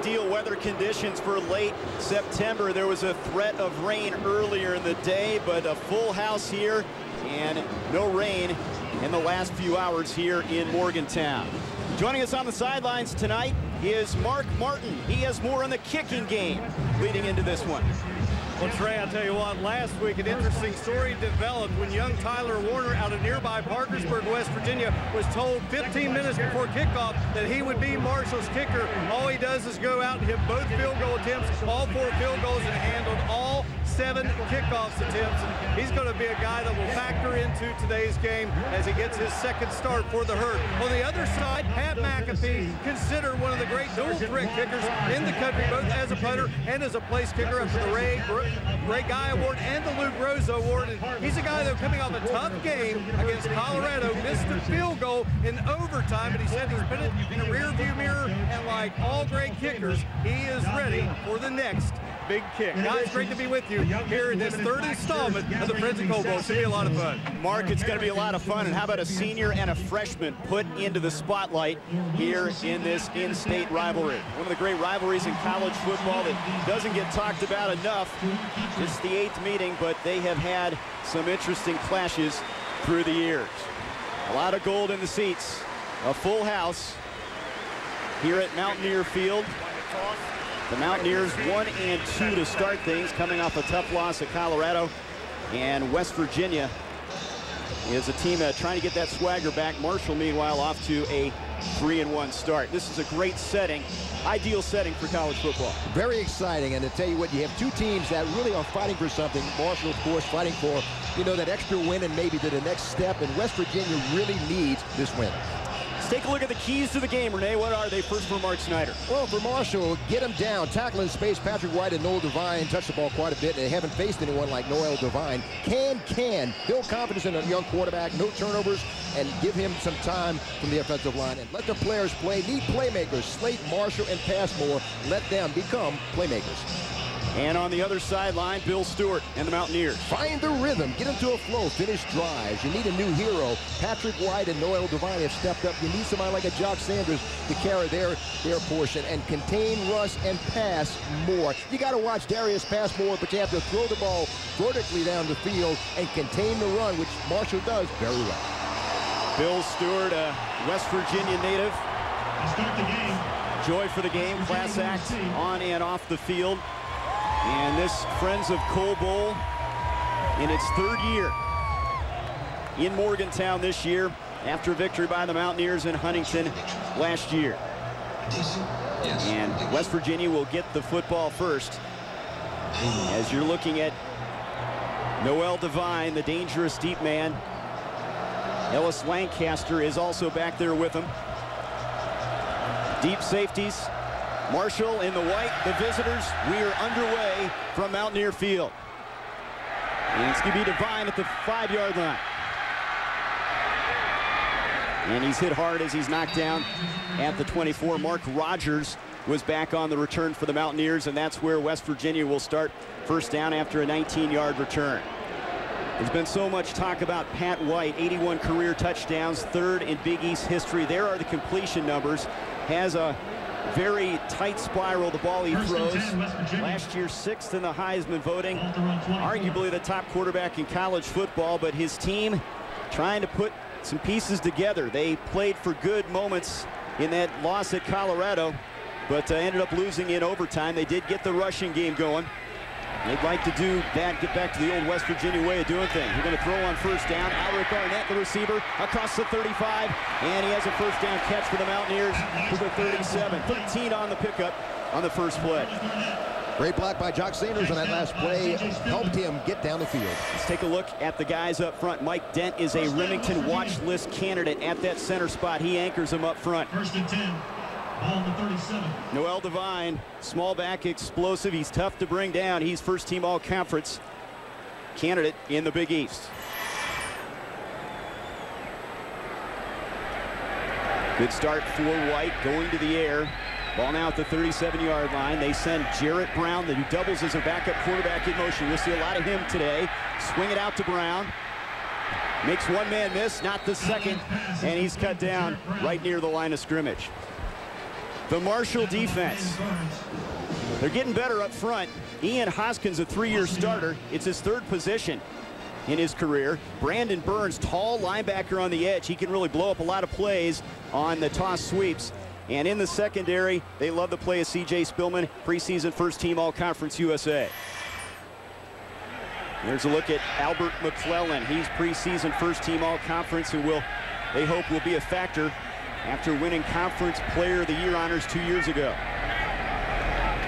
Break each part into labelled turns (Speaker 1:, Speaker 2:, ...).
Speaker 1: ideal weather conditions for late September. There was a threat of rain earlier in the day, but a full house here and no rain in the last few hours here in Morgantown. Joining us on the sidelines tonight is Mark Martin. He has more on the kicking game leading into this one.
Speaker 2: Well, Trey, I'll tell you what, last week an interesting story developed when young Tyler Warner out of nearby Parkersburg, West Virginia, was told 15 minutes before kickoff that he would be Marshall's kicker. All he does is go out and hit both field goal attempts, all 4 field goals, and handled all 7 kickoffs attempts. And he's going to be a guy that will factor into today's game as he gets his second start for the Herd. On the other side, Pat McAfee, considered one of the great dual threat kickers in the country, both as a punter and as a place kicker after the Ray Guy Award and the Luke Rosa Award. And he's a guy, though, coming off a tough game against Colorado, missed a field goal in overtime, but he said he's been in the rearview mirror, and like all great kickers, he is ready for the next big kick. Guys, great to be with you here in this 3rd installment of the Prince and Cole Bowl. It's going to be a lot of fun.
Speaker 1: Mark, it's going to be a lot of fun. And how about a senior and a freshman put into the spotlight here in this in-state rivalry? One of the great rivalries in college football that doesn't get talked about enough. It's the 8th meeting, but they have had some interesting clashes through the years. A lot of gold in the seats. A full house here at Mountaineer Field. The Mountaineers 1-2 to start things, coming off a tough loss at Colorado. And West Virginia is a team trying to get that swagger back. Marshall, meanwhile, off to a 3-1 start. This is a great setting, ideal setting for college football.
Speaker 3: Very exciting, and to tell you what, you have 2 teams that really are fighting for something. Marshall, of course, fighting for, that extra win and maybe to the next step, and West Virginia really needs this win.
Speaker 1: Let's take a look at the keys to the game, Renee. What are they? First for Mark Snyder.
Speaker 3: Well, for Marshall, get him down, tackle in space. Patrick White and Noel Devine touch the ball quite a bit, and they haven't faced anyone like Noel Devine. Can build confidence in a young quarterback, no turnovers, and give him some time from the offensive line. And let the players play. Need playmakers. Slate, Marshall, and Passmore. Let them become playmakers.
Speaker 1: And on the other sideline, Bill Stewart and the Mountaineers.
Speaker 3: Find the rhythm. Get into a flow. Finish drives. You need a new hero. Patrick White and Noel Devine have stepped up. You need somebody like a Jock Sanders to carry their portion and contain, rush, and pass more. You got to watch Darius pass more, but you have to throw the ball vertically down the field and contain the run, which Marshall does very well.
Speaker 1: Bill Stewart, a West Virginia native. Joy for the game. Class act on and off the field. And this Friends of Cole Bowl in its 3rd year in Morgantown this year after a victory by the Mountaineers in Huntington last year. And West Virginia will get the football first as you're looking at Noel Devine, the dangerous deep man. Ellis Lancaster is also back there with him. Deep safeties. Marshall in the white, the visitors. We are underway from Mountaineer Field. And it's going to be Devine at the 5-yard line. And he's hit hard as he's knocked down at the 24. Mark Rogers was back on the return for the Mountaineers, and that's where West Virginia will start first down after a 19-yard return. There's been so much talk about Pat White, 81 career touchdowns, 3rd in Big East history. There are the completion numbers. Has a very tight spiral, the ball he throws. Last year, 6th in the Heisman voting. Arguably the top quarterback in college football, but his team trying to put some pieces together. They played for good moments in that loss at Colorado, but ended up losing in overtime. They did get the rushing game going. They'd like to do that, get back to the old West Virginia way of doing things. They're going to throw on first down. Alric Arnett, the receiver, across the 35, and he has a first down catch for the Mountaineers to the 37. 13 on the pickup on the first play.
Speaker 3: Great block by Jock Sanders on that last play. Helped him get down the field.
Speaker 1: Let's take a look at the guys up front. Mike Dent is a Remington watch list candidate at that center spot. He anchors him up front.
Speaker 4: 1st and 10. Ball on the 37.
Speaker 1: Noel Devine, small back, explosive. He's tough to bring down. He's first team all-conference candidate in the Big East. Good start for White, going to the air. Ball now at the 37-yard line. They send Jarrett Brown, who doubles as a backup quarterback, in motion. We'll see a lot of him today. Swing it out to Brown. Makes one man miss, not the second, and he's cut down right near the line of scrimmage. The Marshall defense. They're getting better up front. Ian Hoskins, a 3-year starter. It's his 3rd position in his career. Brandon Burns, tall linebacker on the edge. He can really blow up a lot of plays on the toss sweeps. And in the secondary, they love the play of C.J. Spillman, preseason first-team All-Conference USA. There's a look at Albert McClellan. He's preseason first-team All-Conference and they hope will be a factor after winning Conference Player of the Year honors 2 years ago.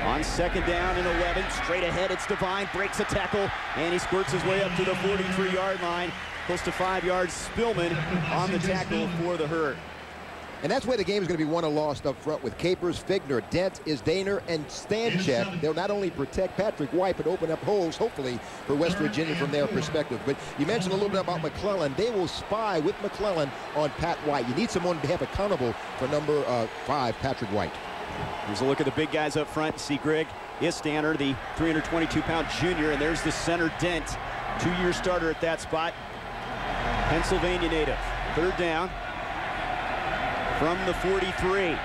Speaker 1: On 2nd down and 11, straight ahead, it's Devine, breaks a tackle, and he squirts his way up to the 43-yard line. Close to 5 yards, Spillman on the tackle for the Herd.
Speaker 3: And that's where the game is going to be won or lost up front with Capers, Figner, Dent, Isdaner, and Stanchek. They'll not only protect Patrick White, but open up holes, hopefully, for West Virginia from their perspective. But you mentioned a little bit about McClellan. They will spy with McClellan on Pat White. You need someone to have accountable for number 5, Patrick White.
Speaker 1: Here's a look at the big guys up front. See Greg Istander, the 322-pound junior, and there's the center Dent, 2-year starter at that spot. Pennsylvania native. 3rd down from the 43.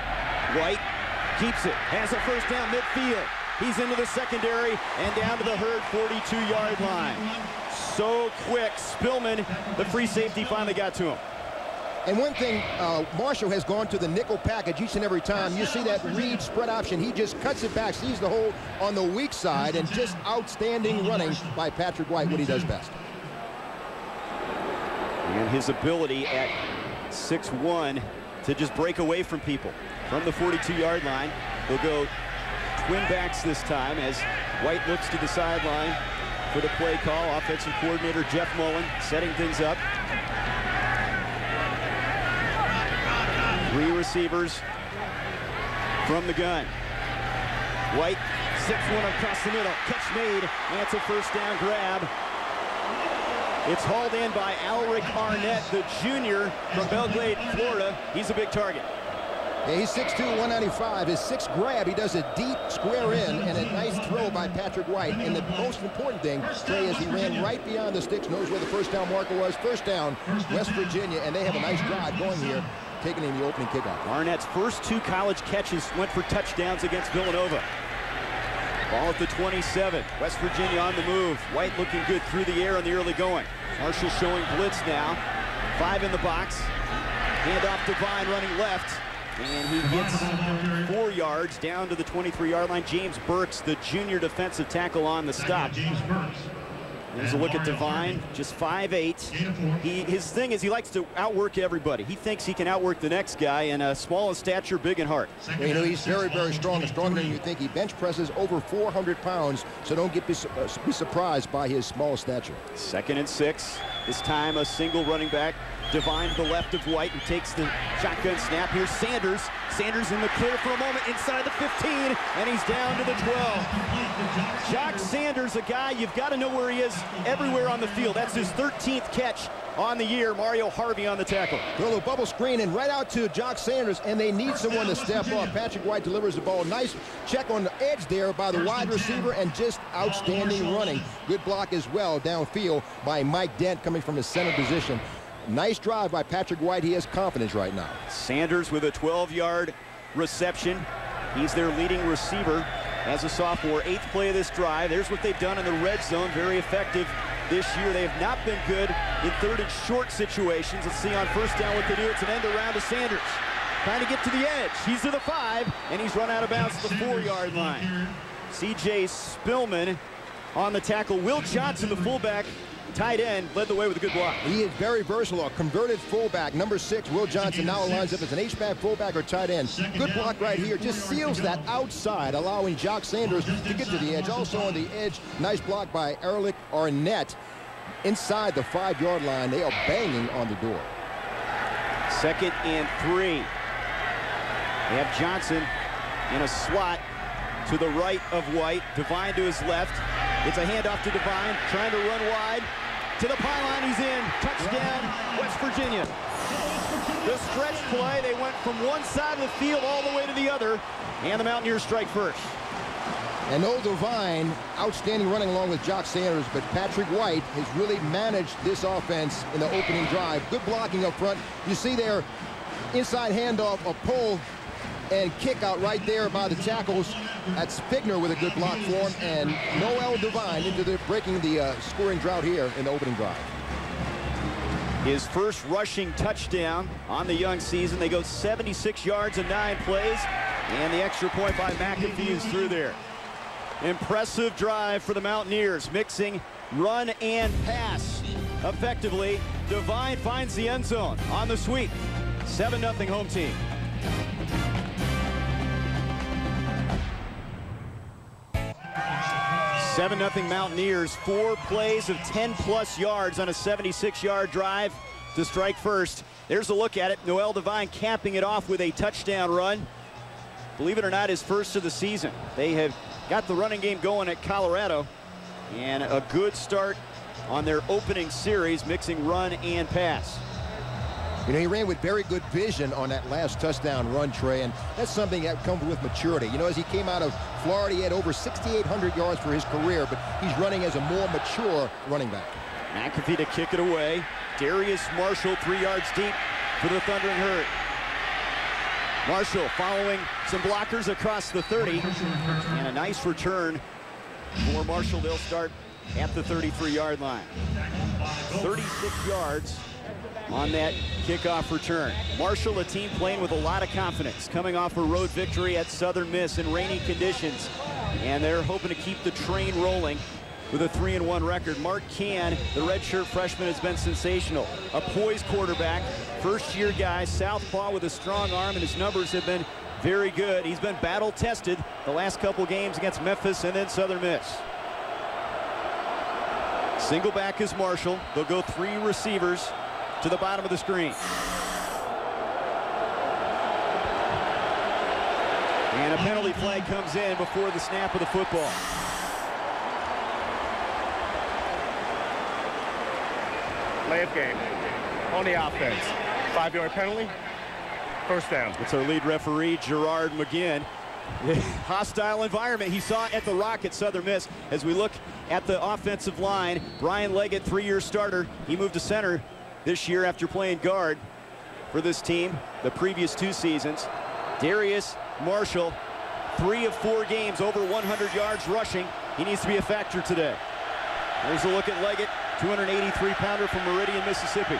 Speaker 1: White keeps it, has a first down midfield. He's into the secondary and down to the Herd 42-yard line. So quick, Spillman, the free safety, finally got to him.
Speaker 3: And one thing, Marshall has gone to the nickel package each and every time. You see that read spread option. He just cuts it back, sees the hole on the weak side, and just outstanding running by Patrick White, what he does best.
Speaker 1: And his ability at 6'1" to just break away from people. From the 42-yard line, they'll go twin backs this time as White looks to the sideline for the play call. Offensive coordinator Jeff Mullen setting things up. 3 receivers from the gun. White, 6'1" across the middle. Catch made, and it's a first down grab. It's hauled in by Alric Arnett, the junior from Belgrade, Florida. He's a big target.
Speaker 3: Yeah, he's 6'2", 195. His 6th grab, he does a deep square in and a nice throw by Patrick White. And the most important thing, Trey, is he ran right beyond the sticks, knows where the first down marker was. First down, West Virginia, and they have a nice drive going here, taking in the opening kickoff.
Speaker 1: Arnett's first 2 college catches went for touchdowns against Villanova. Ball at the 27. West Virginia on the move. White looking good through the air on the early going. Marshall showing blitz now. 5 in the box. Hand off to Vine running left. And he gets 4 yards down to the 23-yard line. James Burks, the junior defensive tackle on the stop. There's a look at Devine, just 5'8". His thing is he likes to outwork everybody. He thinks he can outwork the next guy, and small in stature, big in heart.
Speaker 3: Well, you know, he's very, very strong, stronger than you think. He bench presses over 400 pounds, so don't be surprised by his small stature.
Speaker 1: 2nd and 6. This time a single running back. Devine to the left of White, who takes the shotgun snap. Here's Sanders. Sanders in the clear for a moment inside the 15, and he's down to the 12. Jock Sanders, a guy you've got to know where he is everywhere on the field. That's his 13th catch on the year. Mario Harvey on the tackle.
Speaker 3: Throw the bubble screen and right out to Jock Sanders, and they need someone to step up. Patrick White delivers the ball. Nice check on the edge there by the wide receiver, and just outstanding running. Good block as well downfield by Mike Dent coming from his center position. Nice drive by Patrick White. He has confidence right now.
Speaker 1: Sanders with a 12-yard reception. He's their leading receiver as a sophomore. 8th play of this drive. There's what they've done in the red zone. Very effective this year. They have not been good in 3rd and short situations. Let's see on first down what they do. It's an end around to Sanders. Trying to get to the edge. He's to the 5, and he's run out of bounds to the 4-yard line. C.J. Spillman on the tackle. Will Johnson, the fullback, tight end, led the way with a good block.
Speaker 3: He is very versatile, converted fullback. Number 6, Will Johnson, now lines up as an H-back fullback or tight end. Good block right here, just seals that outside, allowing Jock Sanders to get to the edge. Also on the edge, nice block by Alric Arnett. Inside the 5-yard line, they are banging on the door.
Speaker 1: 2nd and 3. They have Johnson in a slot to the right of White. Devine to his left. It's a handoff to Devine, trying to run wide. To the pylon, he's in. Touchdown, West Virginia. The stretch play, they went from one side of the field all the way to the other, and the Mountaineers strike first.
Speaker 3: And though Devine, outstanding running along with Jock Sanders, but Patrick White has really managed this offense in the opening drive. Good blocking up front. You see there, inside handoff, a pull, and kick out right there by the tackles. That's Figner with a good block for him, and Noel Devine into the breaking the scoring drought here in the opening drive.
Speaker 1: His first rushing touchdown on the young season. They go 76 yards in 9 plays, and the extra point by McAfee is through there. Impressive drive for the Mountaineers, mixing run and pass effectively. Devine finds the end zone on the sweep. 7-0 home team. Seven 7-0 Mountaineers. 4 plays of 10+ yards on a 76-yard drive to strike first. There's a look at it. Noel Devine capping it off with a touchdown run. Believe it or not, his first of the season. They have got the running game going at Colorado, and a good start on their opening series, mixing run and pass.
Speaker 3: You know, he ran with very good vision on that last touchdown run, Trey, and that's something that comes with maturity. You know, as he came out of Florida, he had over 6,800 yards for his career, but he's running as a more mature running back.
Speaker 1: McAfee to kick it away. Darius Marshall 3 yards deep for the Thundering Herd. Marshall following some blockers across the 30, and a nice return for Marshall. They'll start at the 33-yard line. 36 yards on that kickoff return. Marshall, a team playing with a lot of confidence, coming off a road victory at Southern Miss in rainy conditions, and they're hoping to keep the train rolling with a 3-1 record. Mark Can, the redshirt freshman, has been sensational. A poised quarterback, first-year guy, southpaw with a strong arm, and his numbers have been very good. He's been battle-tested the last couple games against Memphis and then Southern Miss. Single back is Marshall. They'll go 3 receivers to the bottom of the screen. And a penalty flag comes in before the snap of the football.
Speaker 5: Play of game on the offense. 5-yard penalty, first down.
Speaker 1: It's our lead referee, Gerard McGinn. Hostile environment. He saw it at the Rock at Southern Miss. As we look at the offensive line, Brian Leggett, 3-year starter. He moved to center this year after playing guard for this team the previous 2 seasons. Darius Marshall, 3 of 4 games over 100 yards rushing. He needs to be a factor today. There's a look at Leggett, 283-pounder from Meridian, Mississippi.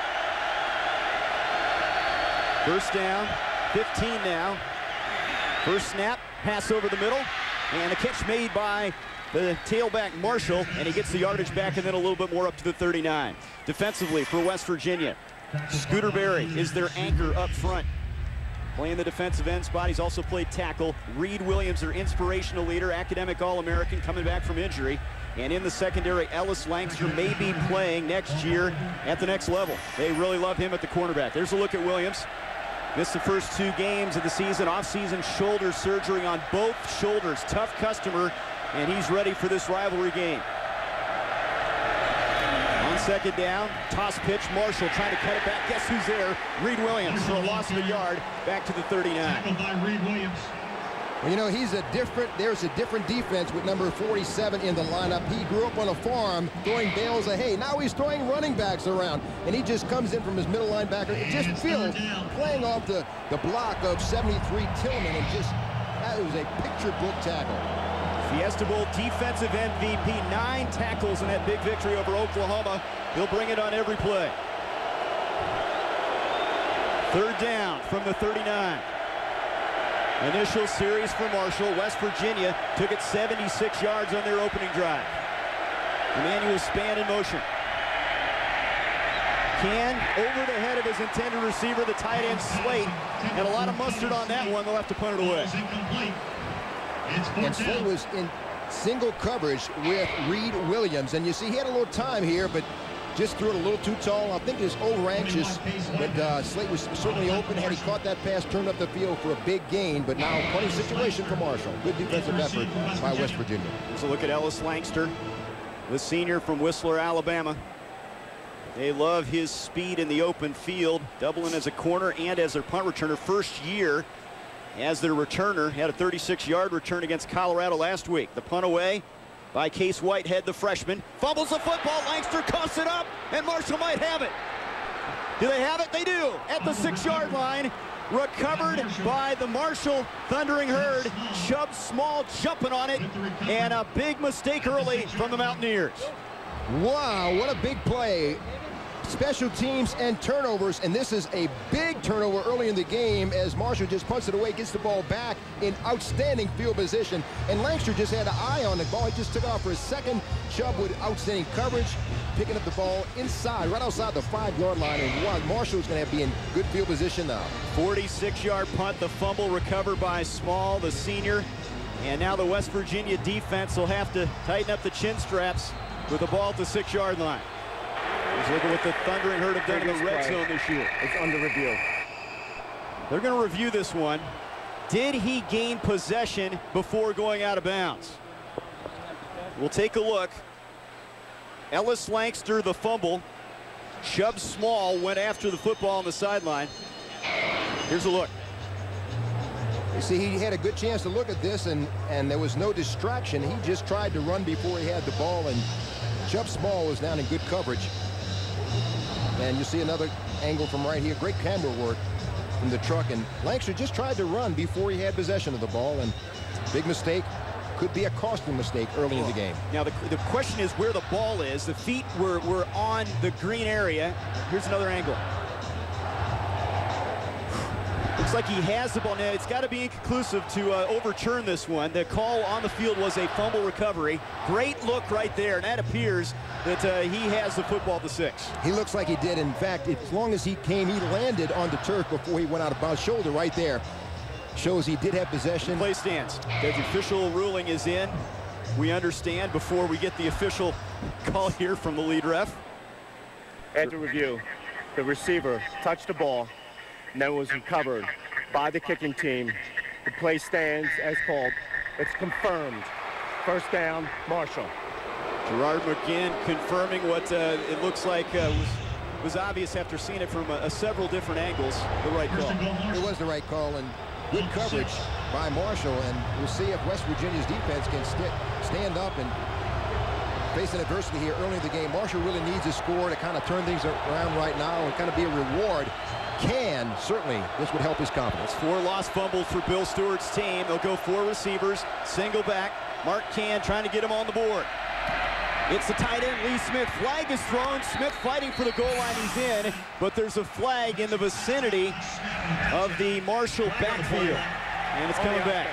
Speaker 1: First down, 15 now. First snap, pass over the middle, and a catch made by the tailback Marshall, and he gets the yardage back and then a little bit more up to the 39. Defensively for West Virginia, Scooter Berry is their anchor up front, playing the defensive end spot. He's also played tackle. Reed Williams, their inspirational leader, academic All-American, coming back from injury. And in the secondary, Ellis Langster may be playing next year at the next level. They really love him at the cornerback. There's a look at Williams. Missed the first 2 games of the season. Off-season shoulder surgery on both shoulders. Tough customer, and he's ready for this rivalry game. On second down, toss pitch. Marshall trying to cut it back. Guess who's there? Reed Williams for a loss of a yard back to the 39.
Speaker 4: Tackled by Reed Williams.
Speaker 3: Well, you know, there's a different defense with number 47 in the lineup. He grew up on a farm throwing bales of hay. Now he's throwing running backs around, and he just comes in from his middle linebacker. It just feels playing off the block of 73 Tillman, and just, that was a picture book tackle.
Speaker 1: Fiesta Bowl defensive MVP, 9 tackles in that big victory over Oklahoma. He'll bring it on every play. Third down from the 39. Initial series for Marshall. West Virginia took it 76 yards on their opening drive. Emmanuel Spann in motion. Can over the head of his intended receiver, the tight end Slate, and a lot of mustard on that one. They'll have to punt it away.
Speaker 3: And Slate was in single coverage with Reed Williams, and you see he had a little time here, but just threw it a little too tall. I think he was over anxious, but Slate was certainly open. Had he caught that pass, turned up the field for a big gain, but now punting situation for Marshall. Good defensive effort by West Virginia.
Speaker 1: Let's look at Ellis Langster, the senior from Whistler, Alabama. They love his speed in the open field, doubling as a corner and as their punt returner. First year as their returner, had a 36-yard return against Colorado last week. The punt away by Case Whitehead, the freshman. Fumbles the football. Langster coughs it up, and Marshall might have it. Do they have it? They do. At the 6-yard line, recovered by the Marshall Thundering Herd. Chubb Small jumping on it, and a big mistake early from the Mountaineers.
Speaker 3: Wow, what a big play. Special teams and turnovers, and this is a big turnover early in the game as Marshall just punts it away, gets the ball back in outstanding field position, and Langston just had an eye on the ball. He just took off for a second. Chubb with outstanding coverage, picking up the ball inside, right outside the 5-yard line, and wow, Marshall's going to be in good field position now.
Speaker 1: 46-yard punt, the fumble recovered by Small, the senior, and now the West Virginia defense will have to tighten up the chin straps with the ball at the 6-yard line. He's looking what the Thundering Herd have done in the red zone this year.
Speaker 5: It's under review.
Speaker 1: They're going to review this one. Did he gain possession before going out of bounds? We'll take a look. Ellis Langston, the fumble. Chubb Small went after the football on the sideline. Here's a look.
Speaker 3: You see, he had a good chance to look at this, and there was no distraction. He just tried to run before he had the ball, and Chubb Small was down in good coverage. And you see another angle from right here. Great camera work from the truck, and Langston just tried to run before he had possession of the ball, and big mistake. Could be a costly mistake early in the game.
Speaker 1: Now the question is where the ball is. The feet were on the green area. Here's another angle. Looks like he has the ball. Now it's got to be inconclusive to overturn this one. The call on the field was a fumble recovery. Great look right there, and that appears that he has the football at the 6.
Speaker 3: He looks like he did. In fact, as long as he landed on the turf before he went out of bounds. Shoulder right there shows he did have possession.
Speaker 1: Play stands. The official ruling is in. We understand before we get the official call here from the lead ref.
Speaker 5: After review, the receiver touched the ball and then was recovered by the kicking team. The play stands as called. It's confirmed. First down, Marshall.
Speaker 1: Gerard McGinn confirming what it looks like was obvious after seeing it from several different angles. The right call.
Speaker 3: It was the right call, and good coverage by Marshall, and we'll see if West Virginia's defense can stand up and face an adversity here early in the game. Marshall really needs a score to kind of turn things around right now and kind of be a reward. Certainly, this would help his confidence. 4 lost fumbles for Bill Stewart's team. They'll go 4 receivers, single back. Mark Cann trying to get him on the board. It's the tight end, Lee Smith. Flag is thrown. Smith fighting for the goal line. He's in, but there's a flag in the vicinity of the Marshall backfield. And it's coming back.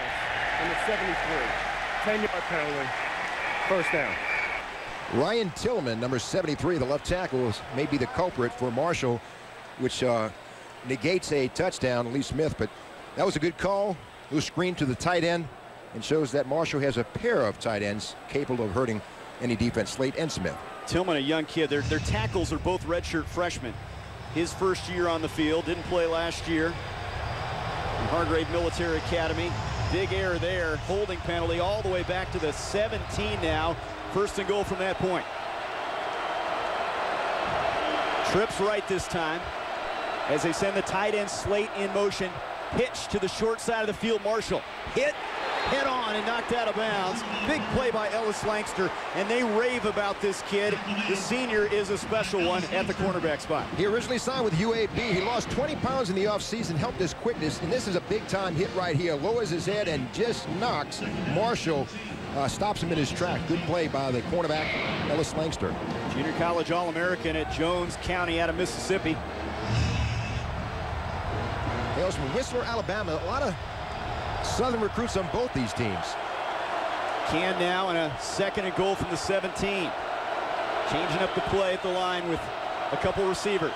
Speaker 5: And it's 73. 10-yard penalty. First down.
Speaker 3: Ryan Tillman, number 73, the left tackle, may be the culprit for Marshall, which negates a touchdown, Lee Smith. But that was a good call. Little screen to the tight end, and shows that Marshall has a pair of tight ends capable of hurting any defense, Slate and Smith.
Speaker 1: Tillman, a young kid. Their tackles are both redshirt freshmen. His first year on the field, didn't play last year. Hargrave Military Academy. Big error there. Holding penalty all the way back to the 17 now. First and goal from that point. Trips right this time as they send the tight end Slate in motion. Pitch to the short side of the field. Marshall hit on and knocked out of bounds. Big play by Ellis Langston, and they rave about this kid. The senior is a special one at the cornerback spot.
Speaker 3: He originally signed with UAB. He lost 20 pounds in the offseason, helped his quickness, and this is a big-time hit right here. Lowers his head and just knocks. Marshall stops him in his track. Good play by the cornerback, Ellis Langston.
Speaker 1: Junior college All-American at Jones County out of Mississippi.
Speaker 3: Hails from Whistler, Alabama. A lot of Southern recruits on both these teams.
Speaker 1: Cann now, and a second and goal from the 17. Changing up the play at the line with a couple receivers.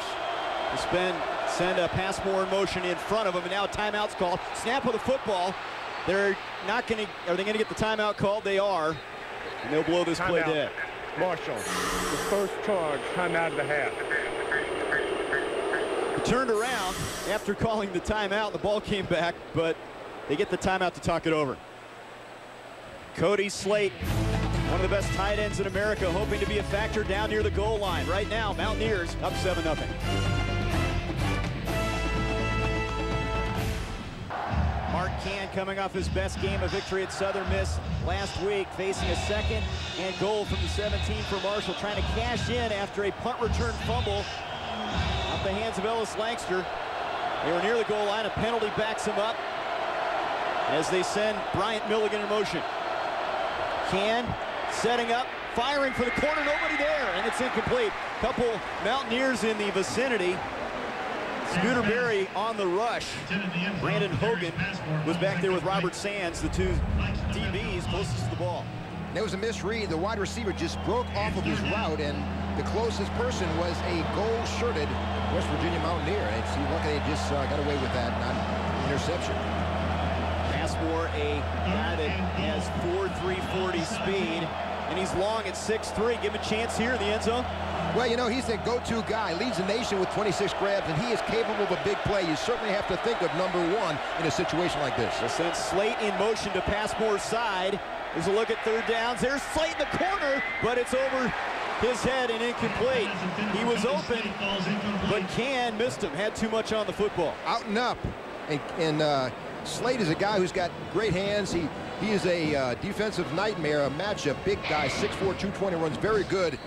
Speaker 1: Send a pass more in motion in front of him, and now a timeout's called. Snap of the football. They're not going to. Are they going to get the timeout called? They are. And they'll blow this play dead.
Speaker 5: Marshall, the first charge, timeout of the half.
Speaker 1: Turned around after calling the timeout. The ball came back, but they get the timeout to talk it over. Cody Slate, one of the best tight ends in America, hoping to be a factor down near the goal line. Right now, Mountaineers up 7-0. Mark Cann coming off his best game of victory at Southern Miss last week, facing a second and goal from the 17 for Marshall, trying to cash in after a punt return fumble off the hands of Ellis Langston. They were near the goal line. A penalty backs him up as they send Bryant Milligan in motion. Can setting up, firing for the corner, nobody there, and it's incomplete. Couple Mountaineers in the vicinity. Scooter Berry on the rush. Brandon Hogan was back there with Robert Sands, the two DBs closest to the ball.
Speaker 3: There was a misread. The wide receiver just broke off of his route, and the closest person was a gold-shirted West Virginia Mountaineer. And see, luckily they just got away with that non-interception.
Speaker 1: Passmore, a guy that has 4.3 40 speed, and he's long at 6'3". Give him a chance here in the end zone.
Speaker 3: Well, you know, he's the go-to guy. Leads the nation with 26 grabs, and he is capable of a big play. You certainly have to think of number one in a situation like this.
Speaker 1: They'll send Slate in motion to Passmore's side. There's a look at third downs. There's Slate in the corner, but it's over his head and incomplete. He was open, but Can missed him. Had too much on the football.
Speaker 3: Out and up. And Slate is a guy who's got great hands. He is a defensive nightmare, a matchup. Big guy, 6'4", 220, runs very good.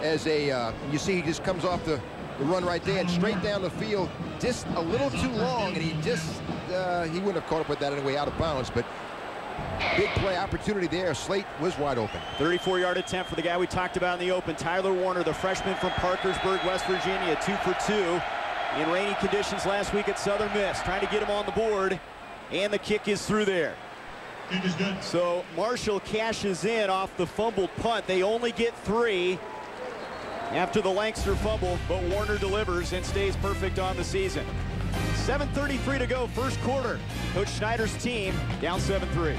Speaker 3: As a, you see he just comes off the run right there and straight down the field, just a little too long, and he wouldn't have caught up with that anyway, out of bounds, but big play opportunity there. Slate was wide open.
Speaker 1: 34-yard attempt for the guy we talked about in the open, Tyler Warner, the freshman from Parkersburg, West Virginia, 2 for 2 in rainy conditions last week at Southern Miss, trying to get him on the board, and the kick is through there.
Speaker 4: Kick is good.
Speaker 1: So Marshall cashes in off the fumbled punt. They only get 3 after the Lankster fumble, but Warner delivers and stays perfect on the season. 7:33 to go, first quarter. Coach Schneider's team down 7-3.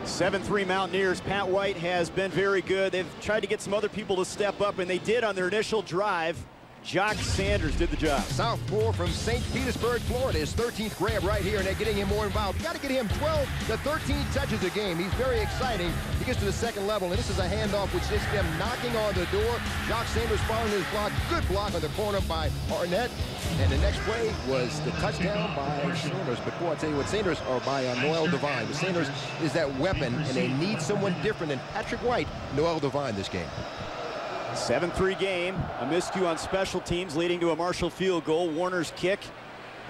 Speaker 1: 7-3 Mountaineers. Pat White has been very good. They've tried to get some other people to step up, and they did on their initial drive. Jock Sanders did the job.
Speaker 3: Southpaw from St. Petersburg, Florida, his 13th grab right here, and they're getting him more involved. You got to get him 12 to 13 touches a game. He's very exciting. He gets to the second level, and this is a handoff which is them knocking on the door. Jock Sanders following his block. Good block on the corner by Arnett. And the next play was the touchdown by Sanders. But boy, I tell you what, Sanders are by Noel Devine. But Sanders is that weapon, and they need someone different than Patrick White, Noel Devine this game.
Speaker 1: 7-3 game, a miscue on special teams leading to a Marshall field goal. Warner's kick,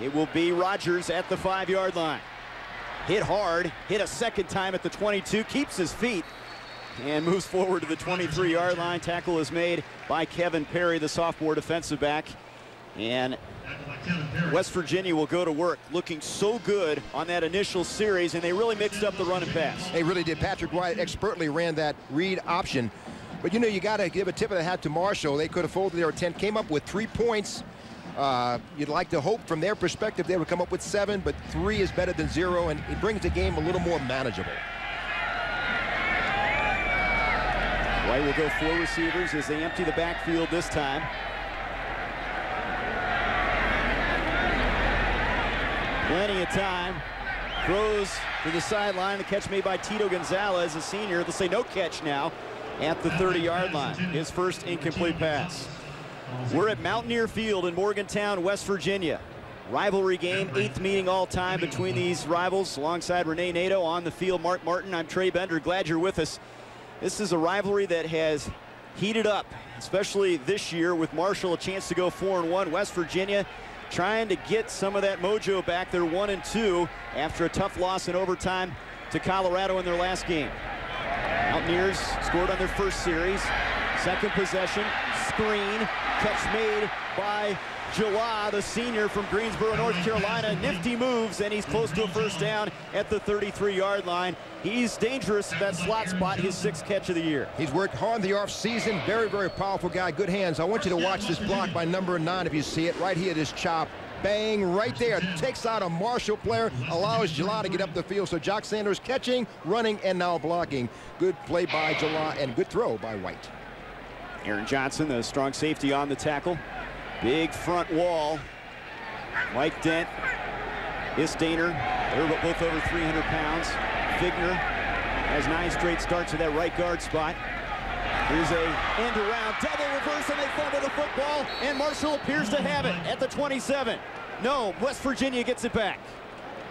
Speaker 1: it will be Rogers at the 5-yard line. Hit hard, hit a second time at the 22, keeps his feet, and moves forward to the 23-yard line. Tackle is made by Kevin Perry, the sophomore defensive back. And West Virginia will go to work, looking so good on that initial series, and they really mixed up the run and pass.
Speaker 3: They really did. Patrick White expertly ran that read option. But, you know, you got to give a tip of the hat to Marshall. They could have folded their attempt, came up with 3 points. You'd like to hope from their perspective they would come up with 7, but 3 is better than 0, and it brings the game a little more manageable.
Speaker 1: White will go 4 receivers as they empty the backfield this time. Plenty of time. Throws to the sideline. The catch made by Tito Gonzalez, a senior. They'll say no catch now at the 30-yard line. His first incomplete pass. We're at Mountaineer Field in Morgantown, West Virginia. Rivalry game, 8th meeting all time between these rivals. Alongside Renee Nato on the field, Mark Martin. I'm Trey Bender. Glad you're with us. This is a rivalry that has heated up, especially this year with Marshall a chance to go 4-1. West Virginia trying to get some of that mojo back. They're 1-2 after a tough loss in overtime to Colorado in their last game. Mountaineers scored on their first series. Second possession, screen, catch made by Jala, the senior from Greensboro, North Carolina. Nifty moves, and he's close to a first down at the 33-yard line. He's dangerous at that slot spot, his 6th catch of the year.
Speaker 3: He's worked hard in the offseason. Very, very powerful guy. Good hands. I want you to watch this block by number 9 if you see it. Right here, this chop. Bang, right there. Takes out a Marshall player, allows Jala to get up the field. So Jock Sanders catching, running, and now blocking. Good play by Jala and good throw by White.
Speaker 1: Aaron Johnson, the strong safety on the tackle. Big front wall. Mike Dent, Istainer, they're both over 300 pounds. Figner has 9 straight starts at that right guard spot. Here's a end around, double reverse, and they fumble the football, and Marshall appears to have it at the 27. No, West Virginia gets it back.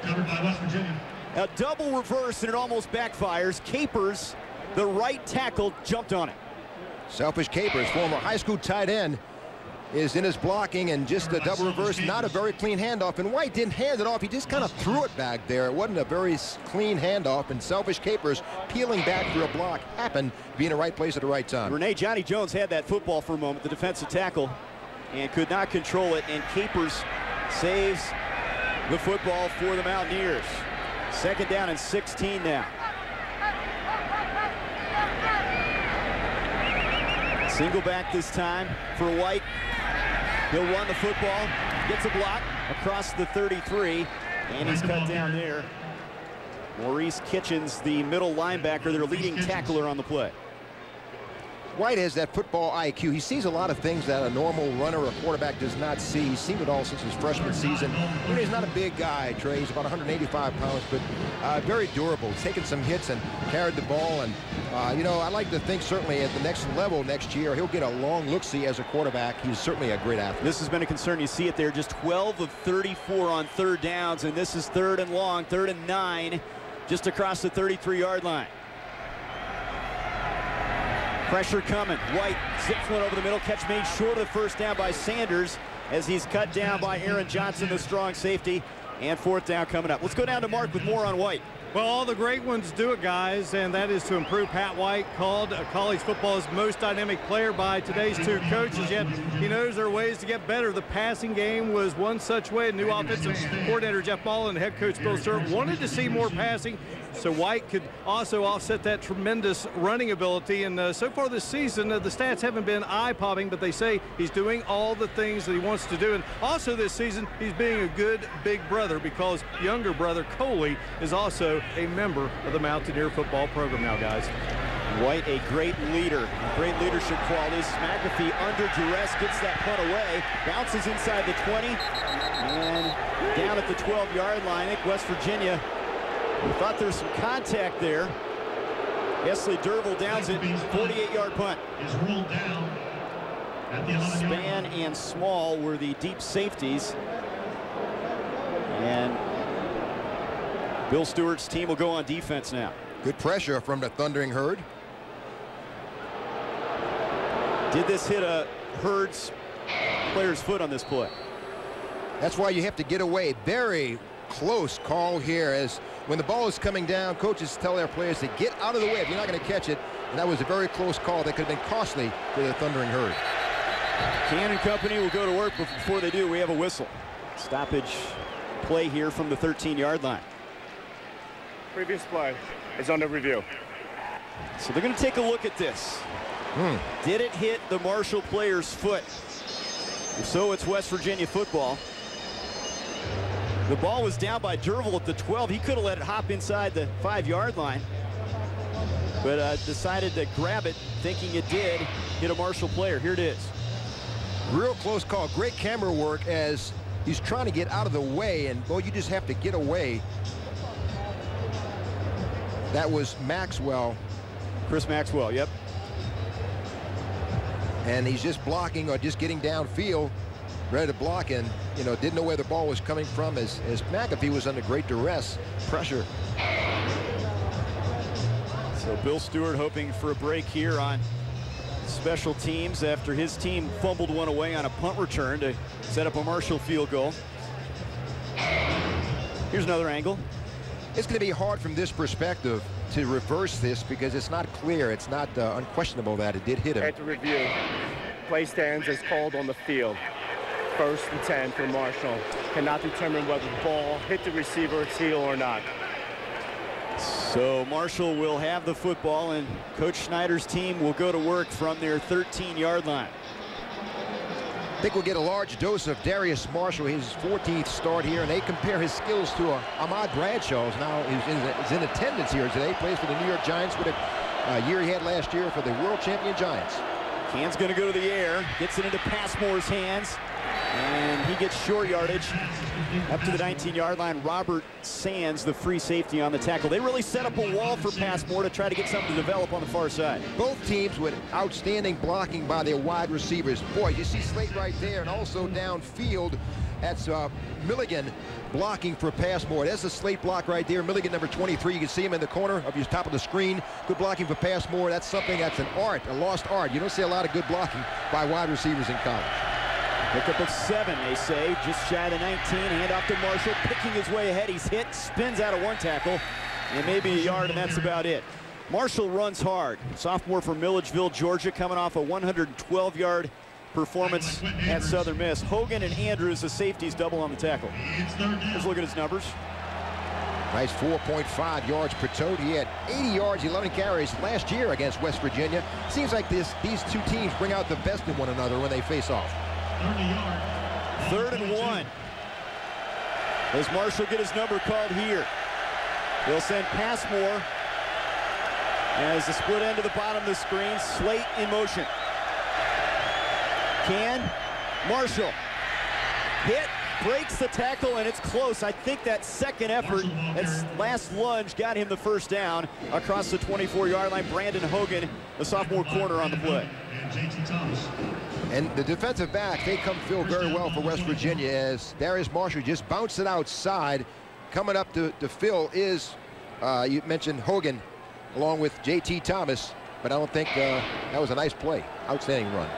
Speaker 4: Covered by West Virginia.
Speaker 1: A double reverse, and it almost backfires. Capers, the right tackle, jumped on it.
Speaker 3: Selfish Capers, former high school tight end. is in his blocking, and just a double reverse, not a very clean handoff. And White didn't hand it off. He just kind of threw it back there. It wasn't a very clean handoff, and Selfish Capers peeling back for a block happened to be in the right place at the right time.
Speaker 1: Renee, Johnny Jones had that football for a moment, the defensive tackle, and could not control it, and Capers saves the football for the Mountaineers. 2nd down and 16 now. Single back this time for White. He'll run the football, gets a block across the 33, and he's cut down there. Maurice Kitchens, the middle linebacker, their leading tackler on the play.
Speaker 3: White has that football IQ. He sees a lot of things that a normal runner or quarterback does not see. He's seen it all since his freshman season. He's not a big guy, Trey. He's about 185 pounds, but very durable. He's taken some hits and carried the ball. And, you know, I like to think certainly at the next level next year, he'll get a long look-see as a quarterback. He's certainly a great athlete.
Speaker 1: This has been a concern. You see it there, just 12 of 34 on 3rd downs, and this is 3rd and long, 3rd and 9, just across the 33-yard line. Pressure coming. White zips one over the middle. Catch made short of the 1st down by Sanders as he's cut down by Aaron Johnson, the strong safety. And 4th down coming up. Let's go down to Mark with more on White.
Speaker 2: Well, all the great ones do it, guys, and that is to improve. Pat White called college football's most dynamic player by today's 2 coaches, yet he knows there are ways to get better. The passing game was one such way. New offensive coordinator Jeff Mullen and head coach Bill Stewart wanted to see more passing so White could also offset that tremendous running ability. And so far this season, the stats haven't been eye-popping, but they say he's doing all the things that he wants to do. And also this season, he's being a good big brother because younger brother Coley is also a member of the Mountaineer football program now, guys.
Speaker 1: White, a great leader, great leadership qualities. McAfee under duress gets that punt away, bounces inside the 20, and down at the 12-yard line. I think West Virginia thought there was some contact there. Wesley Derville downs it, 48-yard punt.
Speaker 4: Is ruled down at the 11-yard
Speaker 1: Span
Speaker 4: line.
Speaker 1: and Small were the deep safeties, and Bill Stewart's team will go on defense now.
Speaker 3: Good pressure from the Thundering Herd.
Speaker 1: Did this hit a Herd's player's foot on this play?
Speaker 3: That's why you have to get away. Very close call here, as when the ball is coming down, coaches tell their players to get out of the way if you're not going to catch it. And that was a very close call that could have been costly to the Thundering Herd.
Speaker 1: Cannon Company will go to work, but before they do, we have a whistle. Stoppage play here from the 13-yard line.
Speaker 5: Previous play is under review.
Speaker 1: So they're going to take a look at this. Did it hit the Marshall player's foot? If so, it's West Virginia football. The ball was down by Derville at the 12. He could have let it hop inside the 5-yard line, but decided to grab it, thinking it did hit a Marshall player. Here it is.
Speaker 3: Real close call. Great camera work as he's trying to get out of the way, and boy, you just have to get away. That was Maxwell.
Speaker 1: Chris Maxwell, yep.
Speaker 3: And he's just blocking or just getting downfield, ready to block, and you know, didn't know where the ball was coming from as McAfee was under great duress, pressure.
Speaker 1: So Bill Stewart hoping for a break here on special teams after his team fumbled one away on a punt return to set up a Marshall field goal. Here's another angle.
Speaker 3: It's going to be hard from this perspective to reverse this because it's not clear. It's not unquestionable that it did hit him.
Speaker 5: After review, play stands as called on the field. 1st and 10 for Marshall. Cannot determine whether the ball hit the receiver's heel or not.
Speaker 1: So Marshall will have the football, and Coach Schneider's team will go to work from their 13-yard line.
Speaker 3: I think we'll get a large dose of Darius Marshall, his 14th start here, and they compare his skills to Ahmad Bradshaw. Now is in attendance here today. Plays for the New York Giants with a year he had last year for the world champion Giants.
Speaker 1: Can's going to go to the air, gets it into Passmore's hands, and he gets short yardage up to the 19-yard line. Robert Sands, the free safety, on the tackle. They really set up a wall for Passmore to try to get something to develop on the far side.
Speaker 3: Both teams with outstanding blocking by their wide receivers. Boy, you see Slate right there, and also downfield, that's Milligan blocking for Passmore. That's a Slate block right there. Milligan, number 23. You can see him in the corner of your top of the screen. Good blocking for Passmore. That's something that's an art, a lost art. You don't see a lot of good blocking by wide receivers in college.
Speaker 1: Pickup of 7, they say, just shy of the 19. Hand off to Marshall, picking his way ahead. He's hit, spins out of one tackle, and maybe a yard, and that's about it. Marshall runs hard. Sophomore from Milledgeville, Georgia, coming off a 112-yard performance at Southern Miss. Hogan and Andrews, the safeties, double on the tackle. Let's look at his numbers.
Speaker 3: Nice 4.5 yards per tote. He had 80 yards, 11 carries last year against West Virginia. Seems like these two teams bring out the best in one another when they face off.
Speaker 1: 3rd and 1. Does Marshall get his number called here? They'll send Passmore as the split end to the bottom of the screen. Slate in motion. Marshall hit, breaks the tackle, and it's close. I think that second effort, that last lunge, got him the first down across the 24-yard line. Brandon Hogan, the sophomore corner, on the play.
Speaker 3: And the defensive backs, they come fill very well for West Virginia as Darius Marshall just bounced it outside. Coming up to fill is, you mentioned Hogan, along with J.T. Thomas, but I don't think that was a nice play. Outstanding run.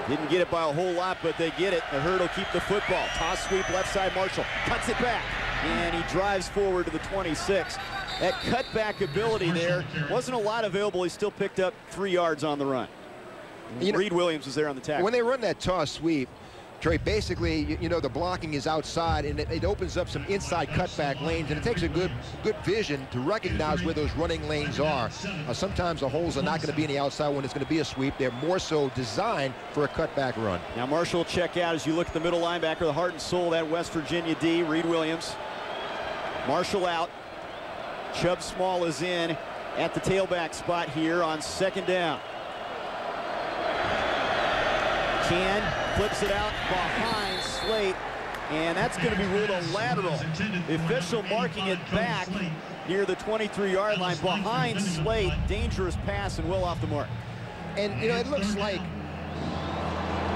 Speaker 1: Didn't get it by a whole lot, but they get it. The Herd will keep the football. Toss sweep left side, Marshall cuts it back, and he drives forward to the 26. That cutback ability there wasn't a lot available. He still picked up 3 yards on the run. Reed Williams was there on the tackle.
Speaker 3: When they run that toss sweep, Trey, basically, you know, the blocking is outside, and it opens up some inside cutback lanes, and it takes a good vision to recognize where those running lanes are. Sometimes the holes are not going to be in the outside when it's going to be a sweep. They're more so designed for a cutback run.
Speaker 1: Now Marshall will check out as you look at the middle linebacker, the heart and soul of that West Virginia D, Reed Williams. Marshall out. Chubb Small is in at the tailback spot here on 2nd down. Flips it out behind Slate, and that's going to be ruled a lateral. The official marking it back near the 23-yard line behind Slate. Dangerous pass and well off the mark.
Speaker 3: And, you know, it looks like,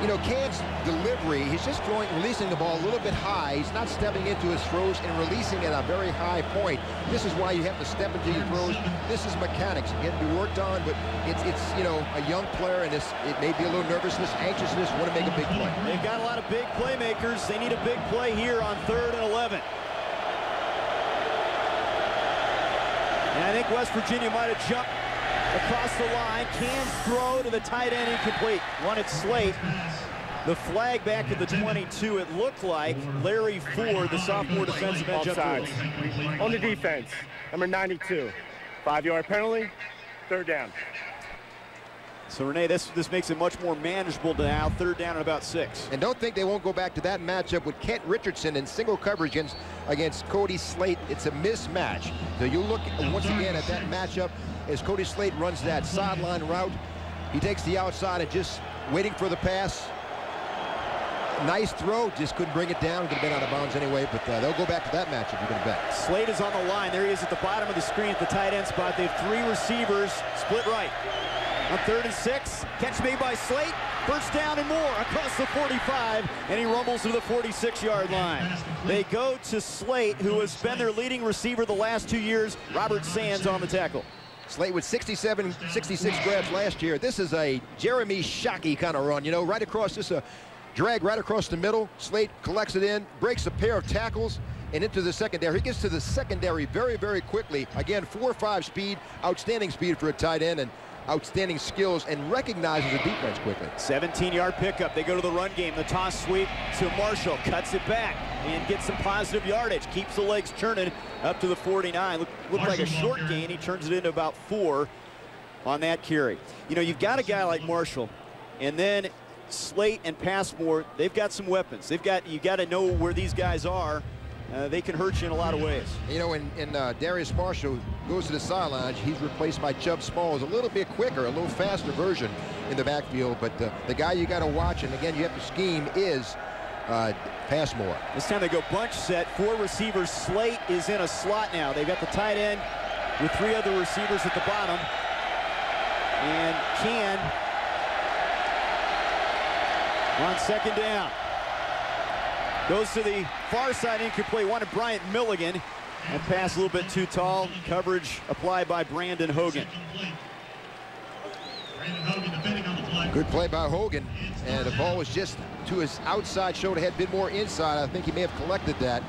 Speaker 3: you know, Can's delivery, he's just releasing the ball a little bit high. He's not stepping into his throws and releasing at a very high point. This is why you have to step into your throws. This is mechanics. It can be worked on, but it's you know, a young player, and it may be a little nervousness, anxiousness, want to make a big play.
Speaker 1: They've got a lot of big playmakers. They need a big play here on 3rd and 11. And I think West Virginia might have jumped across the line. Can's throw to the tight end incomplete. Wanted Slate. The flag back at the 22. It looked like Larry Ford, the sophomore defensive end, jumped through.
Speaker 5: On the defense, number 92. 5-yard penalty, 3rd down.
Speaker 1: So Renee, this makes it much more manageable now. 3rd down and about 6.
Speaker 3: And don't think they won't go back to that matchup with Kent Richardson in single coverage against Cody Slate. It's a mismatch. So you look once again at that matchup as Cody Slate runs that sideline route. He takes the outside and just waiting for the pass. Nice throw, just couldn't bring it down. Could have been out of bounds anyway, but they'll go back to that matchup, you're going to bet.
Speaker 1: Slate is on the line. There he is at the bottom of the screen at the tight end spot. They have 3 receivers split right. On 3rd and 6, catch made by Slate. 1st down and more across the 45, and he rumbles to the 46-yard line. They go to Slate, who has been their leading receiver the last 2 years. Robert Sands on the tackle.
Speaker 3: Slate with 66 grabs last year. This is a Jeremy Shockey kind of run, you know, right across, just a drag right across the middle. Slate collects it in, breaks a pair of tackles, and into the secondary. He gets to the secondary very, very quickly. Again, 4.5 speed, outstanding speed for a tight end, and outstanding skills, and recognizes the defense quickly. 17-yard
Speaker 1: pickup. They go to the run game. The toss sweep to Marshall. Cuts it back and gets some positive yardage. Keeps the legs churning up to the 49. Looked like a short gain. He turns it into about 4 on that carry. You know, you've got a guy like Marshall, and then Slate and Passmore, they've got some weapons. You got to know where these guys are. They can hurt you in a lot of ways.
Speaker 3: You know, and Darius Marshall goes to the sidelines. He's replaced by Chubb Small, a little bit quicker, a little faster version in the backfield. But the guy you got to watch, and again, you have to scheme, is Passmore.
Speaker 1: This time they go bunch set. 4 receivers. Slate is in a slot now. They've got the tight end with 3 other receivers at the bottom. And Can on 2nd down. Goes to the far side, incomplete. Wanted Bryant Milligan, and pass a little bit too tall. Coverage applied by Brandon Hogan.
Speaker 3: Good play by Hogan, and the ball was just to his outside shoulder, had been more inside. I think he may have collected that.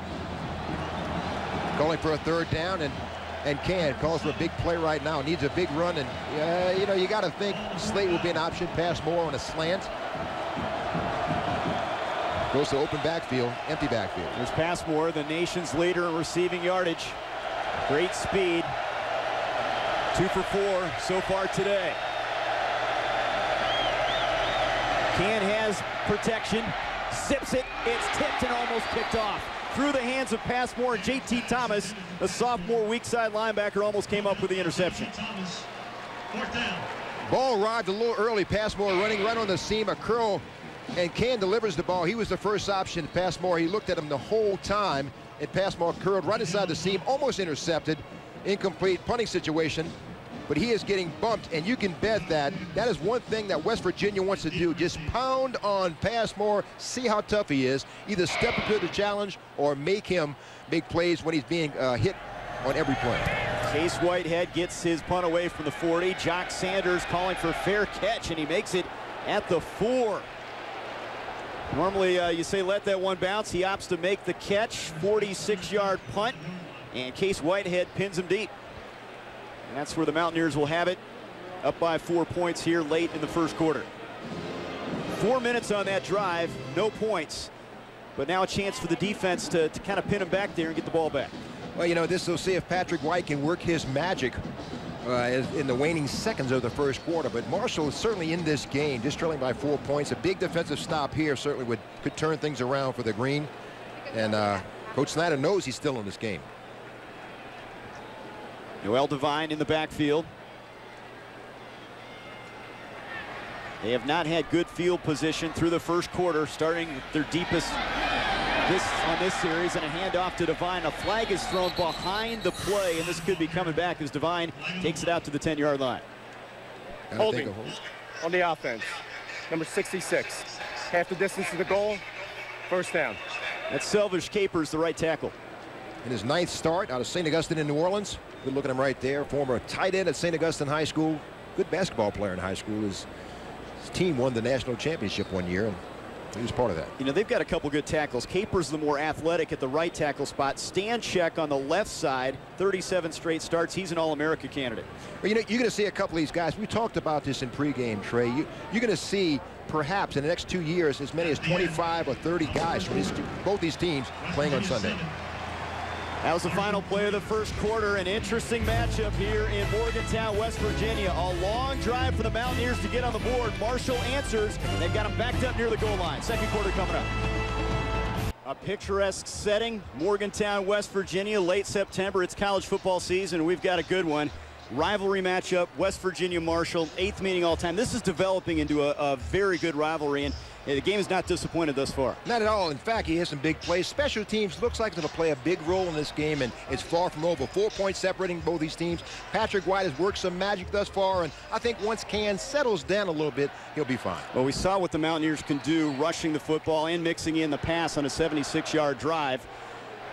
Speaker 3: Calling for a third down, and Can calls for a big play right now. Needs a big run, and you know, you got to think Slate will be an option. Pass more on a slant. Goes to open backfield, empty backfield.
Speaker 1: There's Passmore, the nation's leader in receiving yardage. Great speed. 2 for 4 so far today. Can has protection, sips it, it's tipped and almost picked off. Through the hands of Passmore, and J.T. Thomas, the sophomore weak side linebacker, almost came up with the interception.
Speaker 3: Ball arrived a little early. Passmore running right on the seam, a curl, and Can delivers the ball. He was the first option. Passmore, he looked at him the whole time, and Passmore curled right inside the seam, almost intercepted. Incomplete punting situation, but he is getting bumped, and you can bet that that is one thing that West Virginia wants to do. Just pound on Passmore, see how tough he is. Either step up to the challenge or make him make plays when he's being hit on every play.
Speaker 1: Case Whitehead gets his punt away from the 40. Jock Sanders calling for fair catch, and he makes it at the 4. Normally you say let that one bounce. He opts to make the catch. 46-yard punt, and Case Whitehead pins him deep. And that's where the Mountaineers will have it, up by 4 points here late in the first quarter. 4 minutes on that drive, no points, but now a chance for the defense to kind of pin him back there and get the ball back.
Speaker 3: Well, you know, this will see if Patrick White can work his magic in the waning seconds of the first quarter. But Marshall is certainly in this game, just trailing by 4 points. A big defensive stop here certainly could turn things around for the Green. And Coach Snyder knows he's still in this game.
Speaker 1: Noel Devine in the backfield. They have not had good field position through the first quarter, starting their deepest on this series, and a handoff to Devine. A flag is thrown behind the play, and this could be coming back as Devine takes it out to the 10-yard line.
Speaker 5: Holding on the offense, number 66. Half the distance to the goal, first down.
Speaker 1: That's Selvish Capers, the right tackle.
Speaker 3: In his 9th start out of St. Augustine in New Orleans. Good look at him right there. Former tight end at St. Augustine High School. Good basketball player in high school. His team won the national championship one year, and he was part of that.
Speaker 1: You know, they've got a couple good tackles. Capers the more athletic at the right tackle spot. Stanchek on the left side, 37 straight starts. He's an All-America candidate.
Speaker 3: Well, you know, you're going to see a couple of these guys. We talked about this in pregame, Trey. You're going to see perhaps in the next 2 years as many as 25 or 30 guys from both these teams playing on Sunday.
Speaker 1: That was the final play of the first quarter. An interesting matchup here in Morgantown, West Virginia. A long drive for the Mountaineers to get on the board. Marshall answers. They've got him backed up near the goal line. Second quarter coming up. A picturesque setting, Morgantown, West Virginia, late September. It's college football season, and we've got a good one. Rivalry matchup, West Virginia-Marshall, 8th meeting all time. This is developing into a very good rivalry, and the game is not disappointed thus far.
Speaker 3: Not at all. In fact, he has some big plays. Special teams looks like it'll play a big role in this game, and it's far from over. 4 points separating both these teams. Patrick White has worked some magic thus far, and I think once Can settles down a little bit, he'll be fine.
Speaker 1: Well, we saw what the Mountaineers can do rushing the football and mixing in the pass on a 76-yard drive.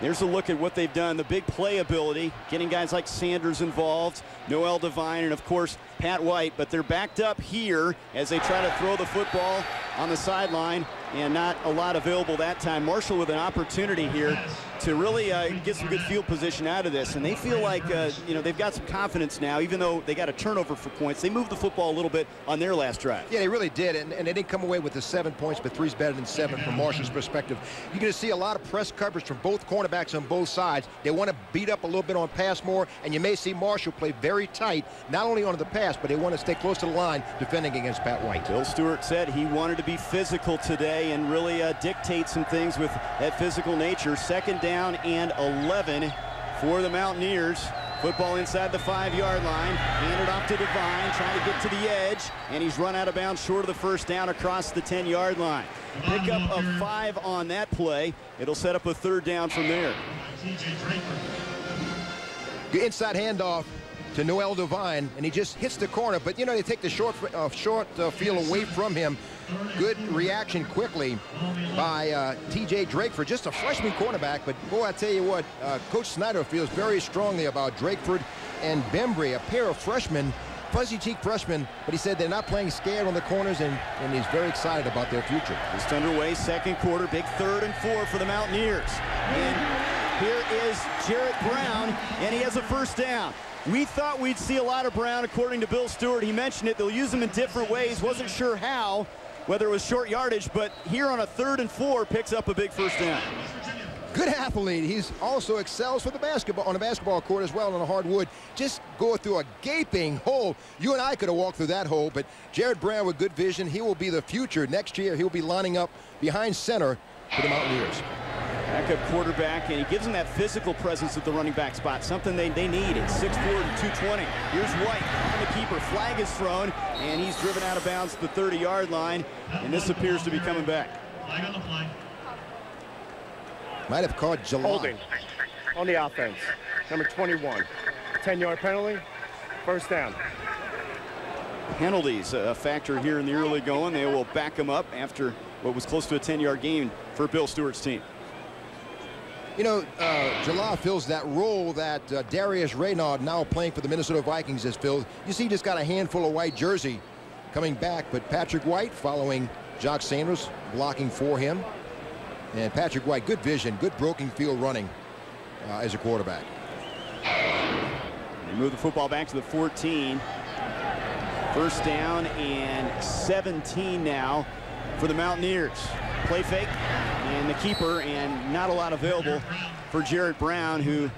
Speaker 1: There's a look at what they've done, the big play ability, getting guys like Sanders involved, Noel Devine, and of course Pat White, but they're backed up here as they try to throw the football on the sideline, and not a lot available that time. Marshall with an opportunity here to really get some good field position out of this, and they feel like you know, they've got some confidence now. Even though they got a turnover for points, they moved the football a little bit on their last drive.
Speaker 3: Yeah, they really did, and they didn't come away with the 7 points, but 3's better than 7 from Marshall's perspective. You're going to see a lot of press coverage from both cornerbacks on both sides. They want to beat up a little bit on Passmore, and you may see Marshall play very tight, not only on the pass, but they want to stay close to the line defending against Pat White.
Speaker 1: Bill Stewart said he wanted to be physical today and really dictate some things with that physical nature. Second down and 11 for the Mountaineers. Football inside the 5-yard line. Handed off to Devine, trying to get to the edge, and he's run out of bounds short of the first down across the 10-yard line. Pickup of 5 on that play. It'll set up a third down from there.
Speaker 3: Good inside handoff to Noel Devine, and he just hits the corner, but you know, they take the short field away from him. Good reaction quickly by T.J. Drakeford, just a freshman cornerback, but boy, I tell you what, Coach Snyder feels very strongly about Drakeford and Bembry, a pair of freshmen fuzzy-cheeked freshmen, but he said they're not playing scared on the corners, and he's very excited about their future.
Speaker 1: Just underway, second quarter, big 3rd and 4 for the Mountaineers. And here is Jarrett Brown, and he has a first down. We thought we'd see a lot of Brown, according to Bill Stewart. He mentioned it. They'll use him in different ways. Wasn't sure how, whether it was short yardage, but here on a 3rd and 4, picks up a big first down.
Speaker 3: Good athlete. He's also excels for the basketball on a basketball court as well on a hardwood. Just go through a gaping hole. You and I could have walked through that hole, but Jarrett Brown with good vision. He will be the future. Next year, he'll be lining up behind center for the Mountaineers.
Speaker 1: Backup quarterback, and he gives them that physical presence at the running back spot, something they need at 6'4" and 220. Here's White on the keeper. Flag is thrown, and he's driven out of bounds at the 30-yard line, and this appears to be coming back.
Speaker 4: Flag on the play.
Speaker 3: Might have caught July.
Speaker 5: Holding on the offense. Number 21. 10-yard penalty. First down.
Speaker 1: Penalties a factor here in the early going. They will back him up after what was close to a 10-yard gain for Bill Stewart's team.
Speaker 3: You know, July fills that role that Darius Reynaud, now playing for the Minnesota Vikings, has filled. You see, just got a handful of white jersey coming back, but Patrick White following Jock Sanders, blocking for him. And Patrick White, good vision, good broken field running as a quarterback.
Speaker 1: They move the football back to the 14. First down and 17 now for the Mountaineers. Play fake and the keeper, and not a lot available for Jarrett Brown, who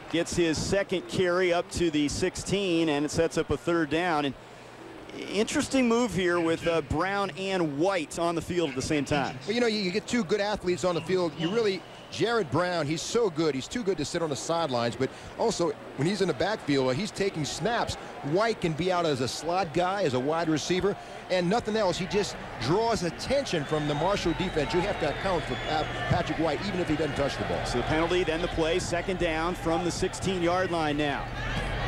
Speaker 1: gets his second carry up to the 16, and it sets up a 3rd down. And interesting move here with Brown and White on the field at the same time.
Speaker 3: Well, you know, you get two good athletes on the field. You really, Jarrett Brown, he's so good. He's too good to sit on the sidelines, but also when he's in the backfield, he's taking snaps. White can be out as a slot guy, as a wide receiver, and nothing else. He just draws attention from the Marshall defense. You have to account for Patrick White, even if he doesn't touch the ball.
Speaker 1: So the penalty, then the play, 2nd down from the 16-yard line now.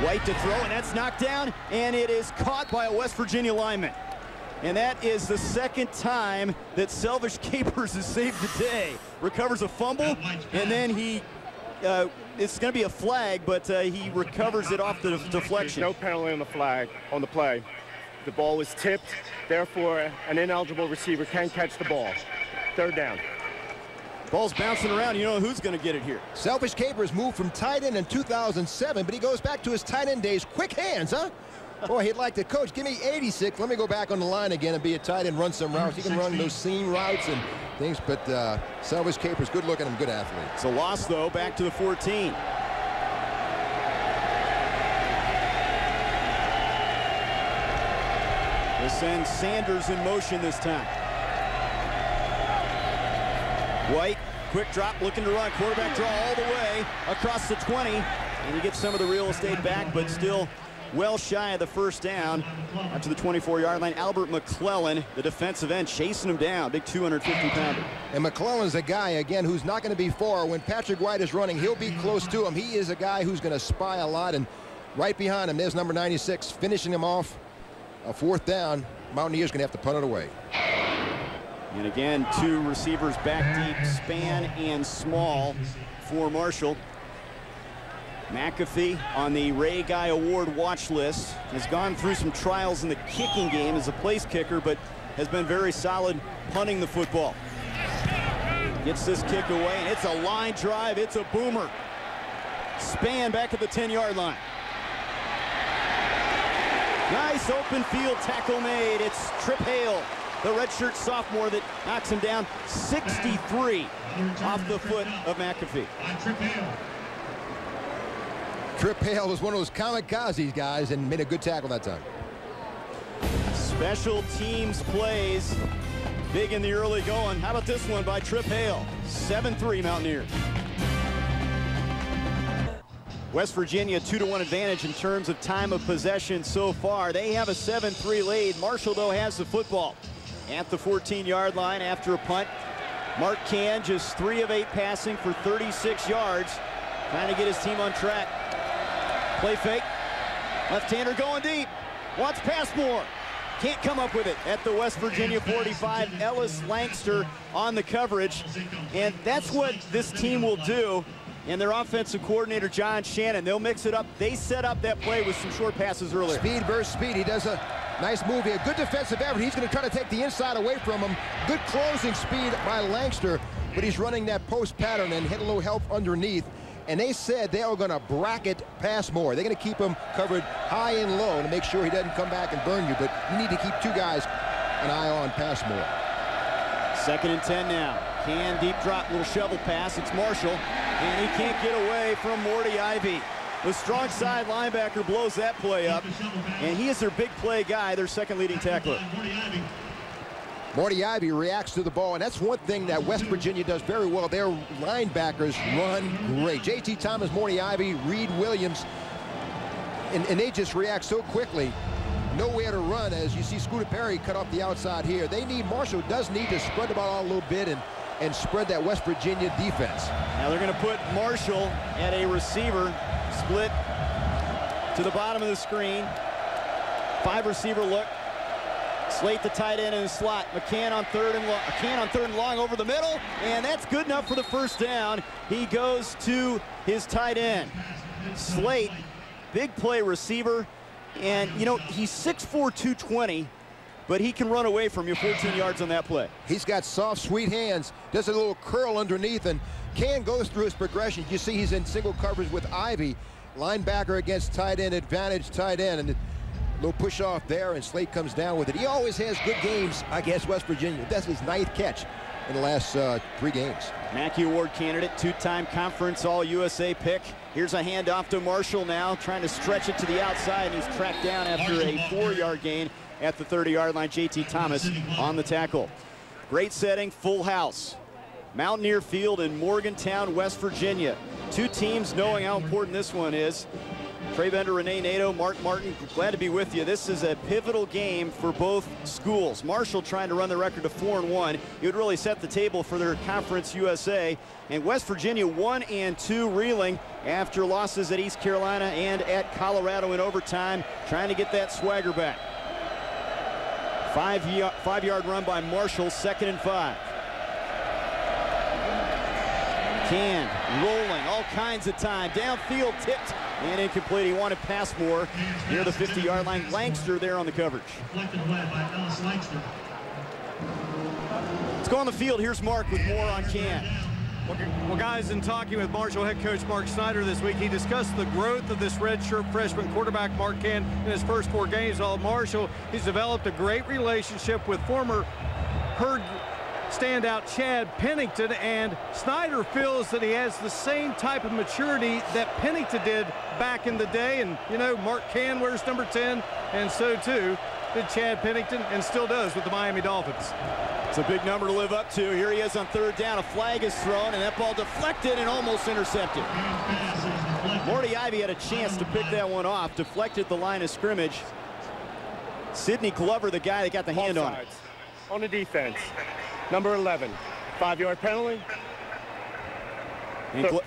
Speaker 1: White to throw, and that's knocked down, and it is caught by a West Virginia lineman. And that is the 2nd time that Selvish Capers has saved the day. Recovers a fumble, and then he, it's going to be a flag, but he recovers it off the deflection.
Speaker 5: There's no penalty on the flag, on the play. The ball was tipped, therefore an ineligible receiver can catch the ball. 3rd down.
Speaker 1: Ball's bouncing around. You know who's going to get it here.
Speaker 3: Selfish Capers moved from tight end in 2007, but he goes back to his tight end days. Quick hands, huh? Boy, he'd like to coach. Give me 86. Let me go back on the line again and be a tight end, run some routes. He can run those seam routes and things, but Selfish Capers, good looking and good athlete.
Speaker 1: It's a loss, though, back to the 14. This sends Sanders in motion this time. White, quick drop, looking to run. Quarterback draw all the way across the 20. And he gets some of the real estate back, but still well shy of the first down. Up to the 24-yard line, Albert McClellan, the defensive end, chasing him down. Big 250-pounder.
Speaker 3: And McClellan's a guy, again, who's not going to be far. When Patrick White is running, he'll be close to him. He is a guy who's going to spy a lot. And right behind him, there's number 96, finishing him off. A 4th down. Mountaineers going to have to punt it away.
Speaker 1: And again, 2 receivers back deep, Span and Small for Marshall. McAfee on the Ray Guy Award watch list, has gone through some trials in the kicking game as a place kicker, but has been very solid punting the football. Gets this kick away, and it's a line drive. It's a boomer. Span back at the 10-yard line. Nice open field tackle made. It's Trip Hale, the redshirt sophomore, that knocks him down 63 off the foot of McAfee.
Speaker 3: Trip Hale was one of those kamikaze guys and made a good tackle that time.
Speaker 1: Special teams plays big in the early going. How about this one by Trip Hale? 7-3 Mountaineers. West Virginia 2-1 advantage in terms of time of possession so far. They have a 7-3 lead. Marshall, though, has the football at the 14-yard line after a punt. Mark Can just 3 of 8 passing for 36 yards, trying to get his team on track. Play fake. Left-hander going deep. Wants Passmore. Can't come up with it at the West Virginia 45. Ellis Langster on the coverage. And that's what this team will do. and their offensive coordinator, John Shannon. They'll mix it up. They set up that play with some short passes earlier.
Speaker 3: Speed versus speed. He does a nice move here. Good defensive effort. He's going to try to take the inside away from him. Good closing speed by Langster, but he's running that post pattern and hit a little help underneath. And they said they are going to bracket Passmore. They're going to keep him covered high and low to make sure he doesn't come back and burn you. But you need to keep two guys an eye on Passmore.
Speaker 1: 2nd and 10 now. Can deep drop, little shovel pass. It's Marshall, and he can't get away from Morty Ivy. The strong side linebacker blows that play up, and he is their big play guy, their second leading tackler.
Speaker 3: Morty Ivy reacts to the ball, and that's one thing that West Virginia does very well. Their linebackers run great. J.T. Thomas, Morty Ivy, Reed Williams, and they just react so quickly. Nowhere to run, as you see Scooter Perry cut off the outside here. Marshall does need to spread the ball out a little bit and spread that West Virginia defense.
Speaker 1: Now they're going to put Marshall at a receiver, split to the bottom of the screen. 5 receiver look. Slate the tight end in the slot. McCann on third and long over the middle, and that's good enough for the first down. He goes to his tight end. Slate, big play receiver, and you know he's 6'4", 220. But he can run away from you 14 yards on that play.
Speaker 3: He's got soft, sweet hands. Does a little curl underneath, and Can goes through his progression. You see he's in single coverage with Ivy. Linebacker against tight end, advantage tight end. And a little push off there, and Slate comes down with it. He always has good games against West Virginia. That's his 9th catch in the last 3 games.
Speaker 1: Mackey Award candidate, 2-time conference All-USA pick. Here's a handoff to Marshall now, trying to stretch it to the outside, and he's tracked down after a 4-yard gain at the 30-yard line. J.T. Thomas on the tackle. Great setting, full house. Mountaineer Field in Morgantown, West Virginia. 2 teams knowing how important this one is. Trey Bender, Renee Nato, Mark Martin, glad to be with you. This is a pivotal game for both schools. Marshall trying to run the record to 4-1. It would really set the table for their Conference USA. And West Virginia 1-2, reeling after losses at East Carolina and at Colorado in overtime, trying to get that swagger back. 5-yard run by Marshall, 2nd and 5. Can rolling all kinds of time. Downfield tipped and incomplete. He wanted Passmore near the 50-yard line. Langster there on the coverage. Let's go on the field. Here's Mark with more on Can.
Speaker 2: Well, guys, in talking with Marshall head coach Mark Snyder this week, he discussed the growth of this redshirt freshman quarterback Mark Can in his first 4 games. All Marshall, he's developed a great relationship with former Herd standout Chad Pennington, and Snyder feels that he has the same type of maturity that Pennington did back in the day. And, you know, Mark Can wears number 10, and so, too, did Chad Pennington, and still does with the Miami Dolphins.
Speaker 1: It's a big number to live up to. Here he is on 3rd down. A flag is thrown, and that ball deflected and almost intercepted. Morty Ivy had a chance to pick that one off, deflected the line of scrimmage. Sidney Glover, the guy that got the hand on it.
Speaker 5: On the defense, number 11, 5-yard penalty.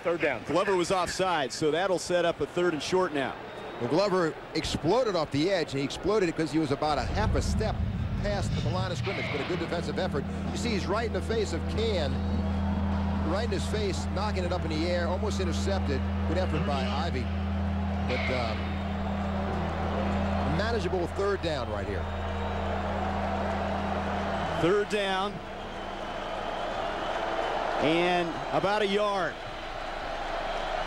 Speaker 5: Third down.
Speaker 1: Glover was offside, so that'll set up a 3rd and short now.
Speaker 3: Well, Glover exploded off the edge, and he exploded it because he was about a half a step past the line of scrimmage, but a good defensive effort. You see he's right in the face of Can, right in his face, knocking it up in the air, almost intercepted. Good effort by Ivy, but a manageable 3rd down right here.
Speaker 1: 3rd down and about a yard.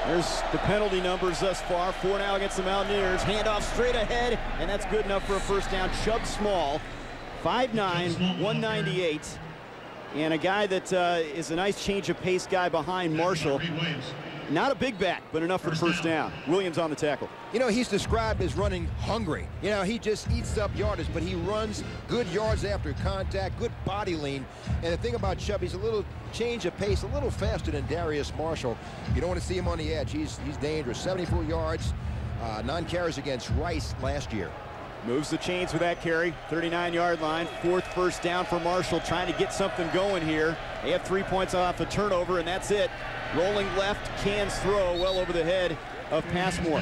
Speaker 1: There's the penalty numbers thus far. 4 now against the Mountaineers. Handoff straight ahead, and that's good enough for a first down. Chubb Small, 5'9", 198, and a guy that is a nice change of pace guy behind Marshall. Not a big back, but enough for the first down. Williams on the tackle.
Speaker 3: You know, he's described as running hungry. You know, he just eats up yardage, but he runs good yards after contact, good body lean. And the thing about Chubb, he's a little change of pace, a little faster than Darius Marshall. You don't want to see him on the edge. He's dangerous. 74 yards, 9 carries against Rice last year.
Speaker 1: Moves the chains with that carry, 39-yard line. 4th first down for Marshall, trying to get something going here. They have 3 points off a turnover, and that's it. Rolling left, Can's throw well over the head of Passmore.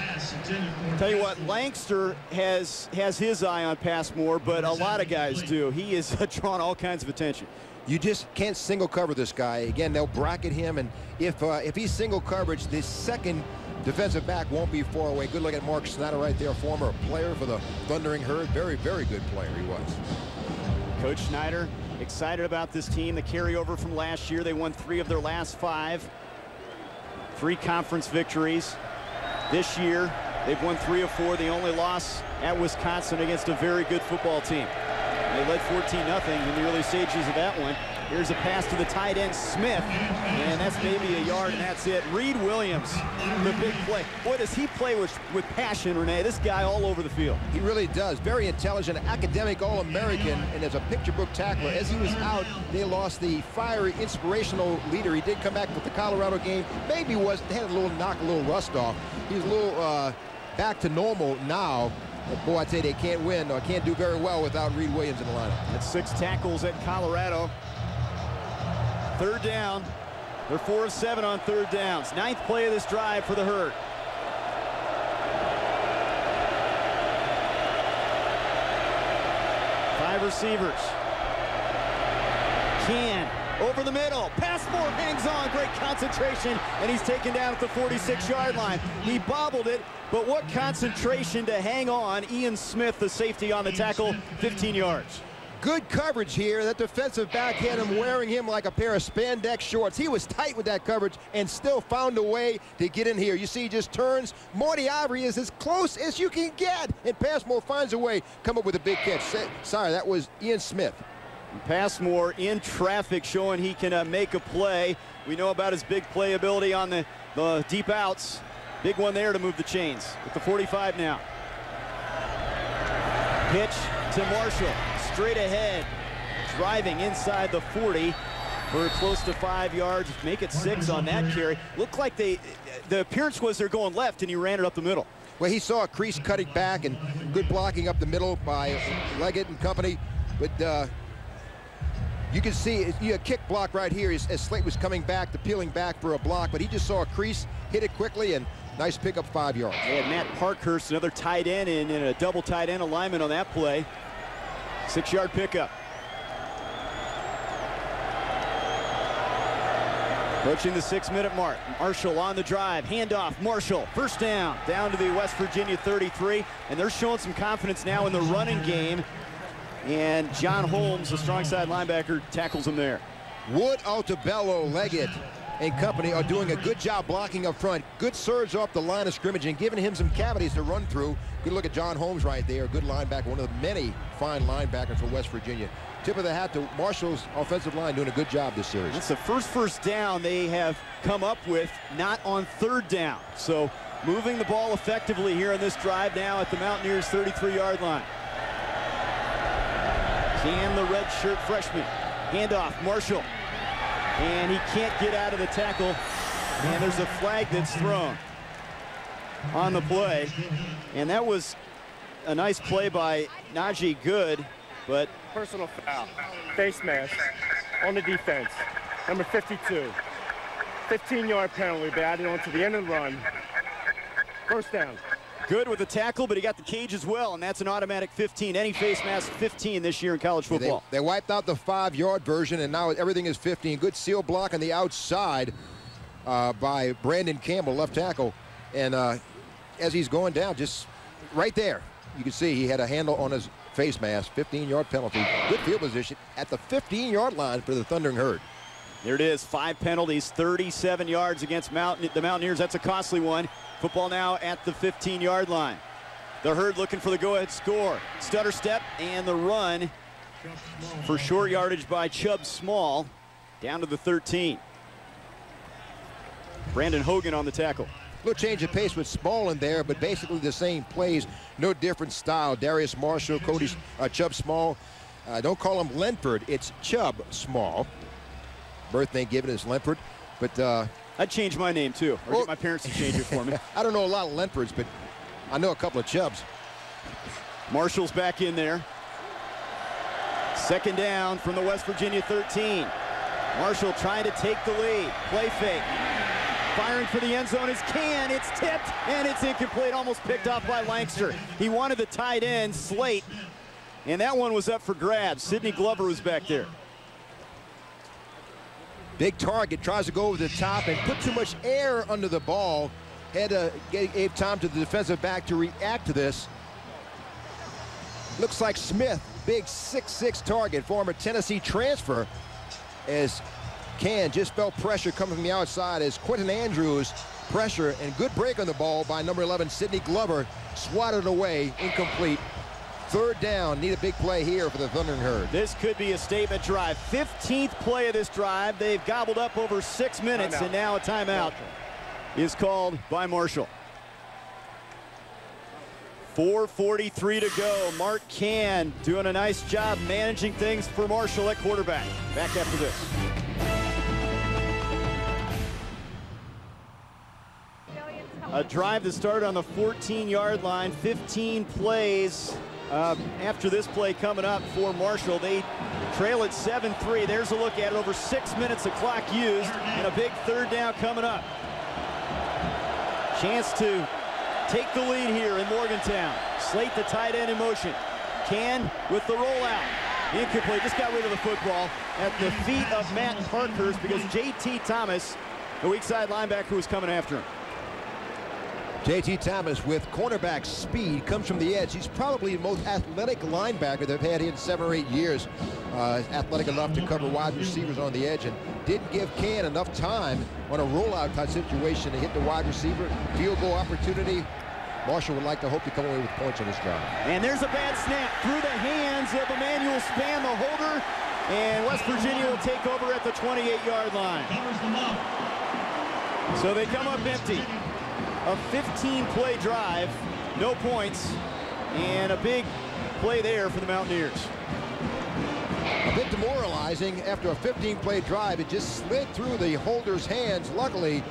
Speaker 1: Tell you what, Langster has his eye on Passmore, but a lot of guys do. He has drawn all kinds of attention.
Speaker 3: You just can't single cover this guy. Again, they'll bracket him, and if he's single coverage, the second defensive back won't be far away. Good look at Mark Snyder right there, former player for the Thundering Herd. Very, very good player he was.
Speaker 1: Coach Schneider excited about this team. The carryover from last year. They won 3 of their last 5. 3 conference victories. This year, they've won 3 of 4. The only loss at Wisconsin against a very good football team. They led 14-0 in the early stages of that one. Here's a pass to the tight end, Smith, and that's maybe a yard, and that's it. Reed Williams, the big play. Boy, does he play with passion, Renee. This guy all over the field.
Speaker 3: He really does. Very intelligent, academic All-American, and as a picture book tackler. As he was out, they lost the fiery, inspirational leader. He did come back with the Colorado game. Maybe they had a little knock, a little rust off. He's a little back to normal now. But boy, I'd say they can't win or can't do very well without Reed Williams in the lineup.
Speaker 1: That's 6 tackles at Colorado. 3rd down. They're 4 of 7 on 3rd downs. 9th play of this drive for the Herd. Five receivers. Can over the middle. Passmore hangs on. Great concentration, and he's taken down at the 46-yard line. He bobbled it, but what concentration to hang on. Ian Smith, the safety on the tackle, 15 yards.
Speaker 3: Good coverage here. That defensive back had him wearing him like a pair of spandex shorts. He was tight with that coverage and still found a way to get in here. You see, he just turns. Marty Ivory is as close as you can get, and Passmore finds a way, come up with a big catch. Sorry, that was Ian Smith.
Speaker 1: Passmore in traffic, showing he can make a play. We know about his big play ability on the deep outs. Big one there to move the chains with the 45 now. Pitch to Marshall. Straight ahead, driving inside the 40 for close to 5 yards. Make it 6 on that carry. Looked like the appearance was they're going left, and he ran it up the middle.
Speaker 3: Well, he saw a crease cutting back and good blocking up the middle by Leggett and company. But you can see a kick block right here as Slate was coming back, peeling back for a block, but he just saw a crease, hit it quickly, and nice pickup, 5 yards.
Speaker 1: They had Matt Parkhurst, another tight end, in a double tight end alignment on that play. 6-yard pickup. Approaching the 6-minute mark. Marshall on the drive. Handoff. Marshall. First down. Down to the West Virginia 33. And they're showing some confidence now in the running game. And John Holmes, the strong side linebacker, tackles him there.
Speaker 3: Wood, Altabello, Leggett, and company are doing a good job blocking up front. Good surge off the line of scrimmage and giving him some cavities to run through. Good look at John Holmes right there. Good linebacker, one of the many fine linebackers for West Virginia. Tip of the hat to Marshall's offensive line, doing a good job this series.
Speaker 1: It's the first down they have come up with, not on 3rd down. So moving the ball effectively here on this drive now at the Mountaineers' 33-yard line. Can the redshirt freshman. Handoff, Marshall. And he can't get out of the tackle. And there's a flag that's thrown on the play. And that was a nice play by Najee Good, but
Speaker 5: Personal foul, face mask on the defense, number 52. 15-yard penalty, but added on to the end of the run. First down.
Speaker 1: Good with the tackle, but he got the cage as well, and that's an automatic 15. Any face mask 15 this year in college football.
Speaker 3: They wiped out the 5-yard version, and now everything is 15. Good seal block on the outside by Brandon Campbell, left tackle. And as he's going down, just right there, you can see he had a handle on his face mask. 15-yard penalty. Good field position at the 15-yard line for the Thundering Herd.
Speaker 1: There it is, 5 penalties, 37 yards against the Mountaineers. That's a costly one. Football now at the 15-yard line. The Herd looking for the go-ahead score. Stutter step and the run for short yardage by Chubb Small down to the 13. Brandon Hogan on the tackle.
Speaker 3: Little change of pace with Small in there, but basically the same plays, no different style. Darius Marshall, Chubb Small. Don't call him Lenford, it's Chubb Small. Birth name given is Lenford, but
Speaker 1: I'd change my name too, or get my parents to change it for me.
Speaker 3: I don't know a lot of Lenfords, but I know a couple of Chubbs.
Speaker 1: Marshall's back in there. 2nd down from the West Virginia 13. Marshall trying to take the lead. Play fake. Firing for the end zone is Can. It's tipped, and it's incomplete. Almost picked off by Langster. He wanted the tight end, Slate, and that one was up for grabs. Sidney Glover was back there.
Speaker 3: Big target, tries to go over the top and put too much air under the ball. Gave time to the defensive back to react to this. Looks like Smith, big 6'6" target, former Tennessee transfer, as Can just felt pressure coming from the outside as Quentin Andrews, pressure and good break on the ball by number 11, Sidney Glover, swatted away, incomplete. Third down, need a big play here for the Thundering Herd.
Speaker 1: This could be a statement drive. 15th play of this drive. They've gobbled up over 6 minutes, and now a timeout is called by Marshall. 4:43 to go. Mark Can doing a nice job managing things for Marshall at quarterback. Back after this. A drive that started on the 14-yard line, 15 plays. After this play coming up for Marshall, they trail at 7-3. There's a look at it. Over 6 minutes of clock used, and a big third down coming up. Chance to take the lead here in Morgantown. Slate the tight end in motion. Can with the rollout. Incomplete. Just got rid of the football at the feet of Matt Parkhurst because J.T. Thomas, the weak side linebacker, was coming after him.
Speaker 3: J.T. Thomas with cornerback speed, comes from the edge. He's probably the most athletic linebacker they've had in 7 or 8 years. Athletic enough to cover wide receivers on the edge, and didn't give Can enough time on a rollout type situation to hit the wide receiver. Field goal opportunity. Marshall would like to hope to come away with points on this drive.
Speaker 1: And there's a bad snap through the hands of Emmanuel Spann, the holder, and West Virginia will take over at the 28-yard line. So they come up empty. A 15-play drive, no points, and a big play there for the Mountaineers.
Speaker 3: A bit demoralizing after a 15-play drive. It just slid through the holder's hands. Luckily,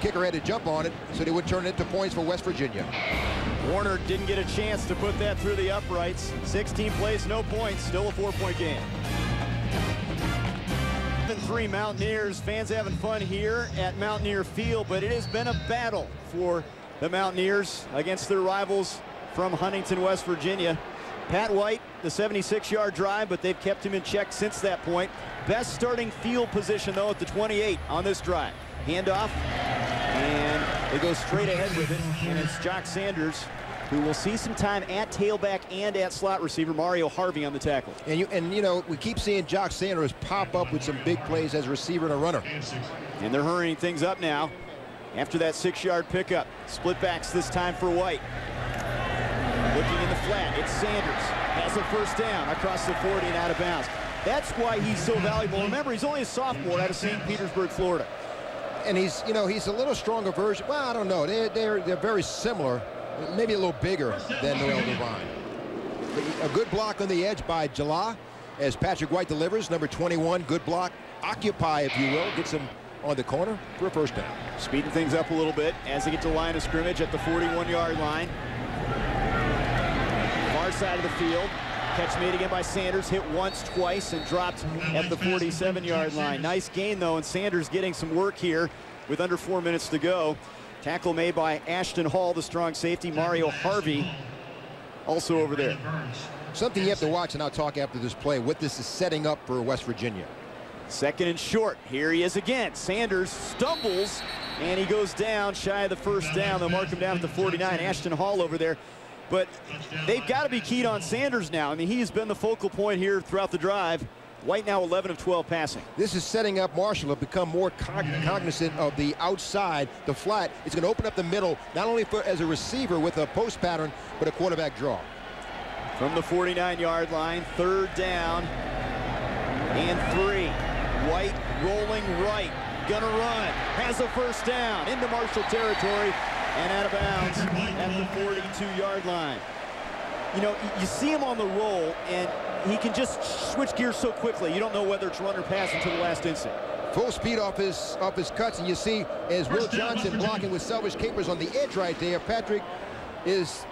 Speaker 3: kicker had to jump on it, so they would turn it into points for West Virginia.
Speaker 1: Warner didn't get a chance to put that through the uprights. 16 plays, no points, still a 4-point game. 7-3 Mountaineers. Fans having fun here at Mountaineer Field, but it has been a battle for the Mountaineers against their rivals from Huntington, West Virginia. Pat White, the 76-yard drive, but they've kept him in check since that point. Best starting field position, though, at the 28 on this drive. Handoff, and they go straight ahead with it, and it's Jock Sanders, who will see some time at tailback and at slot receiver. Mario Harvey on the tackle.
Speaker 3: And you know, we keep seeing Jock Sanders pop up with some big plays as a receiver and a runner.
Speaker 1: And they're hurrying things up now after that 6-yard pickup. Split backs this time for White. Looking in the flat, it's Sanders. Has a first down across the 40 and out of bounds. That's why he's so valuable. Remember, he's only a sophomore out of St. Petersburg, Florida.
Speaker 3: And he's a little stronger version. Well, I don't know. They're very similar. Maybe a little bigger than Noel Devine. A good block on the edge by Jala as Patrick White delivers. Number 21, good block. Occupy, if you will. Gets him on the corner for a first down.
Speaker 1: Speeding things up a little bit as they get to the line of scrimmage at the 41-yard line. Far side of the field. Catch made again by Sanders. Hit once, twice, and dropped at the 47-yard line. Nice gain, though, and Sanders getting some work here with under 4 minutes to go. Tackle made by Ashton Hall, the strong safety. Mario Harvey also over there.
Speaker 3: Something you have to watch, and I'll talk after this play, what this is setting up for West Virginia.
Speaker 1: Second and short. Here he is again. Sanders stumbles, and he goes down shy of the first down. They'll mark him down at the 49. Ashton Hall over there. But they've got to be keyed on Sanders now. I mean, he's been the focal point here throughout the drive. White now 11 of 12 passing.
Speaker 3: This is setting up Marshall to become more cognizant of the outside, the flat. It's going to open up the middle, not only as a receiver with a post pattern, but a quarterback draw.
Speaker 1: From the 49-yard line, third down and 3. White rolling right, gonna run, has a first down into Marshall territory and out of bounds at the 42-yard line. You know, you see him on the roll, and he can just switch gears so quickly. You don't know whether it's run or pass until the last instant.
Speaker 3: Full speed off his cuts, and you see as Will Johnson blocking with Selvish Capers on the edge right there. Patrick is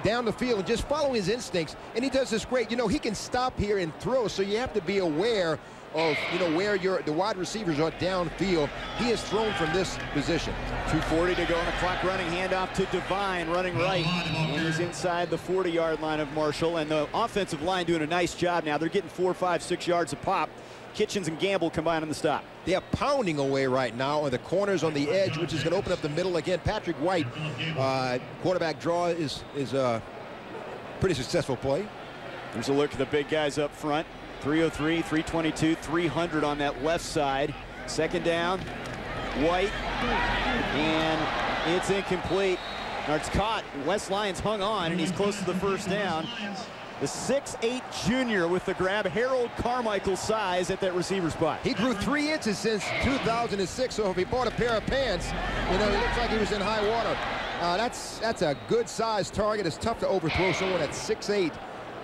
Speaker 3: down the field and just following his instincts, and he does this great. You know, he can stop here and throw, so you have to be aware of, you know, where the wide receivers are downfield. He is thrown from this position.
Speaker 1: 2:40 to go on the clock running. Handoff to Devine, running right. And he's inside the 40-yard line of Marshall. And the offensive line doing a nice job now. They're getting 4, 5, 6 yards a pop. Kitchens and Gamble combine on the stop.
Speaker 3: They are pounding away right now on the corners on the edge, which is going to open up the middle again. Patrick White, quarterback draw is a pretty successful play.
Speaker 1: There's a look at the big guys up front. 303, 322, 300 on that left side. Second down, White, and it's incomplete. Or it's caught. Wes Lyons hung on, and he's close to the first down. The 6'8" junior with the grab, Harold Carmichael's size at that receiver spot.
Speaker 3: He grew 3 inches since 2006, so if he bought a pair of pants, you know, he looks like he was in high water. That's a good size target. It's tough to overthrow someone at 6'8"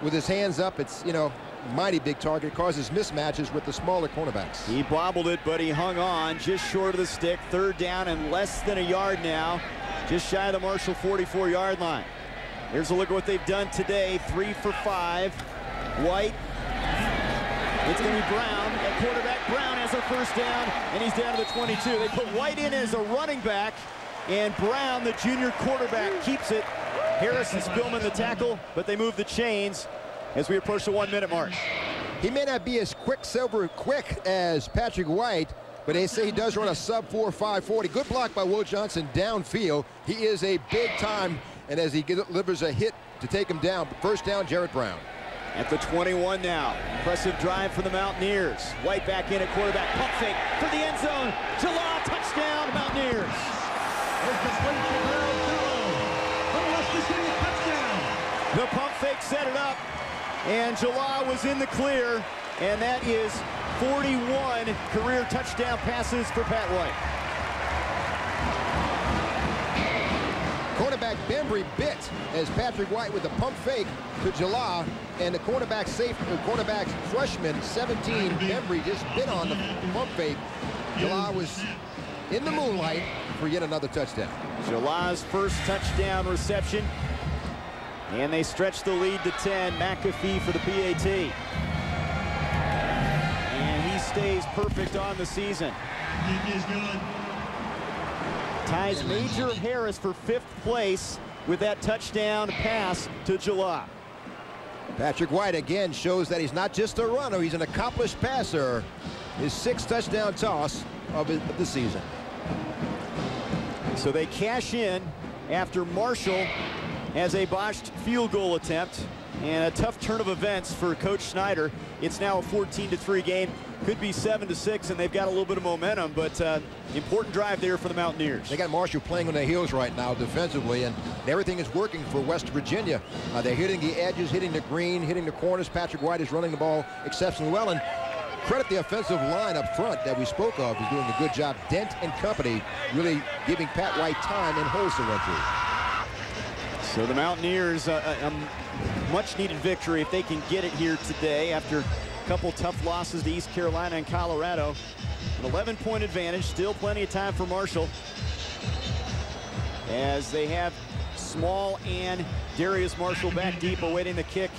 Speaker 3: with his hands up. It's, you know, mighty big target. It causes mismatches with the smaller cornerbacks.
Speaker 1: He bobbled it, but he hung on just short of the stick. Third down and less than a yard now, just shy of the Marshall 44-yard line. Here's a look at what they've done today. 3 for 5. White. It's going to be Brown at quarterback. Brown has a first down, and he's down to the 22. They put White in as a running back, and Brown, the junior quarterback, keeps it. Harris and Spillman the tackle, but they move the chains as we approach the 1 minute mark.
Speaker 3: He may not be as quick as Patrick White, but they say he does run a sub-4 540. Good block by Will Johnson downfield. He is a big time, and as he delivers a hit to take him down. First down, Jarrett Brown.
Speaker 1: At the 21 now. Impressive drive for the Mountaineers. White back in at quarterback. Pump fake for the end zone. Jala, touchdown, Mountaineers. The pump fake set it up, and Jala was in the clear, and that is 41 career touchdown passes for Pat White.
Speaker 3: Cornerback Bembry bit as Patrick White with the pump fake to Jala, and the cornerback freshman 17 Bembry just bit on the pump fake. Jala was in the moonlight for yet another touchdown.
Speaker 1: Jala's first touchdown reception, and they stretch the lead to 10. McAfee for the PAT. And he stays perfect on the season. Ties Major Harris for 5th place with that touchdown pass to Jala.
Speaker 3: Patrick White again shows that he's not just a runner, he's an accomplished passer. His 6th touchdown toss of the season.
Speaker 1: So they cash in after Marshall has a botched field goal attempt and a tough turn of events for Coach Snyder. It's now a 14-3 game. Could be 7-6, and they've got a little bit of momentum, but important drive there for the Mountaineers.
Speaker 3: They got Marshall playing on their heels right now defensively, and everything is working for West Virginia. They're hitting the edges, hitting the green, hitting the corners. Patrick White is running the ball exceptionally well, and credit the offensive line up front that we spoke of is doing a good job. Dent and company really giving Pat White time and holes to run through.
Speaker 1: So the Mountaineers, a much-needed victory if they can get it here today after a couple tough losses to East Carolina and Colorado. An 11-point advantage, still plenty of time for Marshall, as they have Small and Darius Marshall back deep awaiting the kick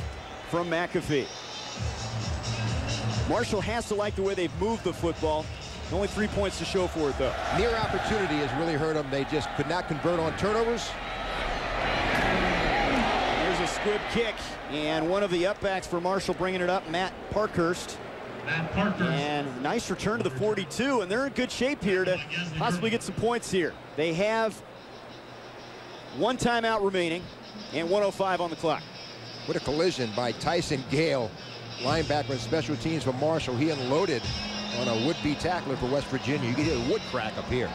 Speaker 1: from McAfee. Marshall has to like the way they've moved the football. Only 3 points to show for it, though.
Speaker 3: Near opportunity has really hurt them. They just could not convert on turnovers.
Speaker 1: There's a squib kick, and one of the upbacks for Marshall bringing it up, Matt Parkhurst. And nice return to the 42, and they're in good shape here to possibly get some points here. They have 1 timeout remaining and 1:05 on the clock.
Speaker 3: What a collision by Tyson Gale, linebacker and special teams for Marshall. He unloaded on a would-be tackler for West Virginia. You can hear a wood crack up here.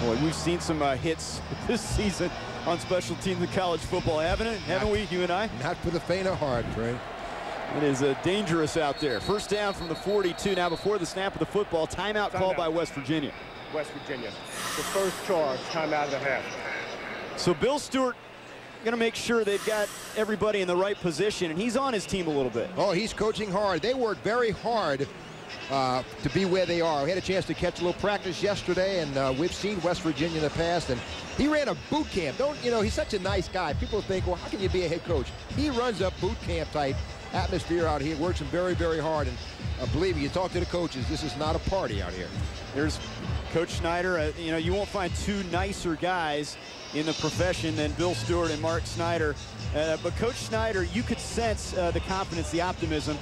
Speaker 1: Boy, we've seen some hits this season on special teams in college football, haven't we, you and I?
Speaker 3: Not for the faint of heart, Trey.
Speaker 1: It is dangerous out there. First down from the 42. Now, before the snap of the football, timeout called by West Virginia.
Speaker 5: West Virginia. The first charge, timeout of the half.
Speaker 1: So Bill Stewart going to make sure they've got everybody in the right position, and he's on his team a little bit.
Speaker 3: Oh, he's coaching hard. They work very hard to be where they are. We had a chance to catch a little practice yesterday, and we've seen West Virginia in the past, and he ran a boot camp. He's such a nice guy. People think, well, how can you be a head coach? He runs a boot camp type atmosphere out here, works them very, very hard, and believe me, you talk to the coaches, this is not a party out here.
Speaker 1: There's Coach Snyder. You won't find 2 nicer guys in the profession than Bill Stewart and Mark Snyder. But Coach Snyder, you could sense the confidence, the optimism.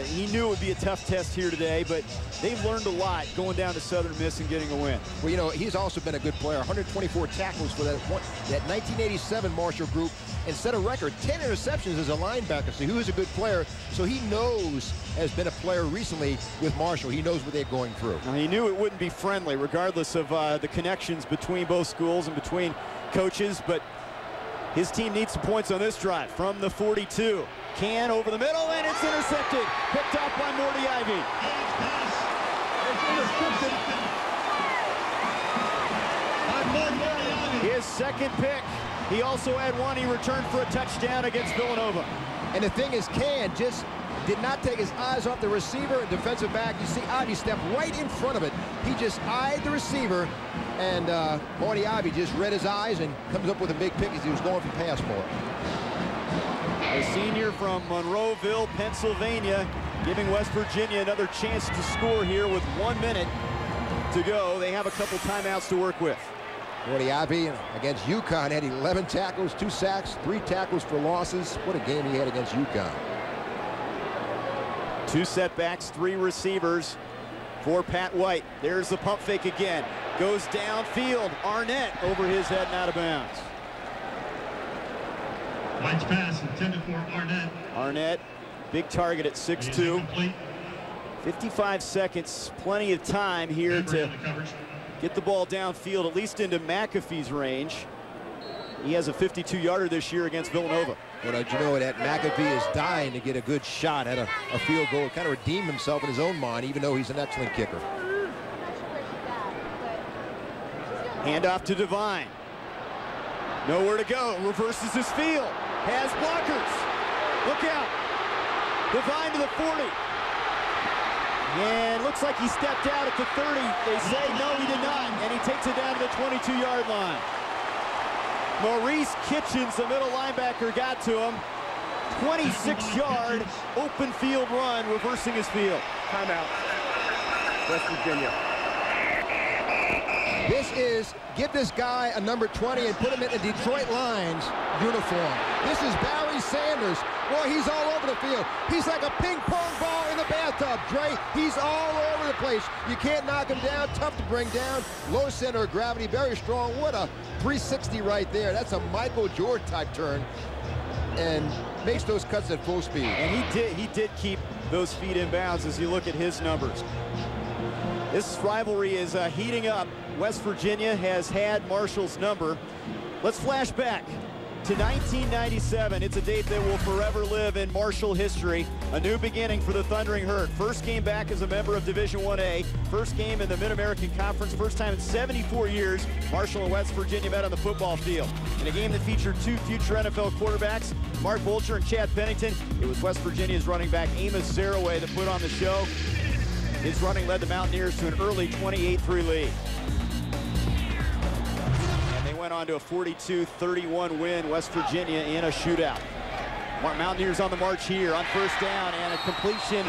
Speaker 1: He knew it would be a tough test here today, but they've learned a lot going down to Southern Miss and getting a win.
Speaker 3: Well, you know, he's also been a good player. 124 tackles for that 1987 Marshall group, and set a record 10 interceptions as a linebacker. So he was a good player. So he knows, has been a player recently with Marshall. He knows what they're going through.
Speaker 1: Now, he knew it wouldn't be friendly, regardless of the connections between both schools and between coaches, but his team needs some points on this drive from the 42. Can over the middle, and it's intercepted. Picked up by Morty Ivy. His second pick. He also had one. He returned for a touchdown against Villanova.
Speaker 3: And the thing is, Can just did not take his eyes off the receiver and defensive back. You see Ivy step right in front of it. He just eyed the receiver, and Morty Ivy just read his eyes and comes up with a big pick as he was going for pass more.
Speaker 1: A senior from Monroeville, Pennsylvania, giving West Virginia another chance to score here with 1 minute to go. They have a couple timeouts to work with.
Speaker 3: Morty Ivy against UConn had 11 tackles, 2 sacks, 3 tackles for losses. What a game he had against UConn.
Speaker 1: 2 setbacks, 3 receivers for Pat White. There's the pump fake again. Goes downfield. Arnett over his head and out of bounds.
Speaker 4: White's pass intended for Arnett.
Speaker 1: Arnett, big target at 6'2". 55 seconds, plenty of time here to get the ball downfield, at least into McAfee's range. He has a 52-yarder this year against Villanova.
Speaker 3: Well, you know that McAfee is dying to get a good shot at a field goal, kind of redeem himself in his own mind, even though he's an excellent kicker.
Speaker 1: Handoff to Devine. Nowhere to go. Reverses his field. Has blockers. Look out. Devine to the 40. And looks like he stepped out at the 30. They say no, he did not. And he takes it down to the 22-yard line. Maurice Kitchens, the middle linebacker, got to him. 26-yard open field run, reversing his field.
Speaker 5: Timeout. West Virginia.
Speaker 3: This is, give this guy a number 20 and put him in a Detroit Lions uniform. This is Barry Sanders. Boy, he's all over the field. He's like a ping pong ball in the bathtub, Dre. He's all over the place. You can't knock him down. Tough to bring down. Low center of gravity, very strong. What a 360 right there. That's a Michael Jordan type turn, and makes those cuts at full speed.
Speaker 1: And he did keep those feet in bounds as you look at his numbers. This rivalry is heating up. West Virginia has had Marshall's number. Let's flash back to 1997. It's a date that will forever live in Marshall history. A new beginning for the Thundering Herd. First game back as a member of Division 1A. First game in the Mid-American Conference. First time in 74 years Marshall and West Virginia met on the football field. In a game that featured 2 future NFL quarterbacks, Mark Bolger and Chad Pennington. It was West Virginia's running back Amos Zaraway that put on the show. His running led the Mountaineers to an early 28-3 lead. And they went on to a 42-31 win, West Virginia in a shootout. Mountaineers on the march here on first down, and a completion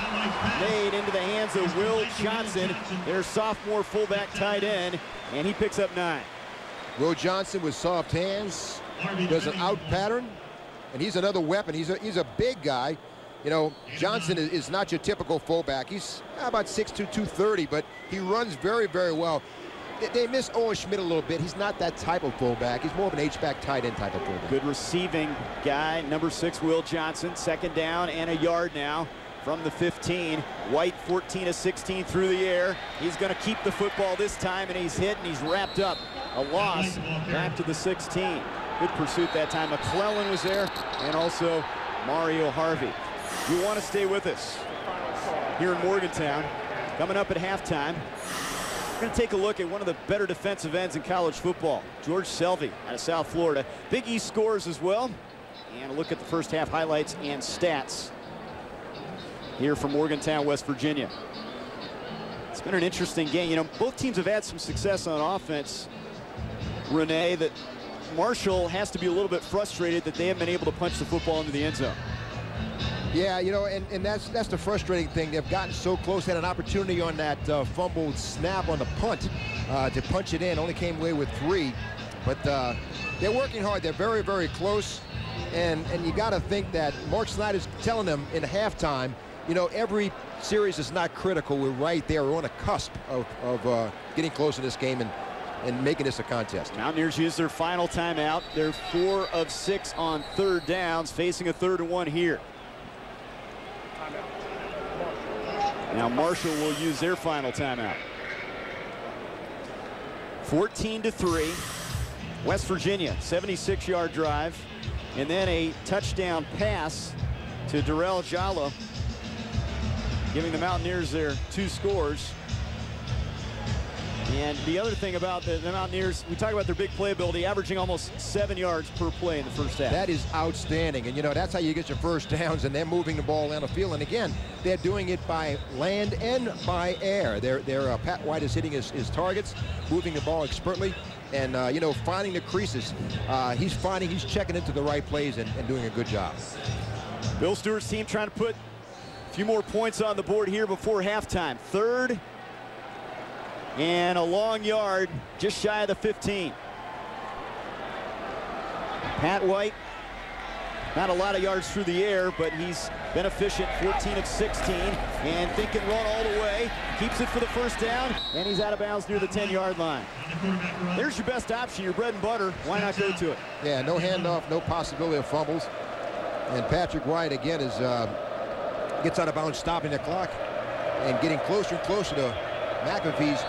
Speaker 1: made into the hands of Will Johnson, their sophomore fullback tight end, and he picks up 9.
Speaker 3: Will Johnson with soft hands, does an out pattern, and he's another weapon. He's a big guy. You know, Johnson is not your typical fullback. He's about 6'2", 230, but he runs very, very well. They miss Owen Schmidt a little bit. He's not that type of fullback. He's more of an H-back tight end type of fullback.
Speaker 1: Good receiving guy, number 6, Will Johnson. Second down and a yard now from the 15. White 14 of 16 through the air. He's going to keep the football this time, and he's hit and he's wrapped up. A loss back to the 16. Good pursuit that time. McClellan was there, and also Mario Harvey. You want to stay with us here in Morgantown. Coming up at halftime, we're going to take a look at one of the better defensive ends in college football, George Selvey out of South Florida. Big East scores as well. And a look at the first half highlights and stats here from Morgantown, West Virginia. It's been an interesting game. You know, both teams have had some success on offense, Renee, that Marshall has to be a little bit frustrated that they haven't been able to punch the football into the end zone.
Speaker 3: Yeah, you know, and that's the frustrating thing. They've gotten so close. Had an opportunity on that fumbled snap on the punt to punch it in. Only came away with 3. But they're working hard. They're very, very close. And you got to think that Mark Snyder's telling them in halftime, you know, every series is not critical. We're right there. We're on a cusp of getting close in this game and making this a contest.
Speaker 1: Mountaineers use their final timeout. They're 4 of 6 on third downs, facing a 3rd and 1 here. Now Marshall will use their final timeout. 14-3. West Virginia, 76-yard drive, and then a touchdown pass to Darrell Jala, giving the Mountaineers their 2 scores. And the other thing about the Mountaineers, we talk about their big playability, averaging almost 7 yards per play in the first half.
Speaker 3: That is outstanding. And, you know, that's how you get your first downs, and they're moving the ball down the field. And, again, they're doing it by land and by air. Pat White is hitting his targets, moving the ball expertly, and, you know, finding the creases. He's checking into the right plays and doing a good job.
Speaker 1: Bill Stewart's team trying to put a few more points on the board here before halftime. 3rd and a long yard, just shy of the 15. Pat White, not a lot of yards through the air, but he's been efficient, 14 of 16, and think can run all the way. Keeps it for the first down, and he's out of bounds near the 10-yard line. There's your best option, your bread and butter. Why not go to it?
Speaker 3: Yeah, no handoff, no possibility of fumbles. And Patrick White, again, gets out of bounds, stopping the clock, and getting closer and closer to McAfee's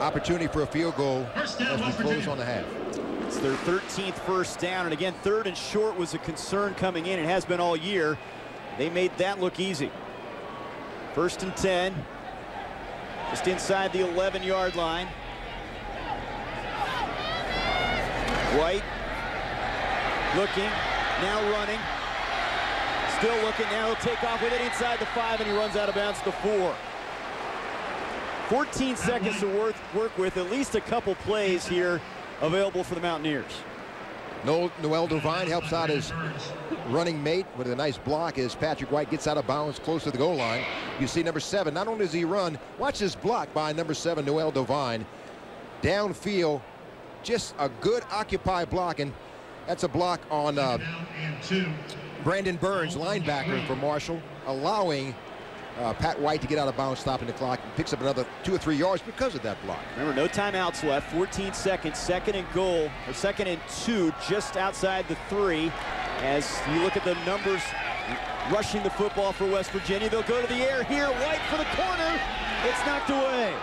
Speaker 3: opportunity for a field goal as we close on the half.
Speaker 1: It's their 13th first down, and again, 3rd and short was a concern coming in. It has been all year. They made that look easy. 1st and 10, just inside the 11-yard line. White looking, now running, still looking. Now he'll take off with it inside the 5, and he runs out of bounds to the 4. 14 seconds to work with, at least a couple plays here available for the Mountaineers.
Speaker 3: Noel Devine helps out his running mate with a nice block as Patrick White gets out of bounds close to the goal line. You see number 7, not only does he run, watch this block by number 7, Noel Devine. Downfield, just a good occupy block, and that's a block on Brandon Burns, linebacker for Marshall, allowing Pat White to get out of bounds, stopping the clock, and picks up another 2 or 3 yards because of that block.
Speaker 1: Remember, no timeouts left, 14 seconds, 2nd and goal, or 2nd and 2, just outside the 3. As you look at the numbers rushing the football for West Virginia, they'll go to the air here. White for the corner. It's knocked away.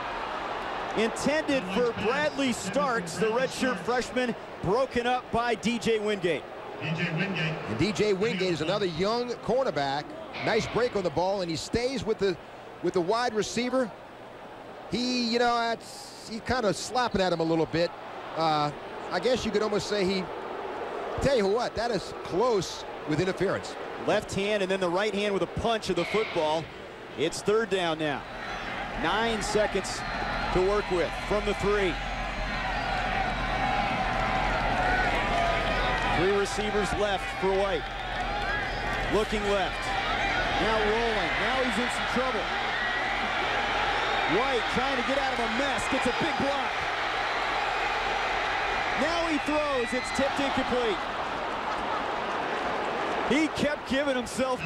Speaker 1: Intended for Bradley Starks, the redshirt freshman, broken up by DJ Wingate.
Speaker 3: And DJ Wingate is another young cornerback. Nice break on the ball, and he stays with the wide receiver. He kind of slapping at him a little bit. I guess you could almost say tell you what, that is close with interference.
Speaker 1: Left hand and then the right hand with a punch of the football. It's 3rd down now. 9 seconds to work with from the 3. 3 receivers left for White. Looking left. Now rolling. Now he's in some trouble. White trying to get out of a mess. Gets a big block. Now he throws. It's tipped incomplete. He kept giving himself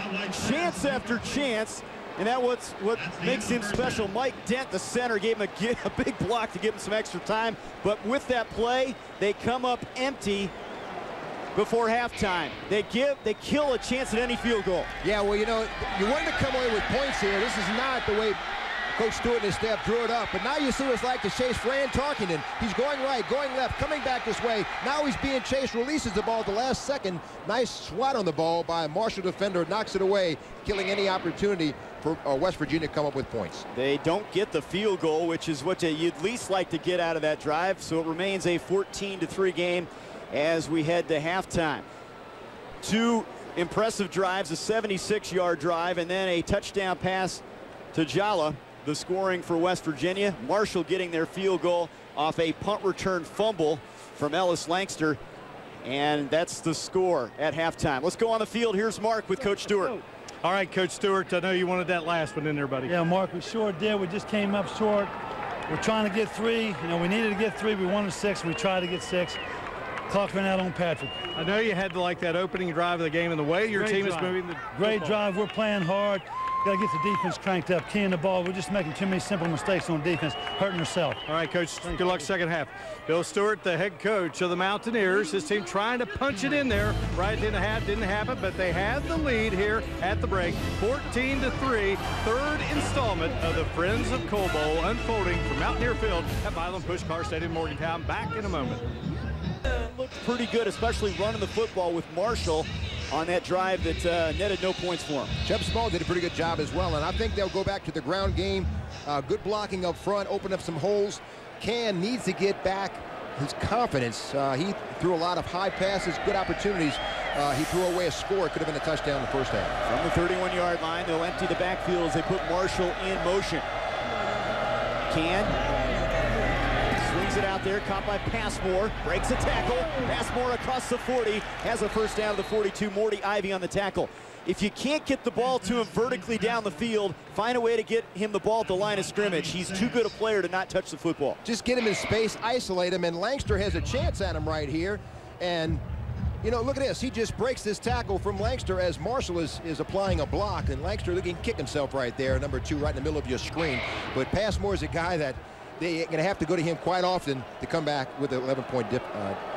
Speaker 1: chance after chance, and that's what makes him special. Mike Dent, the center, gave him a big block to give him some extra time. But with that play, they come up empty before halftime. They kill a chance at any field goal.
Speaker 3: Yeah, well, you know, you wanted to come away with points here. This is not the way Coach Stewart and his staff drew it up. But now you see what it's like to chase Fran Tarkenton. He's going right, going left, coming back this way. Now he's being chased, releases the ball at the last second. Nice swat on the ball by a Marshall defender, knocks it away, killing any opportunity for West Virginia to come up with points.
Speaker 1: They don't get the field goal, which is what you'd least like to get out of that drive. So it remains a 14-3 game as we head to halftime. 2 impressive drives, a 76-yard drive, and then a touchdown pass to Jala. The scoring for West Virginia. Marshall getting their field goal off a punt return fumble from Ellis Langster. And that's the score at halftime. Let's go on the field. Here's Mark with Coach Stewart.
Speaker 2: All right, Coach Stewart, I know you wanted that last one in there, buddy.
Speaker 6: Yeah, Mark, we sure did. We just came up short. We're trying to get 3. You know, we needed to get 3. We wanted 6. We tried to get 6. Clock ran out on Patrick.
Speaker 2: I know you had to like that opening drive of the game and the way your team is moving.
Speaker 6: Great drive. We're playing hard. Got to get the defense cranked up, keying the ball. We're just making too many simple mistakes on defense, hurting ourselves.
Speaker 2: All right, Coach, good luck second half. Bill Stewart, the head coach of the Mountaineers, his team trying to punch it in there right in the half. Didn't happen, but they had the lead here at the break, 14-3. Third installment of the Friends of Coal Bowl unfolding from Mountaineer Field at Milan Pushkar Stadium, Morgantown. Back in a moment.
Speaker 1: Looked pretty good, especially running the football with Marshall on that drive that netted no points for him.
Speaker 3: Chubb Small did a pretty good job as well, and I think they'll go back to the ground game. Good blocking up front, open up some holes. Can needs to get back his confidence. He threw a lot of high passes, good opportunities. He threw away a score. It could have been a touchdown in the first half.
Speaker 1: From the 31-yard line, they'll empty the backfield as they put Marshall in motion. Can swings it out there, caught by Passmore, breaks a tackle. Passmore across the 40, has a first down to the 42. Morty Ivy on the tackle. If you can't get the ball to him vertically down the field, find a way to get him the ball at the line of scrimmage. He's too good a player to not touch the football.
Speaker 3: Just get him in space, isolate him, and Langster has a chance at him right here. And, you know, look at this. He just breaks this tackle from Langster as Marshall is applying a block. And Langster looking to kick himself right there, number 2, right in the middle of your screen. But Passmore is a guy that they're going to have to go to him quite often to come back with an 11-point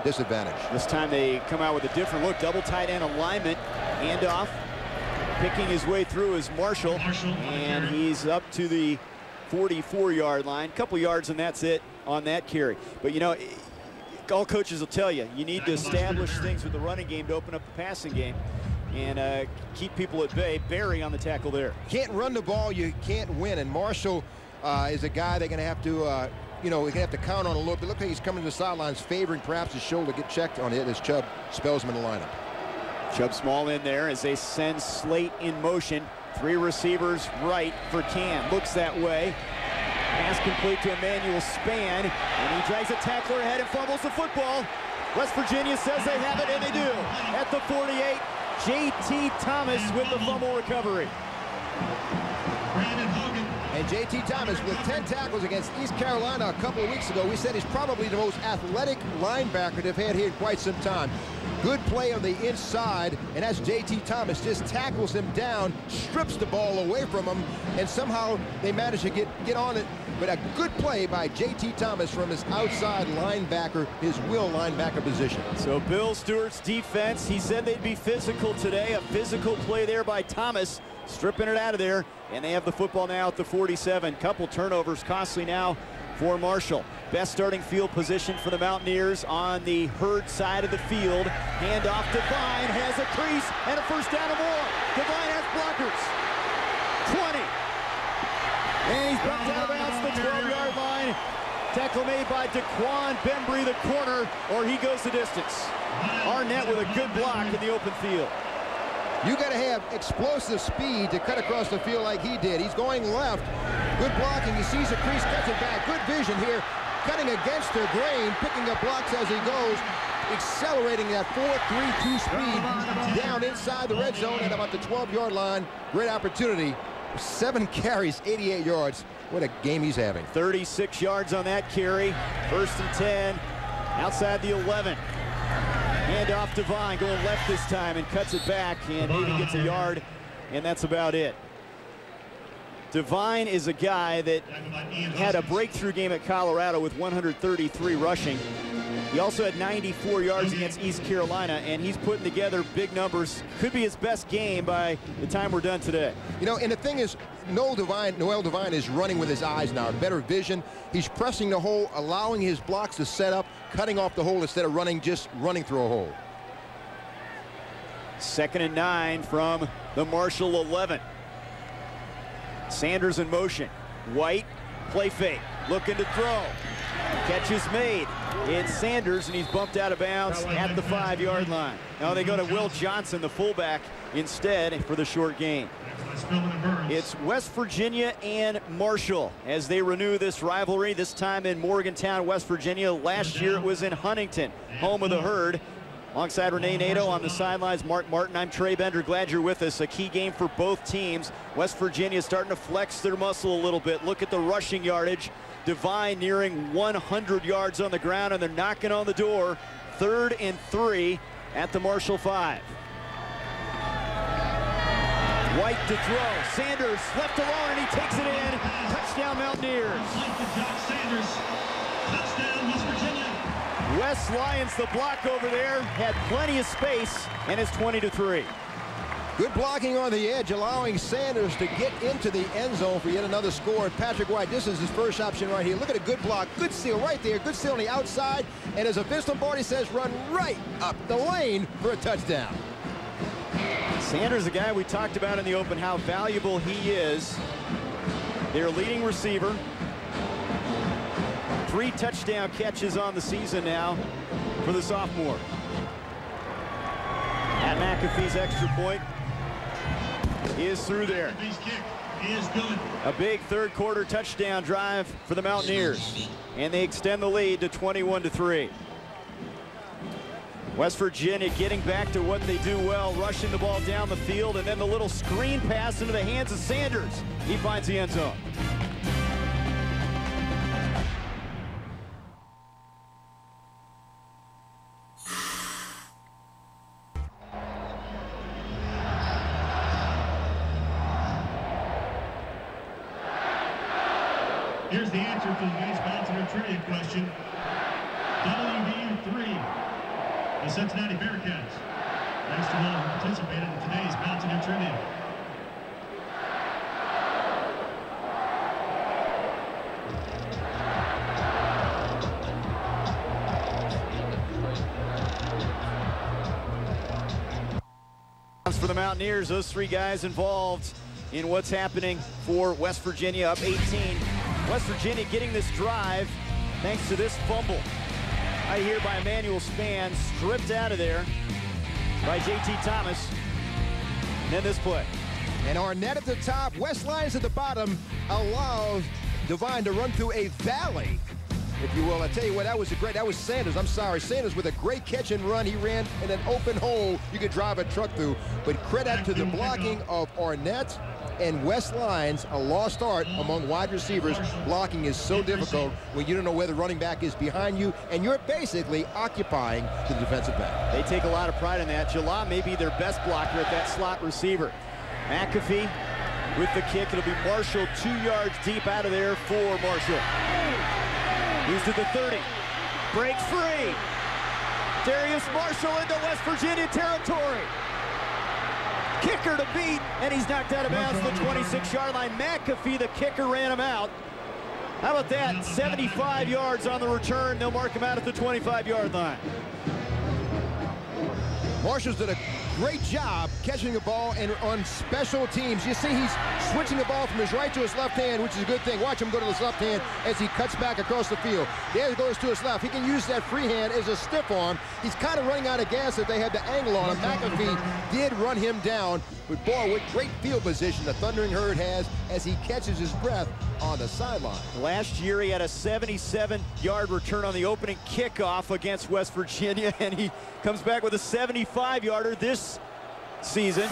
Speaker 3: disadvantage.
Speaker 1: This time they come out with a different look. Double tight end alignment. Handoff. Picking his way through is Marshall. And he's up to the 44-yard line. Couple yards and that's it on that carry. But, you know, all coaches will tell you, you need to establish things with the running game to open up the passing game and keep people at bay. Barry on the tackle there.
Speaker 3: Can't run the ball, you can't win. And Marshall is a guy they're going to have to, you know, we're going to have to count on a little bit. Look like he's coming to the sidelines, favoring perhaps his shoulder get checked on it as Chubb spells him in the lineup.
Speaker 1: Chubb Small in there as they send Slate in motion. 3 receivers right for Can. Looks that way. Pass complete to Emmanuel Span, and he drags a tackler ahead and fumbles the football. West Virginia says they have it, and they do. At the 48, J.T. Thomas with the fumble recovery.
Speaker 3: And J.T. Thomas with 10 tackles against East Carolina a couple of weeks ago. We said he's probably the most athletic linebacker they've had here in quite some time. Good play on the inside, and that's J.T. Thomas. Just tackles him down, strips the ball away from him, and somehow they manage to get on it. But a good play by J.T. Thomas from his outside linebacker, his will linebacker position.
Speaker 1: So Bill Stewart's defense, he said they'd be physical today. A physical play there by Thomas, stripping it out of there. And they have the football now at the 47. Couple turnovers costly now for Marshall. Best starting field position for the Mountaineers on the Herd side of the field. Handoff, Devine has a crease and a first down or more. Devine has blockers. 20. And he's bumped out of bounds to the 12-yard line. Tackle made by Daquan Bembry, the corner, or he goes the distance. Arnett with a good block in the open field.
Speaker 3: You got to have explosive speed to cut across the field like he did. He's going left. Good blocking. He sees a crease, cuts it back. Good vision here. Cutting against the grain, picking up blocks as he goes. Accelerating that 4.32 speed down inside the red zone at about the 12-yard line. Great opportunity. 7 carries, 88 yards. What a game he's having.
Speaker 1: 36 yards on that carry. 1st and 10. Outside the 11. Handoff Devine going left this time and cuts it back, and maybe gets a yard, and that's about it. Devine is a guy that had a breakthrough game at Colorado with 133 rushing. He also had 94 yards against East Carolina, and he's putting together big numbers. Could be his best game by the time we're done today.
Speaker 3: You know, and the thing is, Noel Devine is running with his eyes now. Better vision. He's pressing the hole, allowing his blocks to set up, cutting off the hole instead of just running through a hole.
Speaker 1: 2nd and 9 from the Marshall 11. Sanders in motion. White, play fake, looking to throw. Catch is made. It's Sanders, and he's bumped out of bounds at the 5-yard line. Now they go to Will Johnson, the fullback, instead for the short gain. It's West Virginia and Marshall as they renew this rivalry, this time in Morgantown, West Virginia. Last year it was in Huntington, home of the Herd. Alongside Renee Nato on the sidelines, Mark Martin, I'm Trey Bender. Glad you're with us. A key game for both teams. West Virginia starting to flex their muscle a little bit. Look at the rushing yardage. Devine nearing 100 yards on the ground, and they're knocking on the door. 3rd and 3 at the Marshall 5. White to throw. Sanders left alone, and he takes it in. Touchdown Mountaineers.
Speaker 4: Touchdown West Virginia.
Speaker 1: West Lions, the block over there, had plenty of space, and it's 20-3.
Speaker 3: Good blocking on the edge, allowing Sanders to get into the end zone for yet another score. And Patrick White, this is his first option right here. Look at a good block, good steal right there, good steal on the outside. And as a Vince Lombardi says, run right up the lane for a touchdown.
Speaker 1: Sanders, a guy we talked about in the open, how valuable he is. Their leading receiver. 3 touchdown catches on the season now for the sophomore. At McAfee's extra point is through there.
Speaker 4: Is good.
Speaker 1: A big 3rd quarter touchdown drive for the Mountaineers, and they extend the lead to 21-3. West Virginia getting back to what they do well, rushing the ball down the field, and then the little screen pass into the hands of Sanders. He finds the end zone.
Speaker 4: Here's the answer for today's Mountaineer trivia question. WVU 3, the Cincinnati Bearcats. Thanks to all who participated in today's Mountaineer trivia.
Speaker 1: For the Mountaineers, those 3 guys involved in what's happening for West Virginia, up 18. West Virginia getting this drive thanks to this fumble right here by Emmanuel Spann, stripped out of there by J.T. Thomas. And then this play.
Speaker 3: And Arnett at the top, West Lions at the bottom, allowed Devine to run through a valley, if you will. I tell you what, that was Sanders. I'm sorry, Sanders with a great catch and run. He ran in an open hole you could drive a truck through. But credit to the blocking of Arnett and West Lions, a lost art among wide receivers. Blocking is so difficult when you don't know where the running back is behind you, and you're basically occupying the defensive back.
Speaker 1: They take a lot of pride in that. Jala may be their best blocker at that slot receiver. McAfee with the kick. It'll be Marshall 2 yards deep out of there for Marshall. He's to the 30. Breaks free. Darius Marshall into West Virginia territory. Kicker to beat, and he's knocked out of bounds to the 26-yard line. McAfee, the kicker, ran him out. How about that? 75 yards on the return. They'll mark him out at the 25-yard line.
Speaker 3: Marshall's did a great job catching the ball, and on special teams, you see he's switching the ball from his right to his left hand, which is a good thing. Watch him go to his left hand as he cuts back across the field. There he goes to his left. He can use that free hand as a stiff arm. He's kind of running out of gas if they had the angle on him. McAfee did run him down, but boy, what great field position the Thundering Herd has as he catches his breath on the sideline.
Speaker 1: Last year he had a 77-yard return on the opening kickoff against West Virginia, and he comes back with a 75-yarder this season.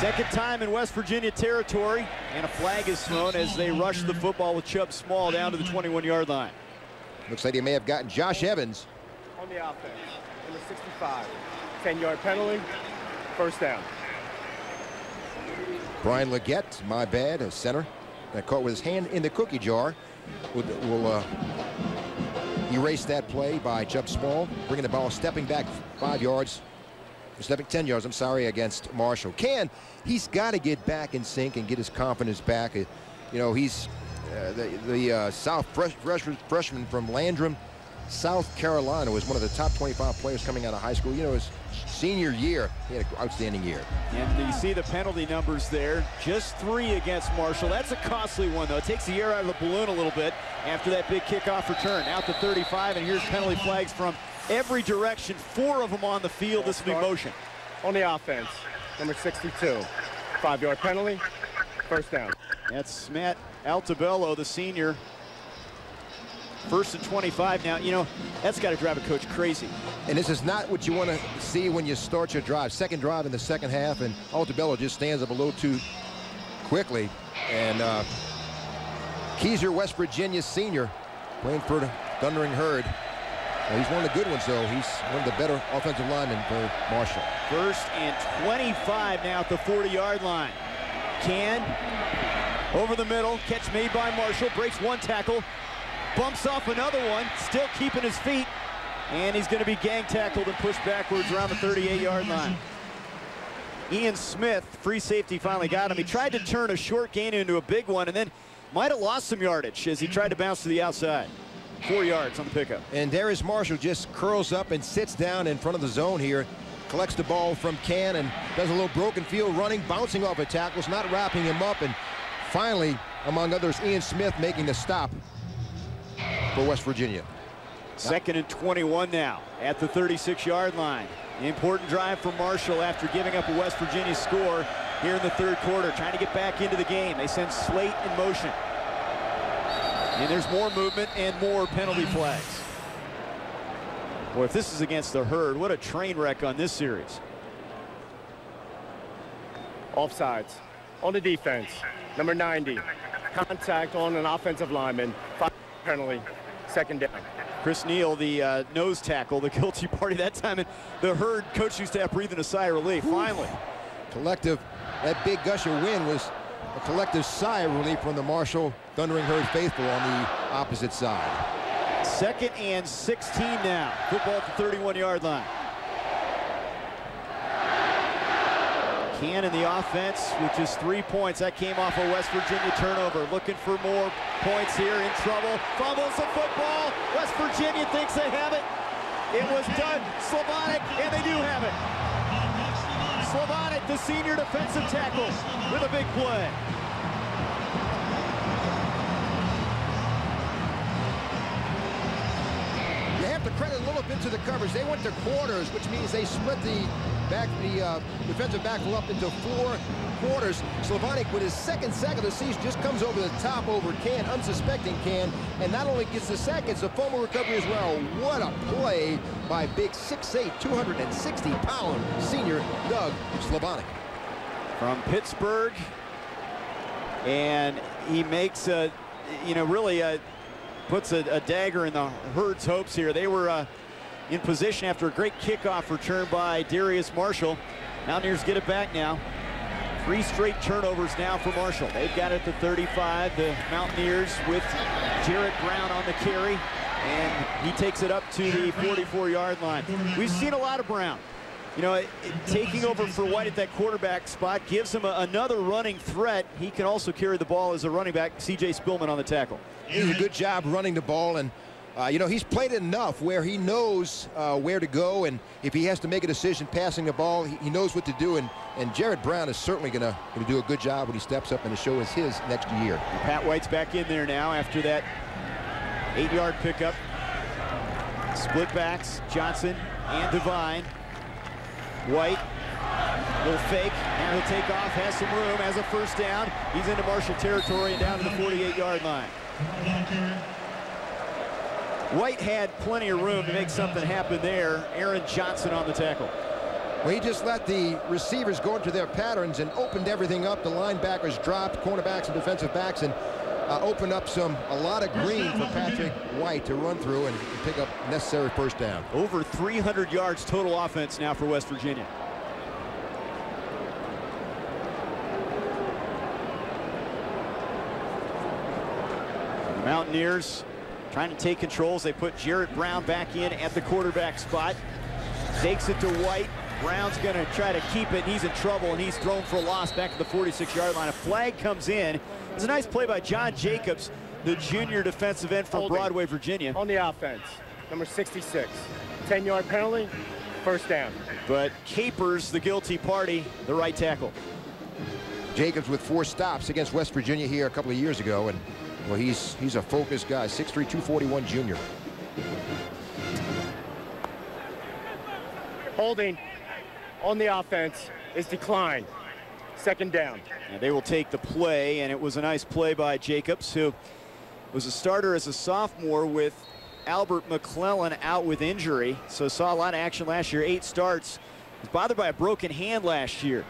Speaker 1: Second time in West Virginia territory, and a flag is thrown as they rush the football with Chubb Small down to the 21-yard line.
Speaker 3: Looks like they may have gotten Josh Evans
Speaker 5: on the offense, number 65. 10-yard penalty, first down.
Speaker 3: Brian Leggett, my bad, a center, that caught with his hand in the cookie jar. Will erase that play by Chubb Small, bringing the ball, stepping back 5 yards, stepping 10 yards, I'm sorry, against Marshall. He's got to get back in sync and get his confidence back. You know, he's the South freshman from Landrum, South Carolina, was one of the top 25 players coming out of high school. You know, his senior year, he had an outstanding year. And
Speaker 1: you see the penalty numbers there, just 3 against Marshall. That's a costly one, though. It takes the air out of the balloon a little bit after that big kickoff return. Out to 35, and here's penalty flags from every direction. 4 of them on the field. This will be motion.
Speaker 5: On the offense, number 62. 5-yard penalty, first down.
Speaker 1: That's Matt Altabello, the senior. First and 25 now. You know, that's got to drive a coach crazy.
Speaker 3: And this is not what you want to see when you start your drive. Second drive in the second half, and Altabello just stands up a little too quickly and Keyser, West Virginia senior, playing for the Thundering Herd. Well, he's one of the good ones, though. He's one of the better offensive linemen for Marshall.
Speaker 1: 1st and 25 now at the 40-yard line. Can over the middle, catch made by Marshall, breaks one tackle, bumps off another one, still keeping his feet, and he's going to be gang tackled and pushed backwards around the 38-yard line. Ian Smith, free safety, finally got him. He tried to turn a short gain into a big one and then might have lost some yardage as he tried to bounce to the outside. 4 yards on the pickup.
Speaker 3: And Darius Marshall just curls up and sits down in front of the zone here, collects the ball from Can and does a little broken field running, bouncing off of tackles, not wrapping him up, and finally, among others, Ian Smith making the stop for West Virginia.
Speaker 1: 2nd and 21 now at the 36-yard line. An important drive for Marshall after giving up a West Virginia score here in the 3rd quarter, trying to get back into the game. They send Slate in motion. And there's more movement and more penalty flags. Boy, if this is against the Herd, what a train wreck on this series.
Speaker 5: Offsides on the defense. Number 90. Contact on an offensive lineman. 5 penalty. 2nd down.
Speaker 1: Chris Neal, the nose tackle, the guilty party that time. And the Herd coaching staff breathing a sigh of relief. Finally.
Speaker 3: Collective, that big gush of wind was a collective sigh of relief from the Marshall Thundering Herd faithful on the opposite side.
Speaker 1: 2nd and 16 now. Football at the 31-yard line. Can in the offense, which is 3 points. That came off a West Virginia turnover. Looking for more points here, in trouble. Fumbles the football. West Virginia thinks they have it. It was done. Slavonic, and they do have it. Slavonic, the senior defensive tackle, with a big play.
Speaker 3: You have to credit a little bit to the coverage. They went to quarters, which means they split the defensive backfield up into 4 quarters. Slavonic, with his 2nd sack of the season, just comes over the top over Can, unsuspecting Can, and not only gets the sack, it's a fumble recovery as well. What a play by big 6'8", 260-pound senior Doug Slavonic.
Speaker 1: From Pittsburgh, and he makes a, puts a dagger in the Herd's hopes here. They were in position after a great kickoff return by Darius Marshall. Mountaineers get it back now. 3 straight turnovers now for Marshall. They've got it to 35. The Mountaineers with Jarrett Brown on the carry, and he takes it up to the 44-yard line. We've seen a lot of Brown. Taking over for White at that quarterback spot gives him another running threat. He can also carry the ball as a running back. C.J. Spillman on the tackle.
Speaker 3: He did a good job running the ball, and he's played it enough where he knows where to go, and if he has to make a decision passing the ball, he knows what to do, and Jarrett Brown is certainly going to do a good job when he steps up and to show us his next year.
Speaker 1: And Pat White's back in there now after that 8-yard pickup. Split backs, Johnson and Devine. White, little fake, now he'll take off, has some room, has a 1st down. He's into Marshall territory and down to the 48-yard line. White had plenty of room to make something happen there. Aaron Johnson on the tackle.
Speaker 3: Well, he just let the receivers go into their patterns and opened everything up. The linebackers dropped, cornerbacks and defensive backs, and opened up a lot of green for Patrick White to run through and pick up necessary 1st down.
Speaker 1: Over 300 yards total offense now for West Virginia. The Mountaineers trying to take controls. They put Jarrett Brown back in at the quarterback spot. Takes it to White. Brown's going to try to keep it. He's in trouble, and he's thrown for a loss back to the 46-yard line. A flag comes in. It's a nice play by John Jacobs, the junior defensive end from Broadway, Virginia.
Speaker 5: On the offense, number 66. 10-yard penalty, 1st down.
Speaker 1: But Capers, the guilty party, the right tackle.
Speaker 3: Jacobs with 4 stops against West Virginia here a couple of years ago, and well, he's a focused guy, 6'3", 241 junior.
Speaker 5: Holding on the offense is declined. 2nd down.
Speaker 1: And they will take the play, and it was a nice play by Jacobs, who was a starter as a sophomore with Albert McClellan out with injury, so saw a lot of action last year. 8 starts. Was bothered by a broken hand last year,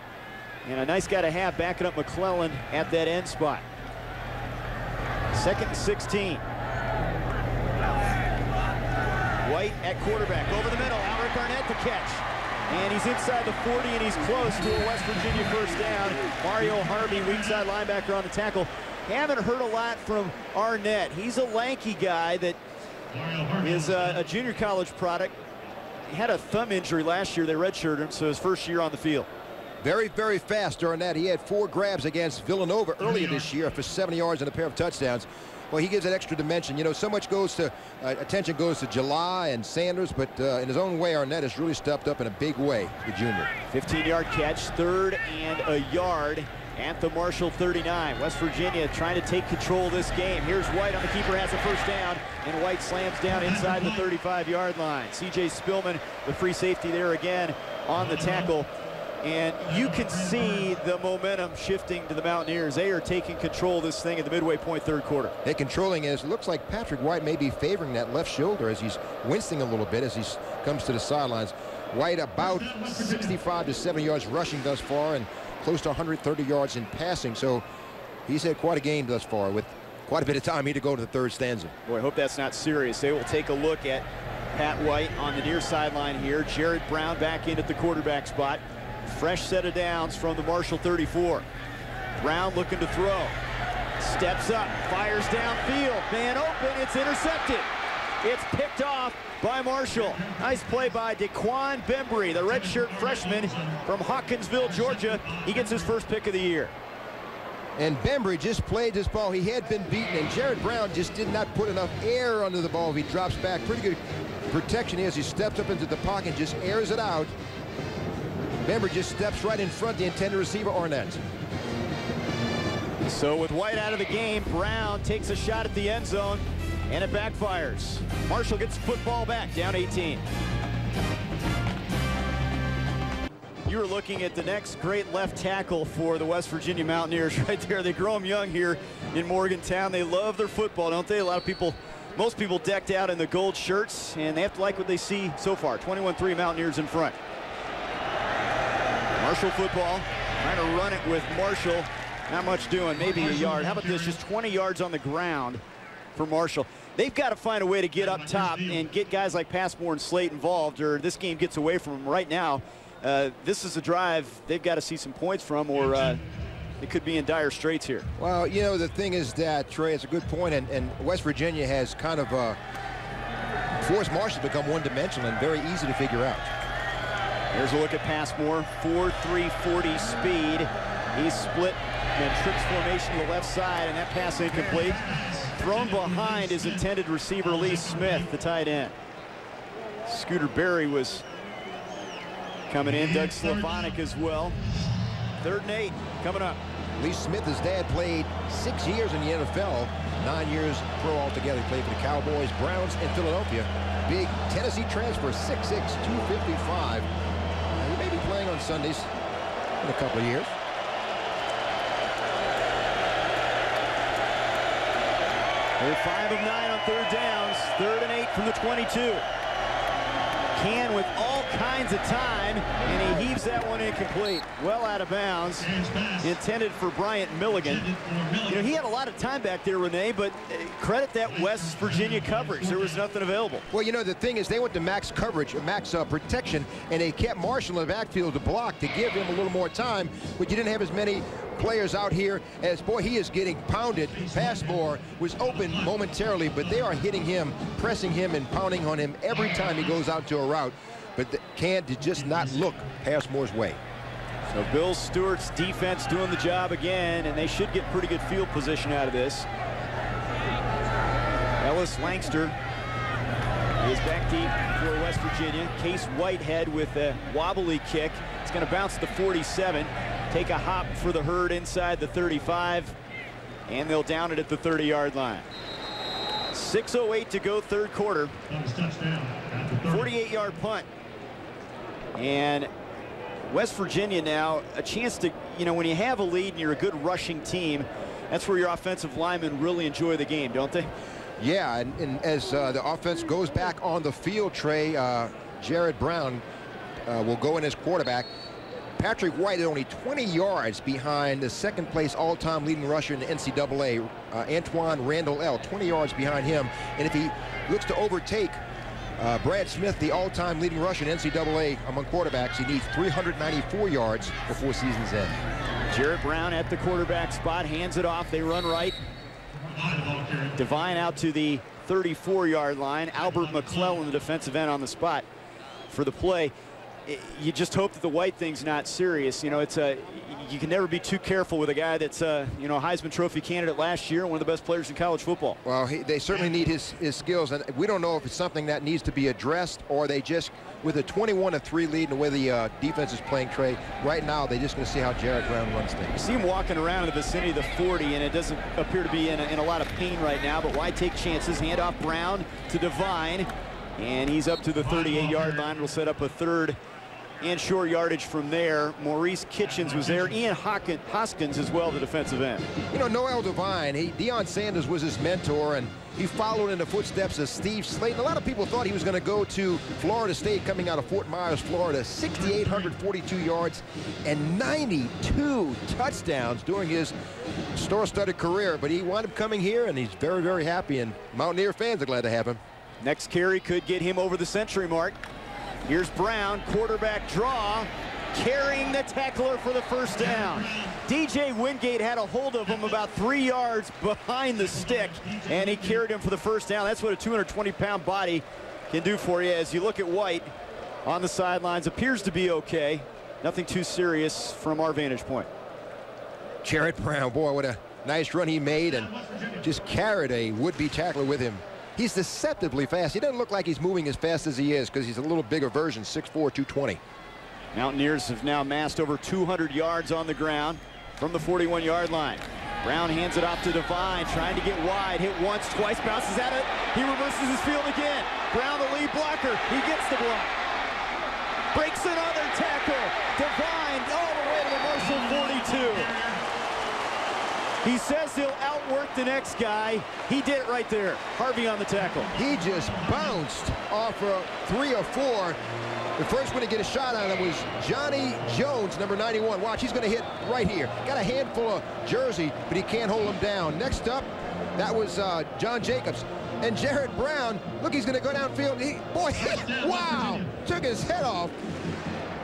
Speaker 1: and a nice guy to have backing up McClellan at that end spot. 2nd and 16. White at quarterback, over the middle, Alric Arnett to catch. And he's inside the 40, and he's close to a West Virginia first down. Mario Harvey, weak side linebacker on the tackle. Haven't heard a lot from Arnett. He's a lanky guy that is a junior college product. He had a thumb injury last year. They redshirted him, so his first year on the field.
Speaker 3: Very, very fast, Arnett. He had 4 grabs against Villanova earlier this year for 70 yards and a pair of touchdowns. Well, he gives that extra dimension. You know, so much goes to attention goes to July and Sanders, but in his own way, Arnett has really stepped up in a big way, the junior.
Speaker 1: 15-yard catch, 3rd and a yard at the Marshall 39. West Virginia trying to take control of this game. Here's White on the keeper, has a first down, and White slams down inside the 35-yard line. C.J. Spillman, the free safety there again on the tackle. And you can see the momentum shifting to the Mountaineers. They are taking control of this thing at the midway point, 3rd quarter.
Speaker 3: They're controlling it. It looks like Patrick White may be favoring that left shoulder as he's wincing a little bit as he comes to the sidelines. White about 65 to 70 yards rushing thus far and close to 130 yards in passing. So he's had quite a game thus far with quite a bit of time here to go to the 3rd stanza.
Speaker 1: Boy, I hope that's not serious. They will take a look at Pat White on the near sideline here. Jared Brown back in at the quarterback spot. Fresh set of downs from the Marshall 34. Brown looking to throw. Steps up, fires downfield. Man open, it's intercepted. It's picked off by Marshall. Nice play by Daquan Bembry, the redshirt freshman from Hawkinsville, Georgia. He gets his first pick of the year.
Speaker 3: And Bembry just played this ball. He had been beaten, and Jared Brown just did not put enough air under the ball. He drops back. Pretty good protection as he steps up into the pocket and just airs it out. Bembry just steps right in front of the intended receiver, Arnett.
Speaker 1: So with White out of the game, Brown takes a shot at the end zone, and it backfires. Marshall gets the football back, down 18. You were looking at the next great left tackle for the West Virginia Mountaineers right there. They grow them young here in Morgantown. They love their football, don't they? A lot of people, most people decked out in the gold shirts, and they have to like what they see so far. 21-3 Mountaineers in front. Marshall football, trying to run it with Marshall. Not much doing, maybe a yard. How about this, just 20 yards on the ground for Marshall. They've got to find a way to get up top and get guys like Passmore and Slate involved, or this game gets away from them right now. This is a drive they've got to see some points from, or they could be in dire straits here.
Speaker 3: Well, you know, the thing is that, Trey, it's a good point, and West Virginia has kind of forced Marshall to become one-dimensional and very easy to figure out.
Speaker 1: Here's a look at Passmore, 4.3 40 speed. He's split and trips formation to the left side, and that pass incomplete. Thrown behind his intended receiver, Lee Smith, the tight end. Scooter Berry was coming in, Doug Slavonic as well. 3rd and 8 coming up.
Speaker 3: Lee Smith, his dad, played 6 years in the NFL, 9 years pro altogether. He played for the Cowboys, Browns, and Philadelphia. Big Tennessee transfer, 6'6", 255. He may be playing on Sundays in a couple of years.
Speaker 1: They're 5 of 9 on 3rd downs. 3rd and 8 from the 22. Can with all kinds of time, and he heaves that one incomplete. Well out of bounds. Intended for Bryant Milligan. You know, he had a lot of time back there, Renee, but credit that West Virginia coverage. There was nothing available.
Speaker 3: Well, you know, the thing is they went to max coverage, max protection, and they kept Marshall in the backfield to block to give him a little more time, but you didn't have as many players out here as, boy, he is getting pounded. Passmore was open momentarily, but they are hitting him, pressing him, and pounding on him every time he goes out to a route. But Can did just not look Passmore's way.
Speaker 1: So Bill Stewart's defense doing the job again, and they should get pretty good field position out of this. Ellis Langster is back deep for West Virginia. Case Whitehead with a wobbly kick. It's going to bounce to 47. Take a hop for the herd inside the 35, and they'll down it at the 30-yard line. 6:08 to go, 3rd quarter. 48-yard punt. And West Virginia now a chance to, you know, when you have a lead and you're a good rushing team, that's where your offensive linemen really enjoy the game, don't they?
Speaker 3: Yeah, and as the offense goes back on the field, Trey, Jared Brown will go in as quarterback. Patrick White is only 20 yards behind the second-place all-time leading rusher in the NCAA, Antoine Randall L. 20 yards behind him. And if he looks to overtake Brad Smith, the all-time leading rusher in NCAA among quarterbacks, he needs 394 yards before season's end.
Speaker 1: Jarrett Brown at the quarterback spot, hands it off. They run right. Devine out to the 34-yard line. Albert McClellan, the defensive end, on the spot for the play. You just hope that the White thing's not serious. You know, it's you can never be too careful with a guy that's you know, a Heisman Trophy candidate last year, one of the best players in college football. Well,
Speaker 3: they certainly need his skills, and we don't know if it's something that needs to be addressed, or they just, with a 21-3 lead and the way the defense is playing, Trey, right now they're just going to see how Jarrett Brown runs things.
Speaker 1: You see him walking around in the vicinity of the 40, and it doesn't appear to be in a lot of pain right now, but why take chances? Hand off Brown to Devine, and he's up to the 38-yard line. Will set up a third and short yardage from there. Maurice Kitchens was there. Ian Hoskins as well, the defensive end.
Speaker 3: You know, Noel Devine, Deion Sanders was his mentor, and he followed in the footsteps of Steve Slayton. A lot of people thought he was going to go to Florida State, coming out of Fort Myers, Florida. 6,842 yards and 92 touchdowns during his star-studded career. But he wound up coming here, and he's very, very happy, and Mountaineer fans are glad to have him.
Speaker 1: Next carry could get him over the century mark. Here's Brown, quarterback draw, carrying the tackler for the first down. DJ Wingate had a hold of him about 3 yards behind the stick, and he carried him for the first down. That's what a 220-pound body can do for you. As you look at White on the sidelines, appears to be okay. Nothing too serious from our vantage point.
Speaker 3: Jarrett Brown, boy, what a nice run he made, and just carried a would-be tackler with him. He's deceptively fast. He doesn't look like he's moving as fast as he is, because he's a little bigger version, 6'4", 220.
Speaker 1: Mountaineers have now amassed over 200 yards on the ground from the 41-yard line. Brown hands it off to Devine, trying to get wide. Hit once, twice, bounces at it. He reverses his field again. Brown, the lead blocker. He gets the block. Breaks another tackle. Devine all the way to the Marshall 42. He says he'll outwork the next guy. He did it right there. Harvey on the tackle.
Speaker 3: He just bounced off of 3 or 4. The first one to get a shot on him was Johnny Jones, number 91. Watch, he's going to hit right here. Got a handful of jersey, but he can't hold him down. Next up, that was John Jacobs. And Jarrett Brown, look, he's going to go downfield. Boy, wow, took his head off.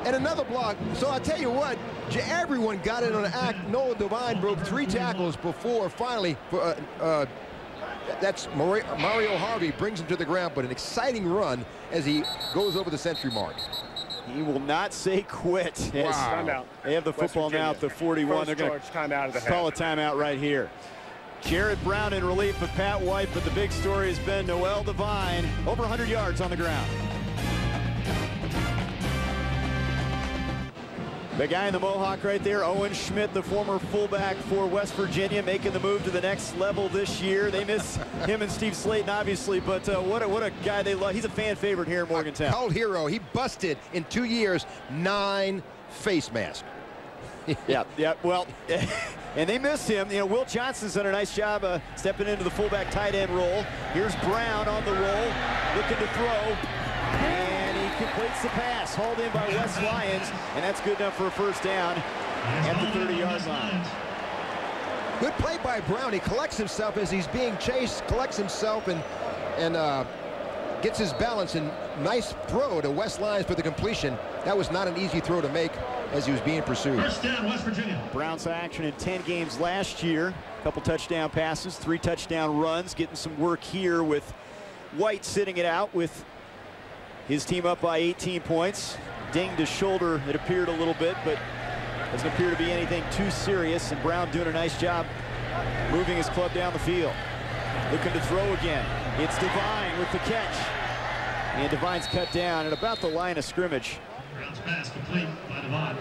Speaker 3: And another block. So I'll tell you what, everyone got in on the act. Noah Devine broke 3 tackles before finally, that's Mario Harvey brings him to the ground, but an exciting run as he goes over the century mark.
Speaker 1: He will not say quit.
Speaker 3: Wow.
Speaker 5: Timeout.
Speaker 1: They have the football now at the 41. They're going to call a timeout right here. Jarrett Brown in relief of Pat White, but the big story has been Noel Devine, over 100 yards on the ground. The guy in the Mohawk right there, Owen Schmidt, the former fullback for West Virginia, making the move to the next level this year. They miss him and Steve Slayton, obviously, but what a guy they love. He's a fan favorite here in Morgantown.
Speaker 3: Cult hero. He busted in 2 years 9 face masks.
Speaker 1: Yeah, well, and they missed him. You know, Will Johnson's done a nice job stepping into the fullback tight end role. Here's Brown on the roll, looking to throw. And he completes the pass, hauled in by West Lyons, and that's good enough for a first down at the 30-yard line.
Speaker 3: Good play by Brown. He collects himself as he's being chased, collects himself, and gets his balance. And nice throw to West Lyons for the completion. That was not an easy throw to make as he was being pursued.
Speaker 4: First down, West Virginia.
Speaker 1: Brown's action in 10 games last year. A couple touchdown passes, 3 touchdown runs, getting some work here with White sitting it out with his team up by 18 points. Dinged his shoulder, it appeared a little bit, but doesn't appear to be anything too serious. And Brown doing a nice job moving his club down the field. Looking to throw again. It's Devine with the catch. And Devine's cut down at about the line of scrimmage.
Speaker 4: Brown's pass complete by Devine.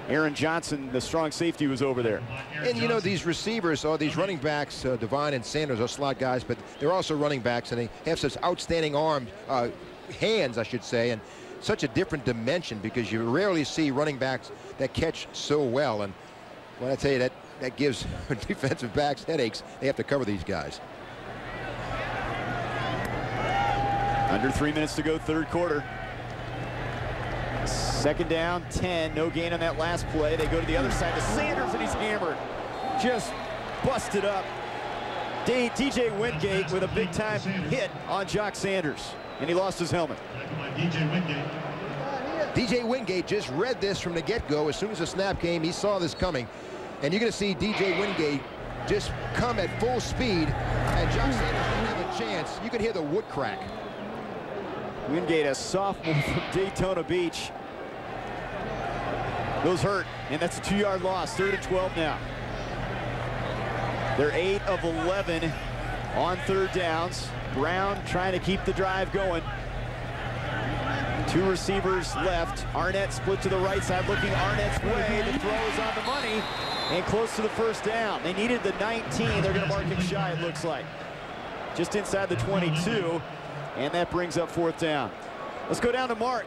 Speaker 1: Aaron Johnson, the strong safety, was over there.
Speaker 3: And you know, these receivers, or these running backs, Devine and Sanders are slot guys, but they're also running backs, and they have such outstanding hands, I should say, and such a different dimension, because you rarely see running backs that catch so well. And when I tell you that gives defensive backs headaches, they have to cover these guys.
Speaker 1: Under 3 minutes to go, third quarter. Second down, 10. No gain on that last play. They go to the other side to Sanders, and he's hammered. Just busted up. DJ Wingate with a big-time hit on Jock Sanders, and he lost his helmet.
Speaker 3: DJ Wingate just read this from the get-go. As soon as the snap came, he saw this coming. And you're going to see DJ Wingate just come at full speed, and Jock Sanders didn't have a chance. You could hear the wood crack.
Speaker 1: Wingate, a sophomore from Daytona Beach, goes hurt, and that's a 2-yard loss. 3rd and 12 now. They're 8 of 11 on 3rd downs. Brown trying to keep the drive going. 2 receivers left. Arnett split to the right side, looking Arnett's way. The throw is on the money and close to the 1st down. They needed the 19. They're going to mark him shy, it looks like. Just inside the 22, and that brings up 4th down. Let's go down to Mark.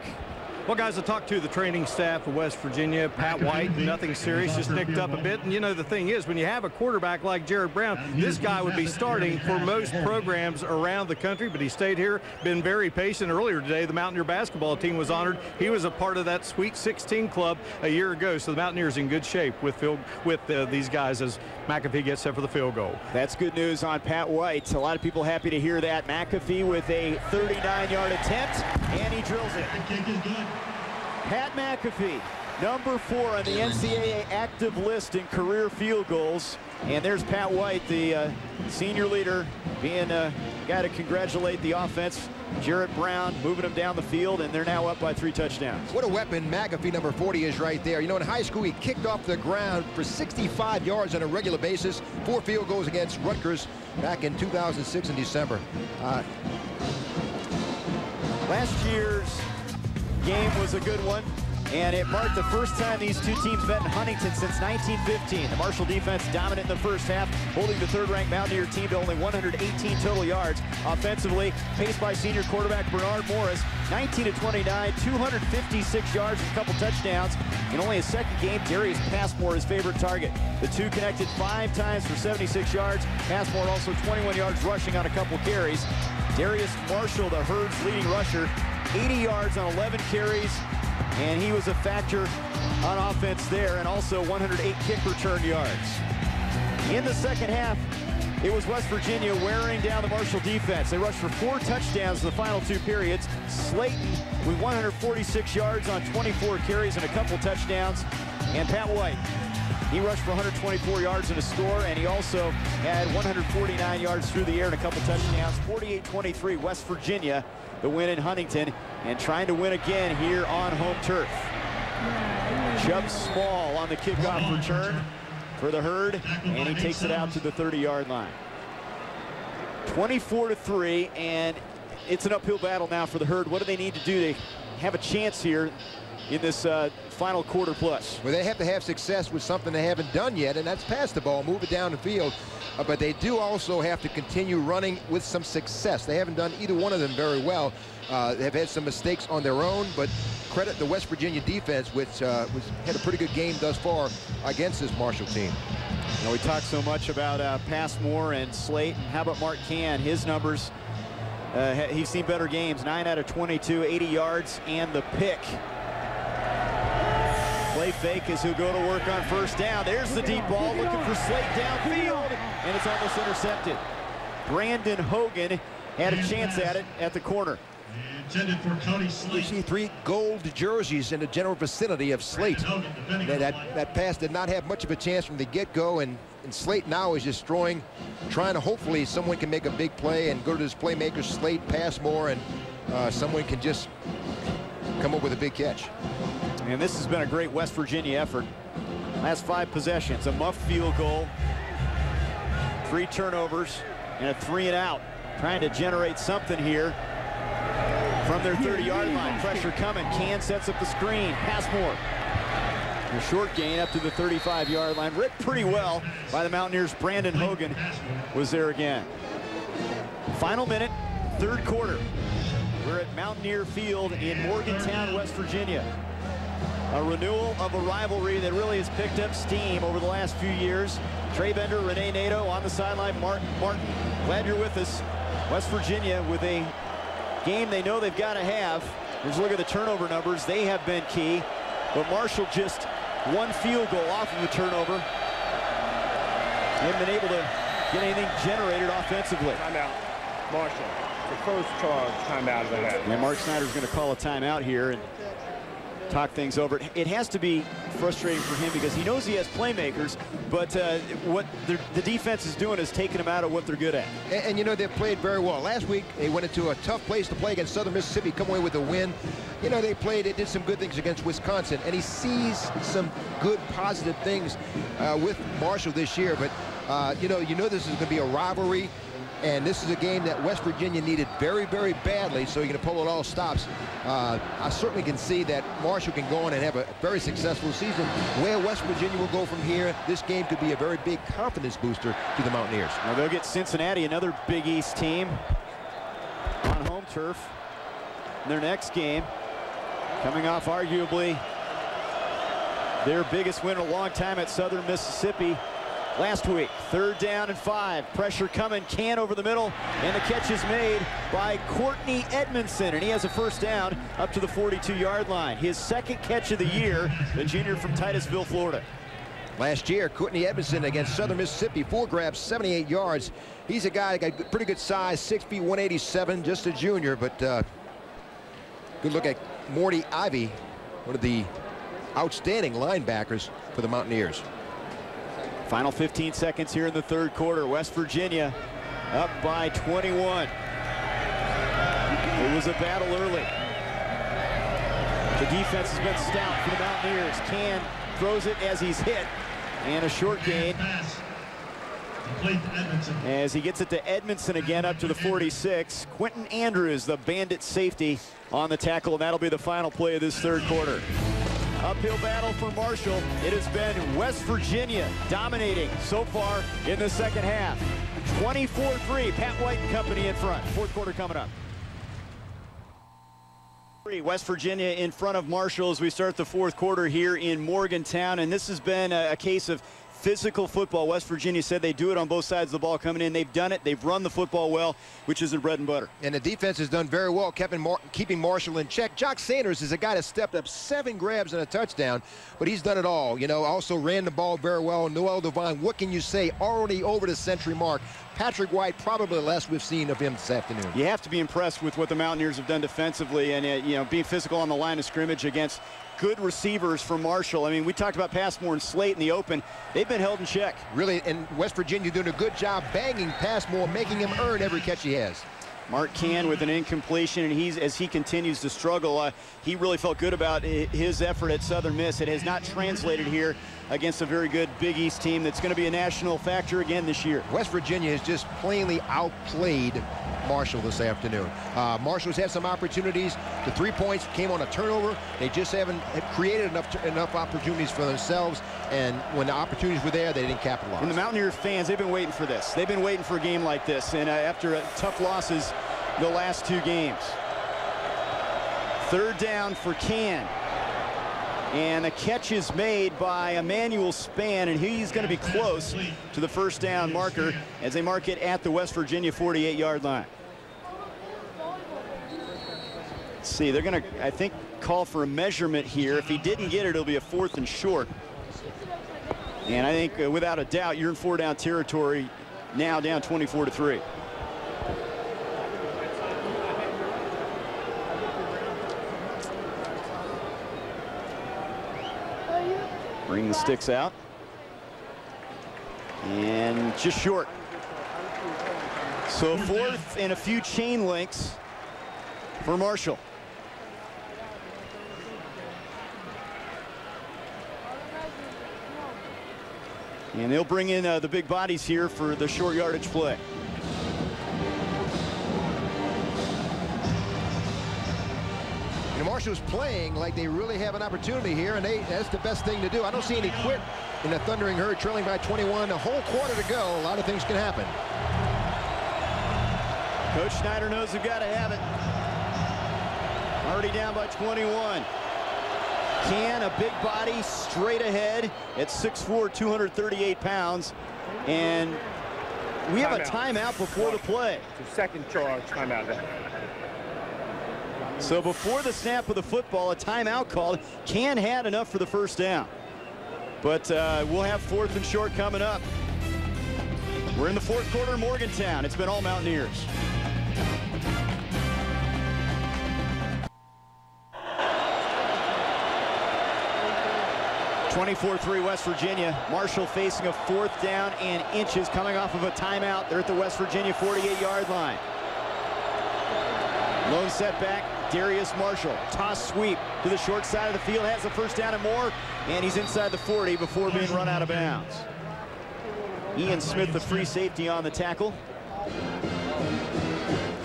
Speaker 2: Well, guys, I talked to the training staff of West Virginia. Pat White, nothing serious, just nicked up a bit. And, you know, the thing is, when you have a quarterback like Jared Brown, this guy would be starting for most programs around the country, but he stayed here, been very patient. Earlier today, the Mountaineer basketball team was honored. He was a part of that Sweet 16 club a year ago, so the Mountaineers in good shape with these guys as McAfee gets set for the field goal.
Speaker 1: That's good news on Pat White. A lot of people happy to hear that. McAfee with a 39-yard attempt, and he drills it.
Speaker 4: The kick is good.
Speaker 1: Pat McAfee, number 4 on the NCAA active list in career field goals. And there's Pat White, the senior leader, being a guy to congratulate the offense. Jarrett Brown moving them down the field, and they're now up by 3 touchdowns.
Speaker 3: What a weapon McAfee, number 40, is right there. You know, in high school, he kicked off the ground for 65 yards on a regular basis. 4 field goals against Rutgers back in 2006 in December.
Speaker 1: Last year's game was a good one, and it marked the first time these 2 teams met in Huntington since 1915. The Marshall defense dominant in the first half, holding the 3rd-ranked Mountaineer team to only 118 total yards. Offensively, paced by senior quarterback Bernard Morris, 19 of 29, 256 yards and a couple touchdowns. In only his 2nd game, Darius Passmore, his favorite target. The 2 connected 5 times for 76 yards. Passmore also 21 yards rushing on a couple carries. Darius Marshall, the Herd's leading rusher, 80 yards on 11 carries, and he was a factor on offense there, and also 108 kick return yards. In the 2nd half, it was West Virginia wearing down the Marshall defense. They rushed for 4 touchdowns in the final 2 periods. Slayton with 146 yards on 24 carries and a couple touchdowns. And Pat White, he rushed for 124 yards and a score, and he also had 149 yards through the air and a couple touchdowns. 48-23, West Virginia, the win in Huntington, and trying to win again here on home turf. Chubb Small on the kickoff return for the Herd, and he takes it out to the 30-yard line. 24-3, and it's an uphill battle now for the Herd. What do they need to do to have a chance here in this final quarter plus?
Speaker 3: Well, they have to have success with something they haven't done yet, and that's pass the ball, move it down the field. But they do also have to continue running with some success. They haven't done either one of them very well. They've had some mistakes on their own, but credit the West Virginia defense, which had a pretty good game thus far against this Marshall team.
Speaker 1: You know, we talked so much about Passmore and Slate, and how about Mark Cann? His numbers, he's seen better games. 9 out of 22, 80 yards, and the pick. Play fake as he'll go to work on 1st down. There's the deep ball, looking for Slate downfield, and it's almost intercepted. Brandon Hogan had a chance at it at the corner.
Speaker 4: Intended for Cody Slate.
Speaker 3: You see 3 gold jerseys in the general vicinity of Slate. That pass did not have much of a chance from the get-go, and Slate now is just trying to hopefully someone can make a big play and go to this playmaker, Slate, Passmore, and someone can just come up with a big catch.
Speaker 1: And this has been a great West Virginia effort. Last 5 possessions, a muff field goal, 3 turnovers, and a 3-and-out. Trying to generate something here from their 30-yard line. Pressure coming. Cann sets up the screen. Passmore. A short gain up to the 35-yard line. Read pretty well by the Mountaineers. Brandon Hogan was there again. Final minute, 3rd quarter. We're at Mountaineer Field in Morgantown, West Virginia. A renewal of a rivalry that really has picked up steam over the last few years. Trey Bender, Renee Nato on the sideline. Martin, glad you're with us. West Virginia with a game they know they've got to have. Let's look at the turnover numbers. They have been key, but Marshall just one field goal off of a turnover. They haven't been able to get anything generated offensively.
Speaker 5: Timeout, Marshall. The first charge timeout of the half.
Speaker 1: And Mark Snyder's going to call a timeout here and talk things over. It has to be frustrating for him because he knows he has playmakers, but what the defense is doing is taking them out of what they're good at.
Speaker 3: And you know, they've played very well. Last week, they went into a tough place to play against Southern Mississippi, come away with a win. You know, they did some good things against Wisconsin, and he sees some good, positive things with Marshall this year. But, you know this is going to be a rivalry. And this is a game that West Virginia needed very, very badly, so you're going to pull it all stops. I certainly can see that Marshall can go on and have a very successful season. Where West Virginia will go from here, this game could be a very big confidence booster to the Mountaineers.
Speaker 1: Now they'll get Cincinnati, another Big East team, on home turf in their next game, coming off arguably their biggest win in a long time at Southern Mississippi last week. 3rd down and 5. Pressure coming. Can over the middle. And the catch is made by Courtney Edmondson. And he has a first down up to the 42-yard line. His second catch of the year, the junior from Titusville, Florida.
Speaker 3: Last year, Courtney Edmondson against Southern Mississippi, 4 grabs, 78 yards. He's a guy that got pretty good size, 6 feet, 187, just a junior. But good look at Morty Ivy, one of the outstanding linebackers for the Mountaineers.
Speaker 1: Final 15 seconds here in the 3rd quarter. West Virginia up by 21. It was a battle early. The defense has been stout for the Mountaineers. Can throws it as he's hit. And a short gain as he gets it to Edmondson again up to the 46. Quentin Andrews, the Bandit safety, on the tackle, and that'll be the final play of this 3rd quarter. Uphill battle for Marshall. It has been West Virginia dominating so far in the second half. 24-3, Pat White and company in front. 4th quarter coming up. West Virginia in front of Marshall as we start the 4th quarter here in Morgantown. And this has been a case of physical football. West Virginia said they do it on both sides of the ball coming in. They've done it. They've run the football well, which is their bread and butter. And the defense has done very well, keeping Marshall in check. Jock Sanders is a guy that stepped up 7 grabs and a touchdown, but he's done it all. You know, also ran the ball very well. Noel Devine, what can you say? Already over the century mark. Patrick White, probably the last we've seen of him this afternoon. You have to be impressed with what the Mountaineers have done defensively, and you know, being physical on the line of scrimmage against good receivers from Marshall. I mean, we talked about Passmore and Slate in the open. They've been held in check. Really, and West Virginia doing a good job banging Passmore, making him earn every catch he has. Mark Can with an incompletion, and as he continues to struggle, he really felt good about his effort at Southern Miss. It has not translated here against a very good Big East team that's going to be a national factor again this year. West Virginia has just plainly outplayed Marshall this afternoon. Marshall's had some opportunities. The 3 points came on a turnover. They just haven't created enough opportunities for themselves, and when the opportunities were there, they didn't capitalize. And the Mountaineer fans, they've been waiting for this. They've been waiting for a game like this, and after tough losses the last 2 games. 3rd down for Can. And the catch is made by Emmanuel Spann, and he's going to be close to the first down marker as they mark it at the West Virginia 48-yard line. Let's see, they're going to, I think, call for a measurement here. If he didn't get it, it'll be a 4th and short. And I think, without a doubt, you're in 4-down territory now, down 24-3. Bring the sticks out. And just short. So 4th and a few chain links for Marshall. And they'll bring in the big bodies here for the short yardage play. Marshall's playing like they really have an opportunity here, and that's the best thing to do. I don't see any quit in the Thundering Herd, trailing by 21. A whole quarter to go. A lot of things can happen. Coach Snyder knows they've got to have it. Already down by 21. Can, a big body, straight ahead at 6'4", 238 pounds. And we have a timeout before the play.
Speaker 5: It's a second charge timeout.
Speaker 1: So before the snap of the football, a timeout called. Can had enough for the first down. But we'll have 4th and short coming up. We're in the 4th quarter in Morgantown. It's been all Mountaineers. (24-3) West Virginia. Marshall facing a 4th down and inches coming off of a timeout. They're at the West Virginia 48-yard line. Lone setback. Darius Marshall, toss sweep to the short side of the field, has the first down and more, and he's inside the 40 before being run out of bounds. Ian Smith, the free safety, on the tackle.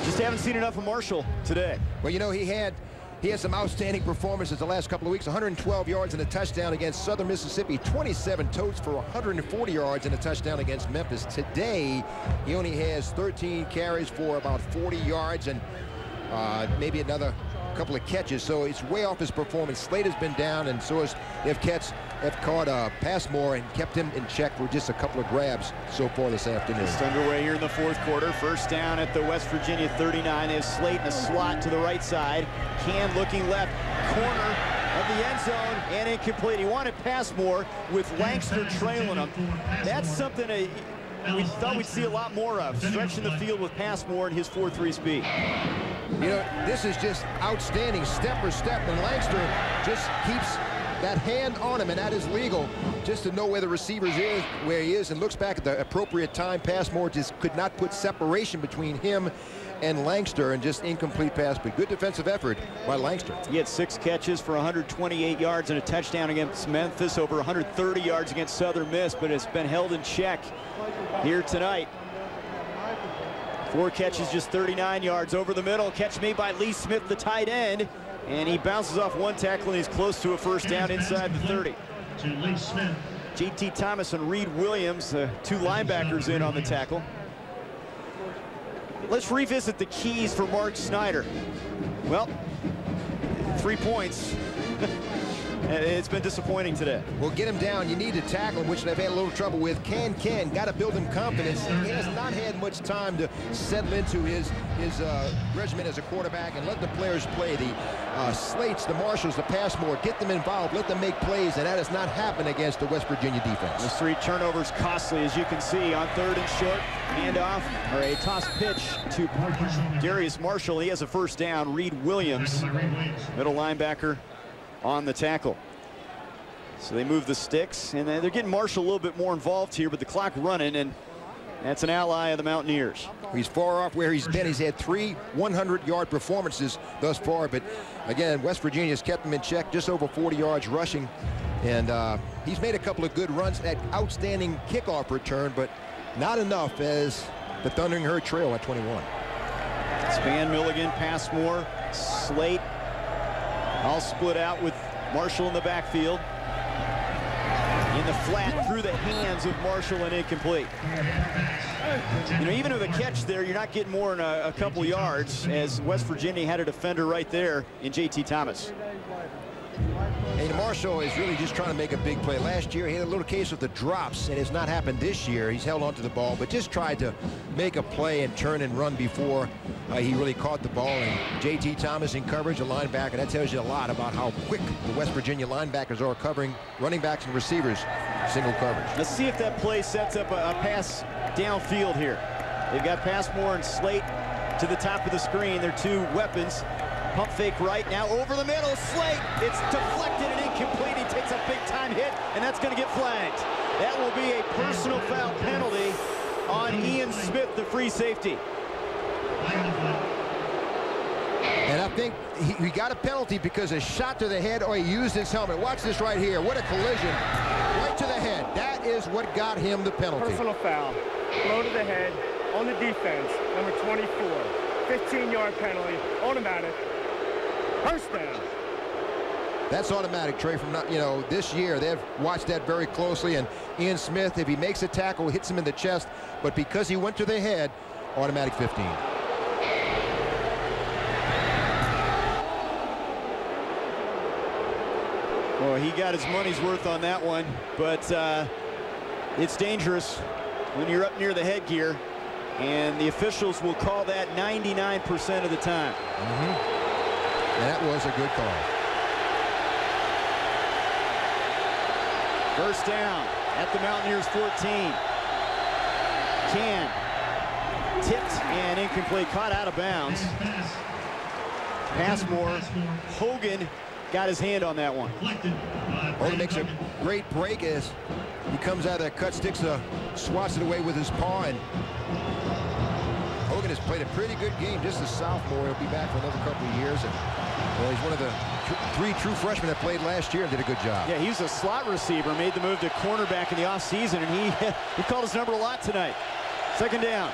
Speaker 1: Just haven't seen enough of Marshall today.
Speaker 3: Well, you know, he had some outstanding performances the last couple of weeks. 112 yards and a touchdown against Southern Mississippi, 27 totes for 140 yards and a touchdown against Memphis. Today, he only has 13 carries for about 40 yards and maybe another couple of catches, so it's way off his performance. Slade has been down, and so they've caught Passmore and kept him in check for just a couple of grabs so far this afternoon.
Speaker 1: It's underway here in the 4th quarter. First down at the West Virginia 39. They have Slade in a slot to the right side. Can looking left, corner of the end zone, and incomplete. He wanted Passmore with Langster trailing him. That's something we thought we'd see a lot more of, stretching the field with Passmore and his 4.3 speed.
Speaker 3: You know, this is just outstanding, step for step, and Langster just keeps that hand on him, and that is legal, just to know where the receiver is, where he is, and looks back at the appropriate time. Passmore just could not put separation between him and Langster, and just incomplete pass, but good defensive effort by Langster.
Speaker 1: He had 6 catches for 128 yards and a touchdown against Memphis, over 130 yards against Southern Miss, but has been held in check here tonight. 4 catches, just 39 yards over the middle. Catch made by Lee Smith, the tight end, and he bounces off 1 tackle, and he's close to a first down inside the 30.
Speaker 4: To Lee Smith.
Speaker 1: J.T. Thomas and Reed Williams, 2 linebackers in on the tackle. Let's revisit the keys for Mark Snyder. Well, 3 points. It's been disappointing today.
Speaker 3: Well, get him down. You need to tackle him, which they've had a little trouble with. Ken, got to build him confidence. He has not had much time to settle into his regimen as a quarterback and let the players play. The Slates, the Marshalls, the Passmore, get them involved, let them make plays, and that has not happened against the West Virginia defense.
Speaker 1: Those 3 turnovers costly, as you can see, on 3rd and short. Handoff, or a toss pitch to Darius Marshall. He has a first down. Reed Williams, middle linebacker, on the tackle. So they move the sticks, and they're getting Marshall a little bit more involved here, but the clock running, and that's an ally of the Mountaineers.
Speaker 3: He's far off where he's been. He's had 3 100-yard performances thus far, but again, West Virginia's kept him in check, just over 40 yards rushing, and he's made a couple of good runs. That outstanding kickoff return, but not enough as the Thundering Herd trail at 21.
Speaker 1: Span, Milligan, Passmore, Slate, all split out with Marshall in the backfield. In the flat, through the hands of Marshall, and incomplete. You know, even with a catch there, you're not getting more than a couple yards, as West Virginia had a defender right there in J.T. Thomas.
Speaker 3: And Marshall is really just trying to make a big play. Last year, he had a little case of the drops, and it's not happened this year. He's held onto the ball, but just tried to make a play and turn and run before he really caught the ball. And J.T. Thomas in coverage, a linebacker. That tells you a lot about how quick the West Virginia linebackers are covering running backs and receivers single coverage.
Speaker 1: Let's see if that play sets up a pass downfield here. They've got Passmore and Slate to the top of the screen. They're 2 weapons. Pump fake right now over the middle. Slate, it's deflected and incomplete. He takes a big-time hit, and that's going to get flagged. That will be a personal foul penalty on Ian Smith, the free safety.
Speaker 3: And I think he got a penalty because a shot to the head, or he used his helmet. Watch this right here. What a collision. Right to the head. That is what got him the penalty.
Speaker 5: Personal foul. Blow to the head on the defense, number 24. 15-yard penalty, automatic. First down.
Speaker 3: That's automatic, Trey, from this year. They've watched that very closely, and Ian Smith, if he makes a tackle, hits him in the chest, but because he went to the head, automatic 15.
Speaker 1: Well, he got his money's worth on that one, but it's dangerous when you're up near the headgear, and the officials will call that 99% of the time.
Speaker 3: And that was a good call.
Speaker 1: First down at the Mountaineers 14. Can tipped and incomplete, caught out of bounds. Passmore. Hogan got his hand on that one.
Speaker 3: Hogan makes a great break as he comes out of that cut, swats it away with his paw, and Hogan has played a pretty good game. Just a sophomore. He'll be back for another couple of years, and well, he's one of the three true freshmen that played last year and did a good job.
Speaker 1: Yeah, he's a slot receiver, made the move to cornerback in the offseason, and he called his number a lot tonight. Second down.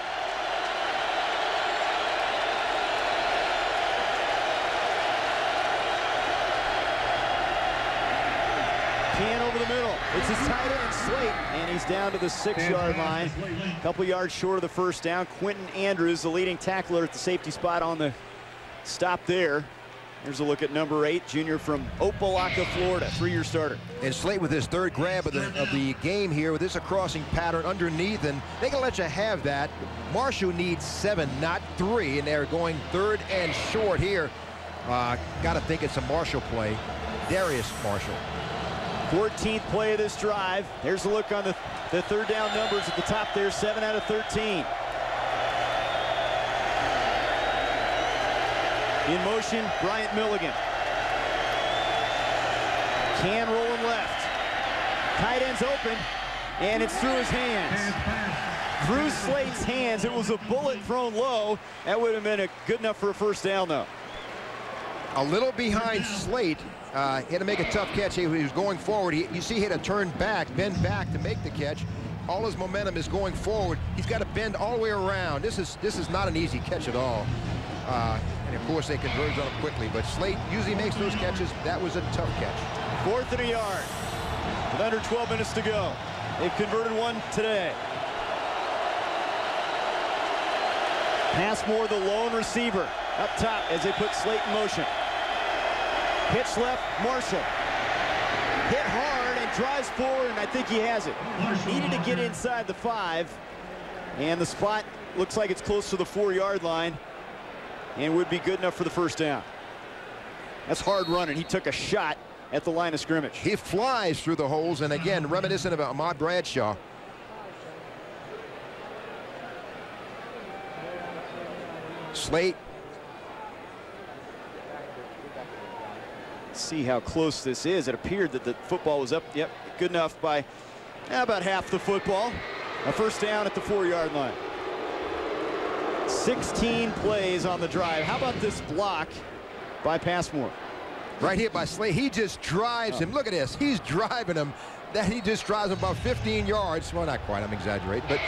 Speaker 1: Can over the middle. It's his tight end, Slate, and he's down to the 6-yard line. A couple yards short of the first down. Quentin Andrews, the leading tackler at the safety spot on the stop there. Here's a look at number 8, junior from Opelika, Florida, 3-year starter.
Speaker 3: And Slate with his third grab of the game here with this a crossing pattern underneath, and they can let you have that. Marshall needs 7, not 3, and they're going 3rd and short here. Got to think it's a Marshall play. Darius Marshall.
Speaker 1: 14th play of this drive. There's a look on the third down numbers at the top there, 7 out of 13. In motion, Bryant Milligan. Can rolling left. Tight end's open, and it's through his hands. Through Slate's hands. It was a bullet thrown low. That would have been good enough for a first down, though.
Speaker 3: A little behind Slate. He had to make a tough catch. He was going forward. You see he had to turn back, bend back to make the catch. All his momentum is going forward. He's got to bend all the way around. This is not an easy catch at all. And of course they converge on him quickly. But Slate usually makes those catches. That was a tough catch.
Speaker 1: 4th and a yard. With under 12 minutes to go. They've converted one today. Passmore, the lone receiver, up top as they put Slate in motion. Pitch left, Marshall. Hit hard and drives forward, and I think he has it. Needed to get inside the 5, and the spot looks like it's close to the 4-yard line and would be good enough for the first down. That's hard running. He took a shot at the line of scrimmage.
Speaker 3: He flies through the holes, and again, reminiscent of Ahmad Bradshaw. Slate.
Speaker 1: See how close this is. It appeared that the football was up. Yep, good enough by about half the football. A first down at the 4-yard line. 16 plays on the drive. How about this block by Passmore?
Speaker 3: Right here by Slate. He just drives him. Look at this. He's driving him. That he just drives him about 15 yards. Well, not quite. I'm exaggerating. But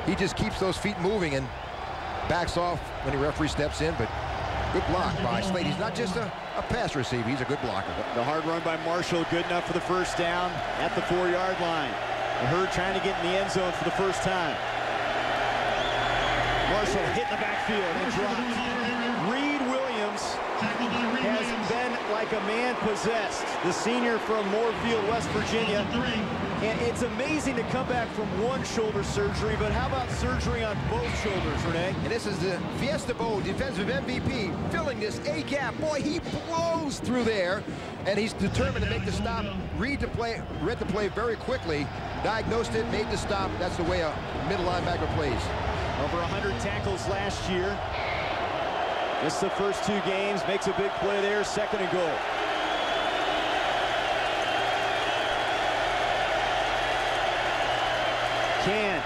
Speaker 3: he just keeps those feet moving and backs off when the referee steps in. But good block by Slate. He's not just a pass receiver. He's a good blocker.
Speaker 1: The hard run by Marshall, good enough for the first down at the 4-yard line. The Herd trying to get in the end zone for the first time. Marshall hit in the backfield and dropped. Reed Williams has been like a man possessed. The senior from Moorefield, West Virginia. And it's amazing to come back from one shoulder surgery, but how about surgery on both shoulders, Renee?
Speaker 3: And this is the Fiesta Bowl defensive MVP filling this A-gap. Boy, he blows through there, and he's determined to make the stop. Read the play very quickly, diagnosed it, made the stop. That's the way a middle linebacker plays.
Speaker 1: Over 100 tackles last year. Missed the first 2 games, makes a big play there, 2nd and goal. Can.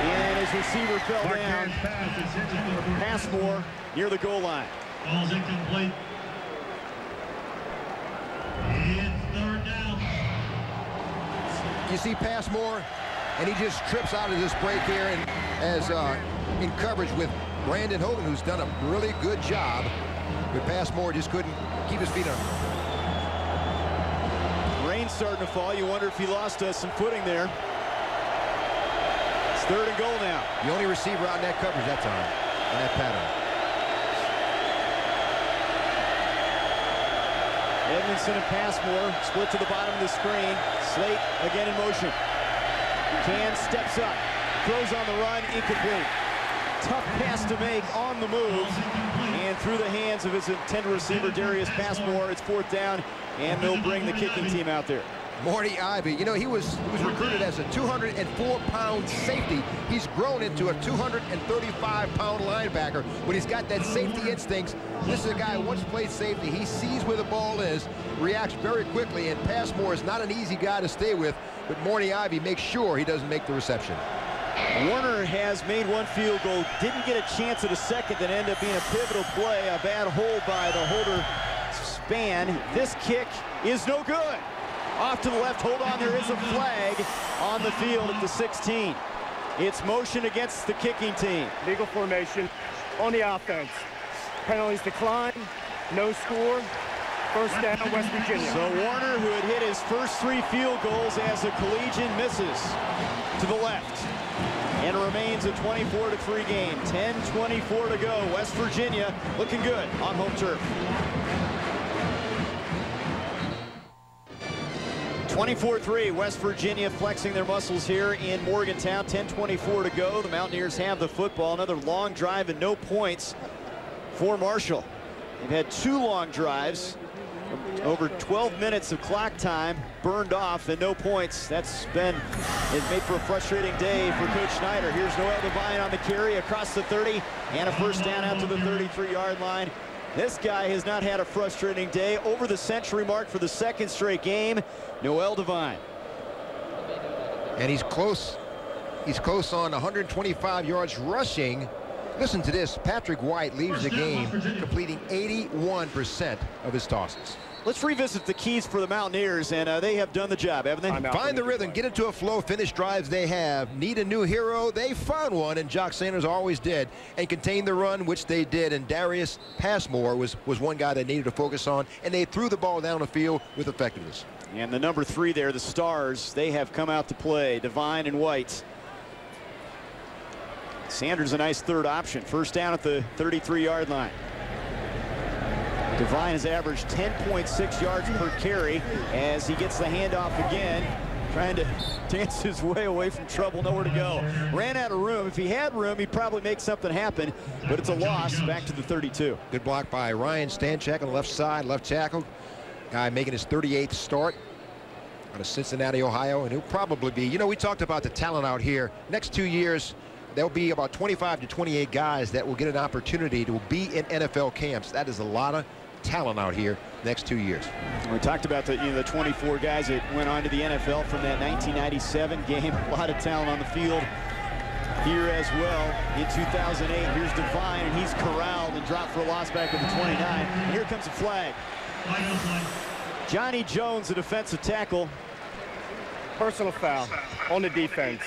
Speaker 1: And his receiver fell down. Passmore near the goal line.
Speaker 4: Ball's incomplete. It's 3rd down.
Speaker 3: You see Passmore, and he just trips out of this break here, and as in coverage with Brandon Hogan, who's done a really good job. But Passmore just couldn't keep his feet on.
Speaker 1: Rain's starting to fall. You wonder if he lost some footing there. 3rd and goal now.
Speaker 3: The only receiver out in that coverage that time, in that pattern.
Speaker 1: Edmondson and Passmore split to the bottom of the screen. Slate again in motion. Can steps up, throws on the run, incomplete. Tough pass to make on the move, and through the hands of his intended receiver, Darius Passmore. It's 4th down, and they'll bring the kicking team out there.
Speaker 3: Morty Ivy, you know, he was recruited as a 204-pound safety. He's grown into a 235-pound linebacker. When he's got that safety instincts, this is a guy who once played safety. He sees where the ball is, reacts very quickly, and Passmore is not an easy guy to stay with, but Morty Ivy makes sure he doesn't make the reception.
Speaker 1: Warner has made one field goal, didn't get a chance at a second that ended up being a pivotal play. A bad hold by the holder Span. This kick is no good. Off to the left, hold on, there is a flag on the field at the 16. It's motion against the kicking team.
Speaker 5: Legal formation on the offense. Penalties decline, no score, 1st down, West Virginia.
Speaker 1: So Warner, who had hit his first 3 field goals as a collegian, misses to the left. And it remains a 24-3 game. 10:24 to go. West Virginia looking good on home turf. 24-3, West Virginia flexing their muscles here in Morgantown. 10:24 to go. The Mountaineers have the football. Another long drive and no points for Marshall. They've had 2 long drives. Over 12 minutes of clock time burned off and no points. It's made for a frustrating day for Coach Schneider. Here's Noel Devine on the carry across the 30 and a 1st down out to the 33-yard line. This guy has not had a frustrating day. Over the century mark for the 2nd straight game. Noel Devine.
Speaker 3: And he's close. He's close on 125 yards rushing. Listen to this. Patrick White leaves the game completing 81% of his tosses.
Speaker 1: Let's revisit the keys for the Mountaineers, and they have done the job, haven't they?
Speaker 3: Find the rhythm, get into a flow, finish drives they have. Need a new hero? They found one, and Jock Sanders always did. And contain the run, which they did. And Darius Passmore was one guy they needed to focus on, and they threw the ball down the field with effectiveness.
Speaker 1: And the number 3 there, the Stars, they have come out to play. Devine and White. Sanders a nice 3rd option. 1st down at the 33-yard line. Devine has averaged 10.6 yards per carry as he gets the handoff again, trying to dance his way away from trouble, nowhere to go. Ran out of room. If he had room, he'd probably make something happen, but it's a loss back to the 32.
Speaker 3: Good block by Ryan Stanchak on the left side, left tackle. Guy making his 38th start out of Cincinnati, Ohio, and he'll probably be, you know, we talked about the talent out here. Next 2 years, there'll be about 25 to 28 guys that will get an opportunity to be in NFL camps. That is a lot of talent out here next 2 years.
Speaker 1: We talked about the 24 guys that went on to the NFL from that 1997 game. A lot of talent on the field here as well in 2008. Here's Devine, and he's corralled and dropped for a loss back at the 29. And here comes a flag. Johnny Jones, a defensive tackle.
Speaker 5: Personal foul on the defense.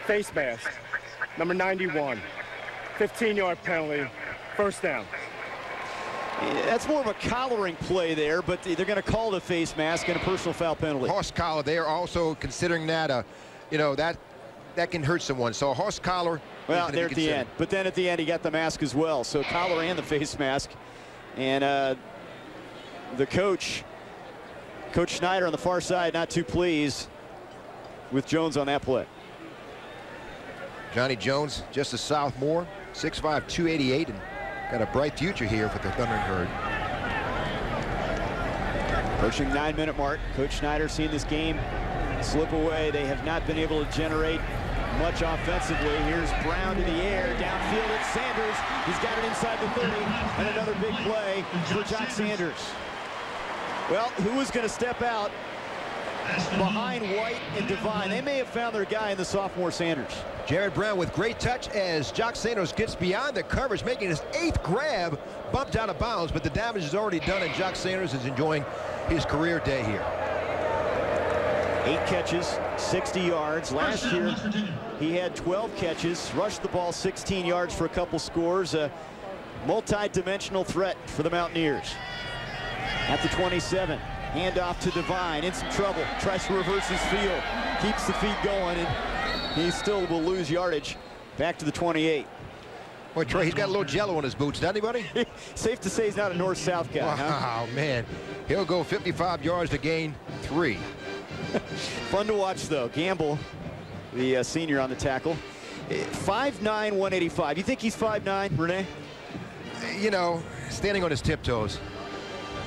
Speaker 5: Face mask, number 91. 15-yard penalty, 1st down.
Speaker 1: That's more of a collaring play there, but they're going to call the face mask and a personal foul penalty.
Speaker 3: Horse collar, they are also considering that, you know, that can hurt someone. So a horse collar.
Speaker 1: Well, there at the end. But then at the end, he got the mask as well. So collar and the face mask. And the Coach Schneider on the far side, not too pleased with Jones on that play.
Speaker 3: Johnny Jones, just a sophomore, 6'5", 288, and got a bright future here for the Thundering Herd.
Speaker 1: Approaching 9-minute mark. Coach Schneider seeing this game slip away. They have not been able to generate much offensively. Here's Brown to the air. Downfield, it's Sanders. He's got it inside the 30. And another big play for Jock Sanders. Well, who is going to step out behind White and Devine? They may have found their guy in the sophomore Sanders.
Speaker 3: Jared Brown with great touch as Jock Sanders gets beyond the coverage, making his 8th grab, bumped out of bounds, but the damage is already done, and Jock Sanders is enjoying his career day here.
Speaker 1: 8 catches, 60 yards. Last year, he had 12 catches, rushed the ball 16 yards for a couple scores. A multi-dimensional threat for the Mountaineers. At the 27, handoff to Devine, in some trouble, tries to reverse his field, keeps the feet going, and he still will lose yardage. Back to the 28.
Speaker 3: Boy, Troy, he's got a little jello on his boots, doesn't he, buddy?
Speaker 1: Safe to say he's not a north-south guy.
Speaker 3: Wow,
Speaker 1: huh?
Speaker 3: Man. He'll go 55 yards to gain 3.
Speaker 1: Fun to watch, though. Gamble, the senior on the tackle. 5'9", 185. You think he's 5'9", Renee?
Speaker 3: You know, standing on his tiptoes.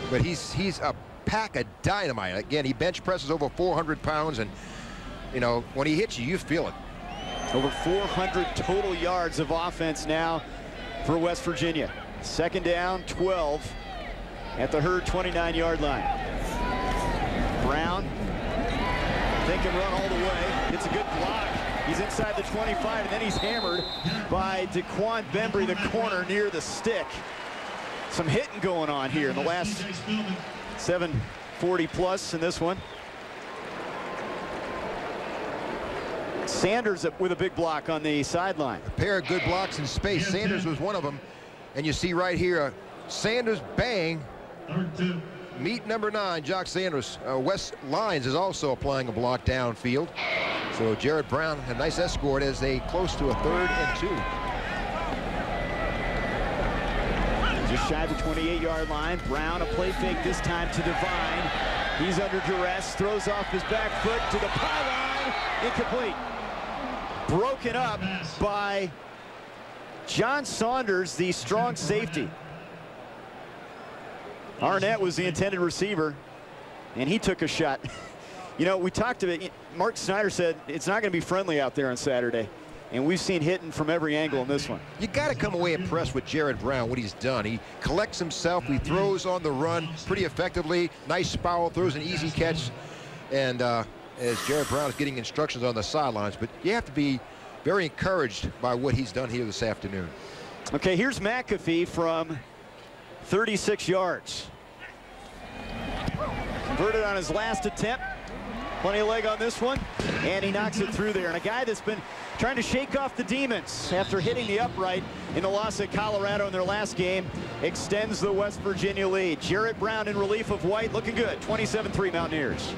Speaker 3: But he's a pack of dynamite. Again, he bench presses over 400 pounds, and you know, when he hits you, you feel it.
Speaker 1: Over 400 total yards of offense now for West Virginia. Second down, 12 at the Herd 29-yard line. Brown, they can run all the way. It's a good block. He's inside the 25, and then he's hammered by Daquan Bembry, the corner near the stick. Some hitting going on here in the last 7:40 plus in this one. Sanders with a big block on the sideline.
Speaker 3: A pair of good blocks in space. Sanders was one of them. And you see right here, Sanders bang. Meet number 9, Jock Sanders. Wes Lyons is also applying a block downfield. So Jared Brown, a nice escort as they close to a 3rd and 2.
Speaker 1: Just shy of the 28-yard line. Brown, a play fake this time to Devine. He's under duress, throws off his back foot to the pylon. Incomplete. Broken up by John Saunders, the strong safety. Arnett was the intended receiver, and he took a shot. You know, we talked about it. Mark Snyder said it's not going to be friendly out there on Saturday, and we've seen hitting from every angle in this one.
Speaker 3: You got to come away impressed with Jared Brown, what he's done. He collects himself, he throws on the run pretty effectively. Nice spiral, throws an easy catch, and as Jared Brown is getting instructions on the sidelines, but you have to be very encouraged by what he's done here this afternoon.
Speaker 1: Okay, here's McAfee from 36 yards. Converted on his last attempt. Plenty of leg on this one, and he knocks it through there. And a guy that's been trying to shake off the demons after hitting the upright in the loss at Colorado in their last game extends the West Virginia lead. Jarrett Brown in relief of White, looking good. 27-3 Mountaineers.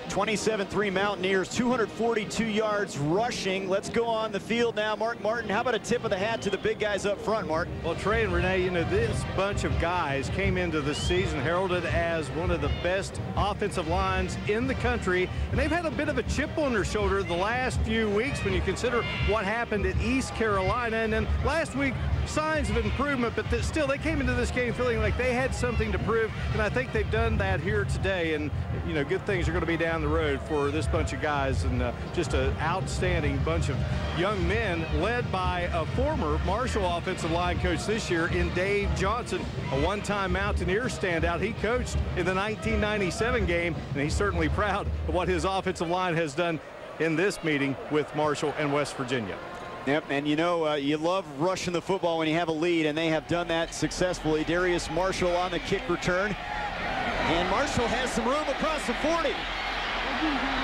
Speaker 1: 27-3 Mountaineers, 242 yards rushing. Let's go on the field now. Mark Martin, how about a tip of the hat to the big guys up front, Mark?
Speaker 2: Well, Trey and Renee, you know, this bunch of guys came into the season heralded as one of the best offensive lines in the country, and they've had a bit of a chip on their shoulder the last few weeks when you consider what happened at East Carolina. And then last week, signs of improvement, but still they came into this game feeling like they had something to prove, and I think they've done that here today. And you know, good things are going to be down the road for this bunch of guys, and just an outstanding bunch of young men led by a former Marshall offensive line coach this year in Dave Johnson, a one-time Mountaineer standout. He coached in the 1997 game, and he's certainly proud of what his offensive line has done in this meeting with Marshall and West Virginia.
Speaker 1: Yep, and you know, you love rushing the football when you have a lead, and they have done that successfully. Darius Marshall on the kick return, and Marshall has some room across the 40.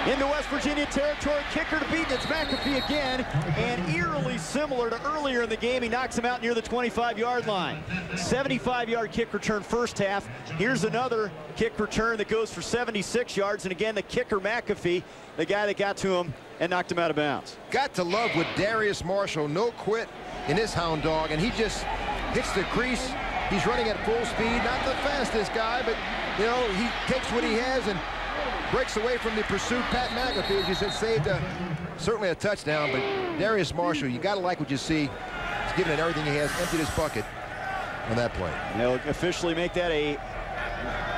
Speaker 1: Into West Virginia territory, kicker to beat, it's McAfee again, and eerily similar to earlier in the game, he knocks him out near the 25-yard line. 75-yard kick return first half. Here's another kick return that goes for 76 yards, and again, the kicker McAfee, the guy that got to him and knocked him out of bounds.
Speaker 3: Got to love with Darius Marshall, no quit in his hound dog, and he just hits the crease. He's running at full speed, not the fastest guy, but you know, he takes what he has and breaks away from the pursuit. Pat McAfee, as you said, saved certainly a touchdown, but Darius Marshall, you got to like what you see. He's giving it everything he has, emptied his bucket on that play.
Speaker 1: They'll officially make that a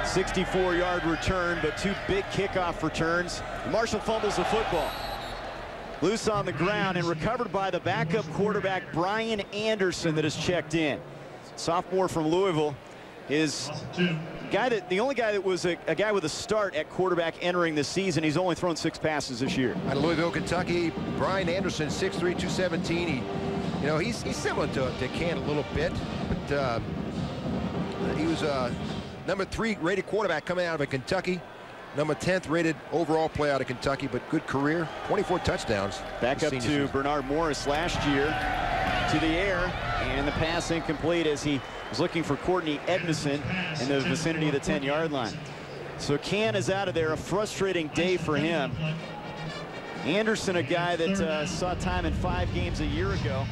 Speaker 1: 64-yard return, but two big kickoff returns. Marshall fumbles the football. Loose on the ground and recovered by the backup quarterback, Brian Anderson, that has checked in. Sophomore from Louisville is the only guy that was a guy with a start at quarterback entering the season. He's only thrown 6 passes this year.
Speaker 3: Out of Louisville, Kentucky, Brian Anderson, 6'3", 217. You know, he's similar to Can a little bit, but he was number 3 rated quarterback coming out of Kentucky. Number 10th rated overall play out of Kentucky, but good career, 24 touchdowns.
Speaker 1: Back up to Bernard Morris last year, to the air, and the pass incomplete as he was looking for Courtney Edmondson in the vicinity of the 10-yard line. So Can is out of there, a frustrating day for him. Anderson, a guy that saw time in 5 games a year ago.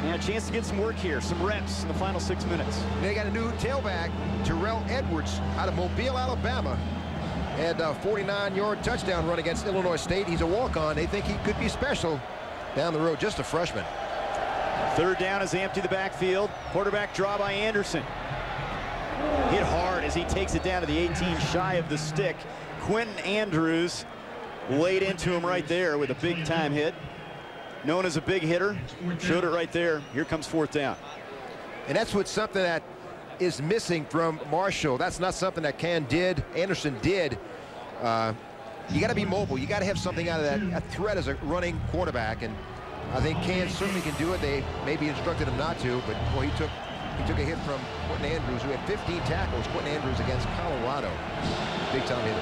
Speaker 1: And a chance to get some work here, some reps in the final 6 minutes.
Speaker 3: They got a new tailback, Terrell Edwards, out of Mobile, Alabama. Had a 49-yard touchdown run against Illinois State. He's a walk-on. They think he could be special down the road, just a freshman.
Speaker 1: Third down as they empty the backfield. Quarterback draw by Anderson. Hit hard as he takes it down to the 18, shy of the stick. Quentin Andrews laid into him right there with a big-time hit. Known as a big hitter, showed it right there. Here comes fourth down.
Speaker 3: And that's what's something that is missing from Marshall. That's not something that Anderson did. You got to be mobile. You got to have something out of that, a threat as a running quarterback. And I think Can certainly can do it. They maybe instructed him not to, but boy, he took a hit from Quentin Andrews, who had 15 tackles. Quentin Andrews against Colorado. Big time hitter.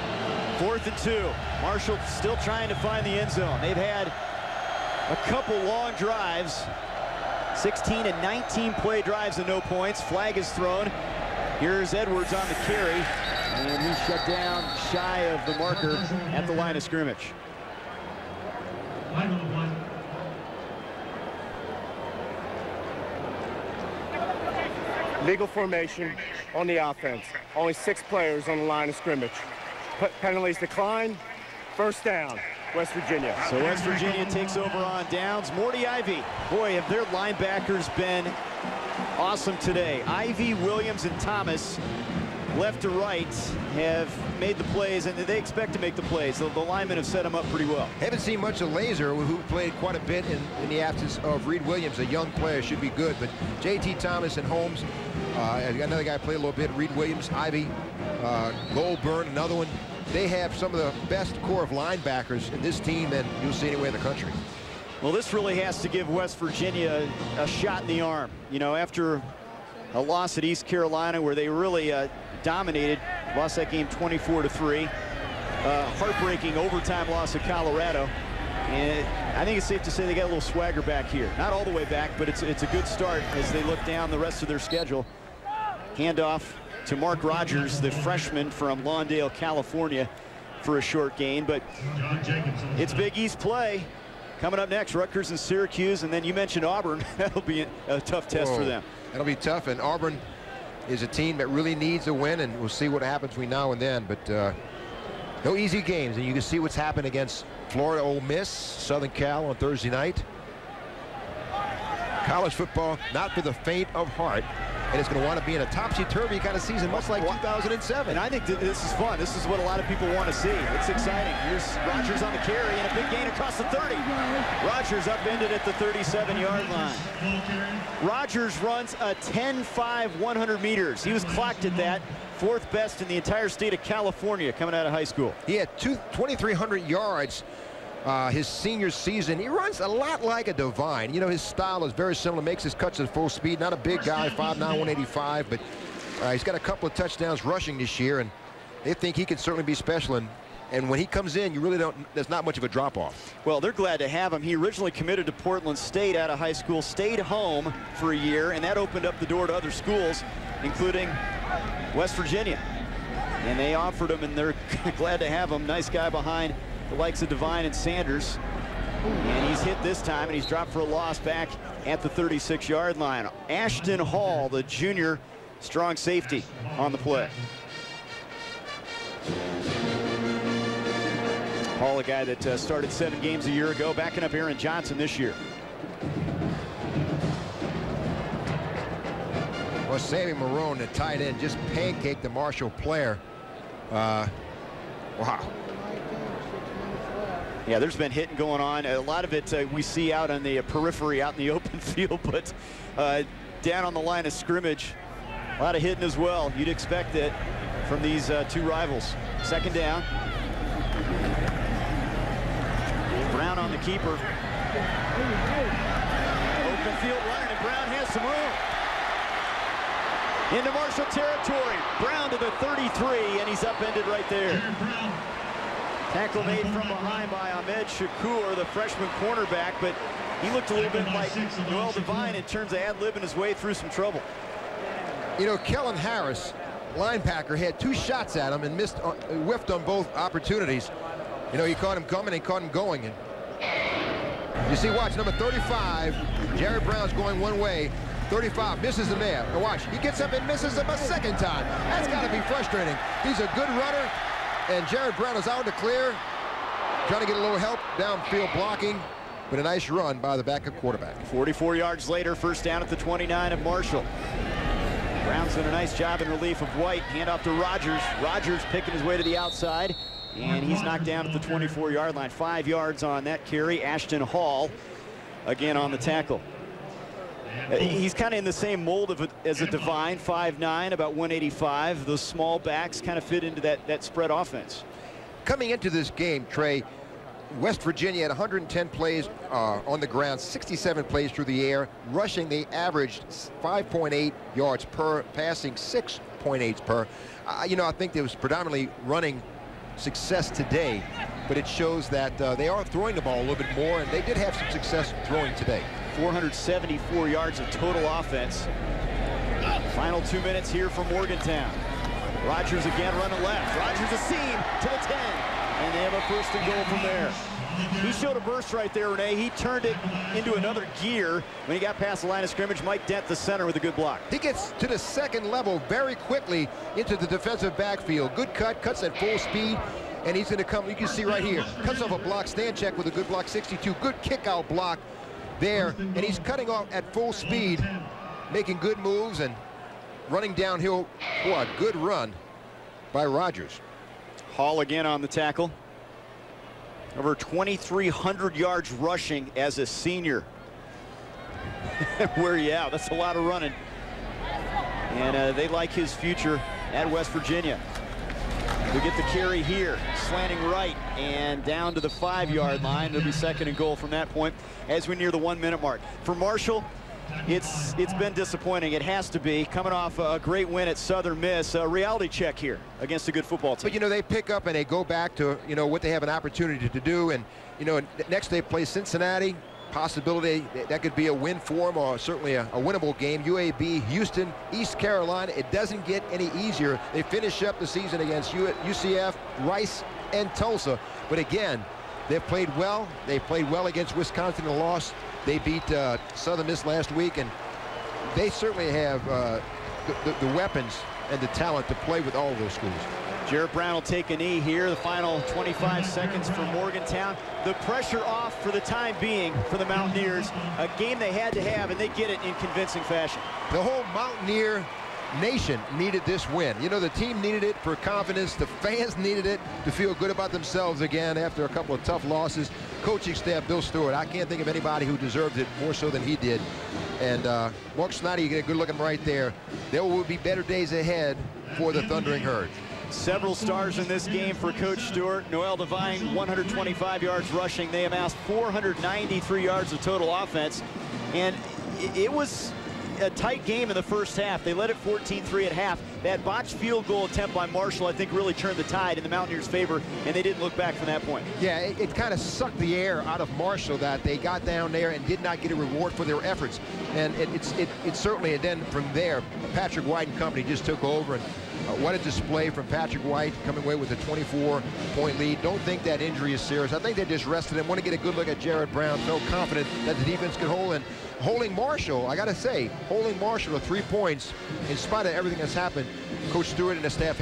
Speaker 3: 4th and 2.
Speaker 1: Marshall still trying to find the end zone. They've had a couple long drives. 16 and 19 play drives and no points. Flag is thrown. Here's Edwards on the carry, and he's shut down shy of the marker at the line of scrimmage.
Speaker 5: Legal formation on the offense. Only 6 players on the line of scrimmage. Penalties decline. First down, West Virginia.
Speaker 1: So West Virginia takes over on downs. Morty Ivy. Boy, have their linebackers been awesome today. Ivy, Williams, and Thomas, left to right, have made the plays, and they expect to make the plays. So the linemen have set them up pretty well.
Speaker 3: Haven't seen much of Laser, who played quite a bit in the absence of Reed Williams. A young player, should be good. But J.T. Thomas and Holmes, another guy played a little bit. Reed Williams, Ivy, Goldburn, another one. They have some of the best core of linebackers in this team than you'll see anywhere in the country.
Speaker 1: Well, this really has to give West Virginia a shot in the arm. You know, after a loss at East Carolina where they really dominated, lost that game 24-3. Heartbreaking overtime loss at Colorado. And I think it's safe to say they got a little swagger back here. Not all the way back, but it's a good start as they look down the rest of their schedule. Handoff to Mark Rogers, the freshman from Lawndale, California, for a short gain. But it's Big East play. Coming up next, Rutgers and Syracuse, and then you mentioned Auburn. That'll be a tough test for them.
Speaker 3: That'll be tough, and Auburn is a team that really needs a win, and we'll see what happens between now and then. But no easy games, and you can see what's happened against Florida, Ole Miss, Southern Cal on Thursday night. College football, not for the faint of heart. And it's going to want to be in a topsy-turvy kind of season, much like 2007.
Speaker 1: And I think this is fun. This is what a lot of people want to see. It's exciting. Here's Rogers on the carry and a big gain across the 30. Rogers upended at the 37-yard line. Rogers runs a 10.5 100 meters. He was clocked at that, 4th best in the entire state of California coming out of high school.
Speaker 3: He had 2,300 yards his senior season. He runs a lot like a Divine. You know, his style is very similar, makes his cuts at full speed. Not a big guy, 5'9", 185, but he's got a couple of touchdowns rushing this year, and they think he could certainly be special. And when he comes in, you really don't, there's not much of a drop-off.
Speaker 1: Well, they're glad to have him. He originally committed to Portland State out of high school, stayed home for a year, and that opened up the door to other schools, including West Virginia. And they offered him, and they're glad to have him. Nice guy behind the likes of Devine and Sanders. And he's hit this time, and he's dropped for a loss back at the 36-yard line. Ashton Hall, the junior strong safety, on the play. Hall, a guy that started 7 games a year ago, backing up Aaron Johnson this year.
Speaker 3: Well, Sammy Marone, the tight end, just pancaked the Marshall player. Wow.
Speaker 1: Yeah, there's been hitting going on. A lot of it we see out on the periphery, out in the open field, but down on the line of scrimmage, a lot of hitting as well. You'd expect it from these two rivals. Second down. Brown on the keeper. Open field running, and Brown has some room. Into Marshall territory. Brown to the 33, and he's upended right there. Tackle made from behind by Ahmed Shakur, the freshman cornerback, but he looked a little bit like Noel Devine in terms of ad-libbing his way through some trouble.
Speaker 3: You know, Kellen Harris, linebacker, had 2 shots at him and missed, whiffed on both opportunities. You know, he caught him coming and caught him going. And you see, watch, number 35, Jerry Brown's going one way. 35 misses him there. Now watch, he gets up and misses him a second time. That's got to be frustrating. He's a good runner. And Jared Brown is out to clear, trying to get a little help downfield blocking. but a nice run by the backup quarterback.
Speaker 1: 44 yards later, first down at the 29 of Marshall. Brown's done a nice job in relief of White. Hand off to Rogers. Rogers picking his way to the outside, and he's knocked down at the 24-yard line. 5 yards on that carry. Ashton Hall again on the tackle. He's kind of in the same mold of as a Devine, 5'9", about 185. Those small backs kind of fit into that spread offense.
Speaker 3: Coming into this game, Trey, West Virginia had 110 plays on the ground, 67 plays through the air. Rushing, they averaged 5.8 yards per, passing 6.8 per. You know, I think there was predominantly running success today, but it shows that they are throwing the ball a little bit more, and they did have some success throwing today.
Speaker 1: 474 yards of total offense. Final 2 minutes here for Morgantown. Rogers again running left. Rogers a seam to the 10. And they have a first and goal from there. He showed a burst right there, Renee. He turned it into another gear when he got past the line of scrimmage. Mike Dent, the center, with a good block.
Speaker 3: He gets to the second level very quickly into the defensive backfield. Good cut, cuts at full speed, and he's going to come. You can see right here, cuts off a block, stand check with a good block, 62. Good kick out block there, and he's cutting off at full speed, making good moves and running downhill. Boy, a good run by Rogers.
Speaker 1: Hall again on the tackle. Over 2,300 yards rushing as a senior. Where you at? That's a lot of running. And they like his future at West Virginia. We get the carry here, slanting right and down to the 5-yard line. It'll be second and goal from that point as we near the 1 minute mark. For Marshall, it's been disappointing. It has to be, coming off a great win at Southern Miss. A reality check here against a good football team.
Speaker 3: But, you know, they pick up and they go back to, you know, what they have an opportunity to do. And, you know, next they play Cincinnati. Possibility that could be a win for them, or certainly a winnable game. UAB, Houston, East Carolina. It doesn't get any easier. They finish up the season against UCF, Rice, and Tulsa. But again, they've played well. They played well against Wisconsin and lost. They beat Southern Miss last week, and they certainly have the weapons and the talent to play with all of those schools.
Speaker 1: Jarrett Brown will take a knee here. The final 25 seconds for Morgantown. The pressure off for the time being for the Mountaineers. A game they had to have, and they get it in convincing fashion.
Speaker 3: The whole Mountaineer nation needed this win. You know, the team needed it for confidence. The fans needed it to feel good about themselves again after a couple of tough losses. Coaching staff, Bill Stewart, I can't think of anybody who deserved it more so than he did. And Mark Snyder, you get a good look at him right there. There will be better days ahead for the Thundering Herd.
Speaker 1: Several stars in this game for Coach Stewart. Noel Devine, 125 yards rushing. They amassed 493 yards of total offense. And it was a tight game in the first half. They led it 14-3 at half. That botched field goal attempt by Marshall, I think, really turned the tide in the Mountaineers' favor, and they didn't look back from that point.
Speaker 3: Yeah, it kind of sucked the air out of Marshall that they got down there and did not get a reward for their efforts. And it certainly, and then from there, Patrick White and company just took over. And what a display from Patrick White, coming away with a 24-point lead. Don't think that injury is serious. I think they just rested him. Want to get a good look at Jarrett Brown. So confident that the defense can hold. And holding Marshall, I got to say, holding Marshall to 3 points in spite of everything that's happened, Coach Stewart and the staff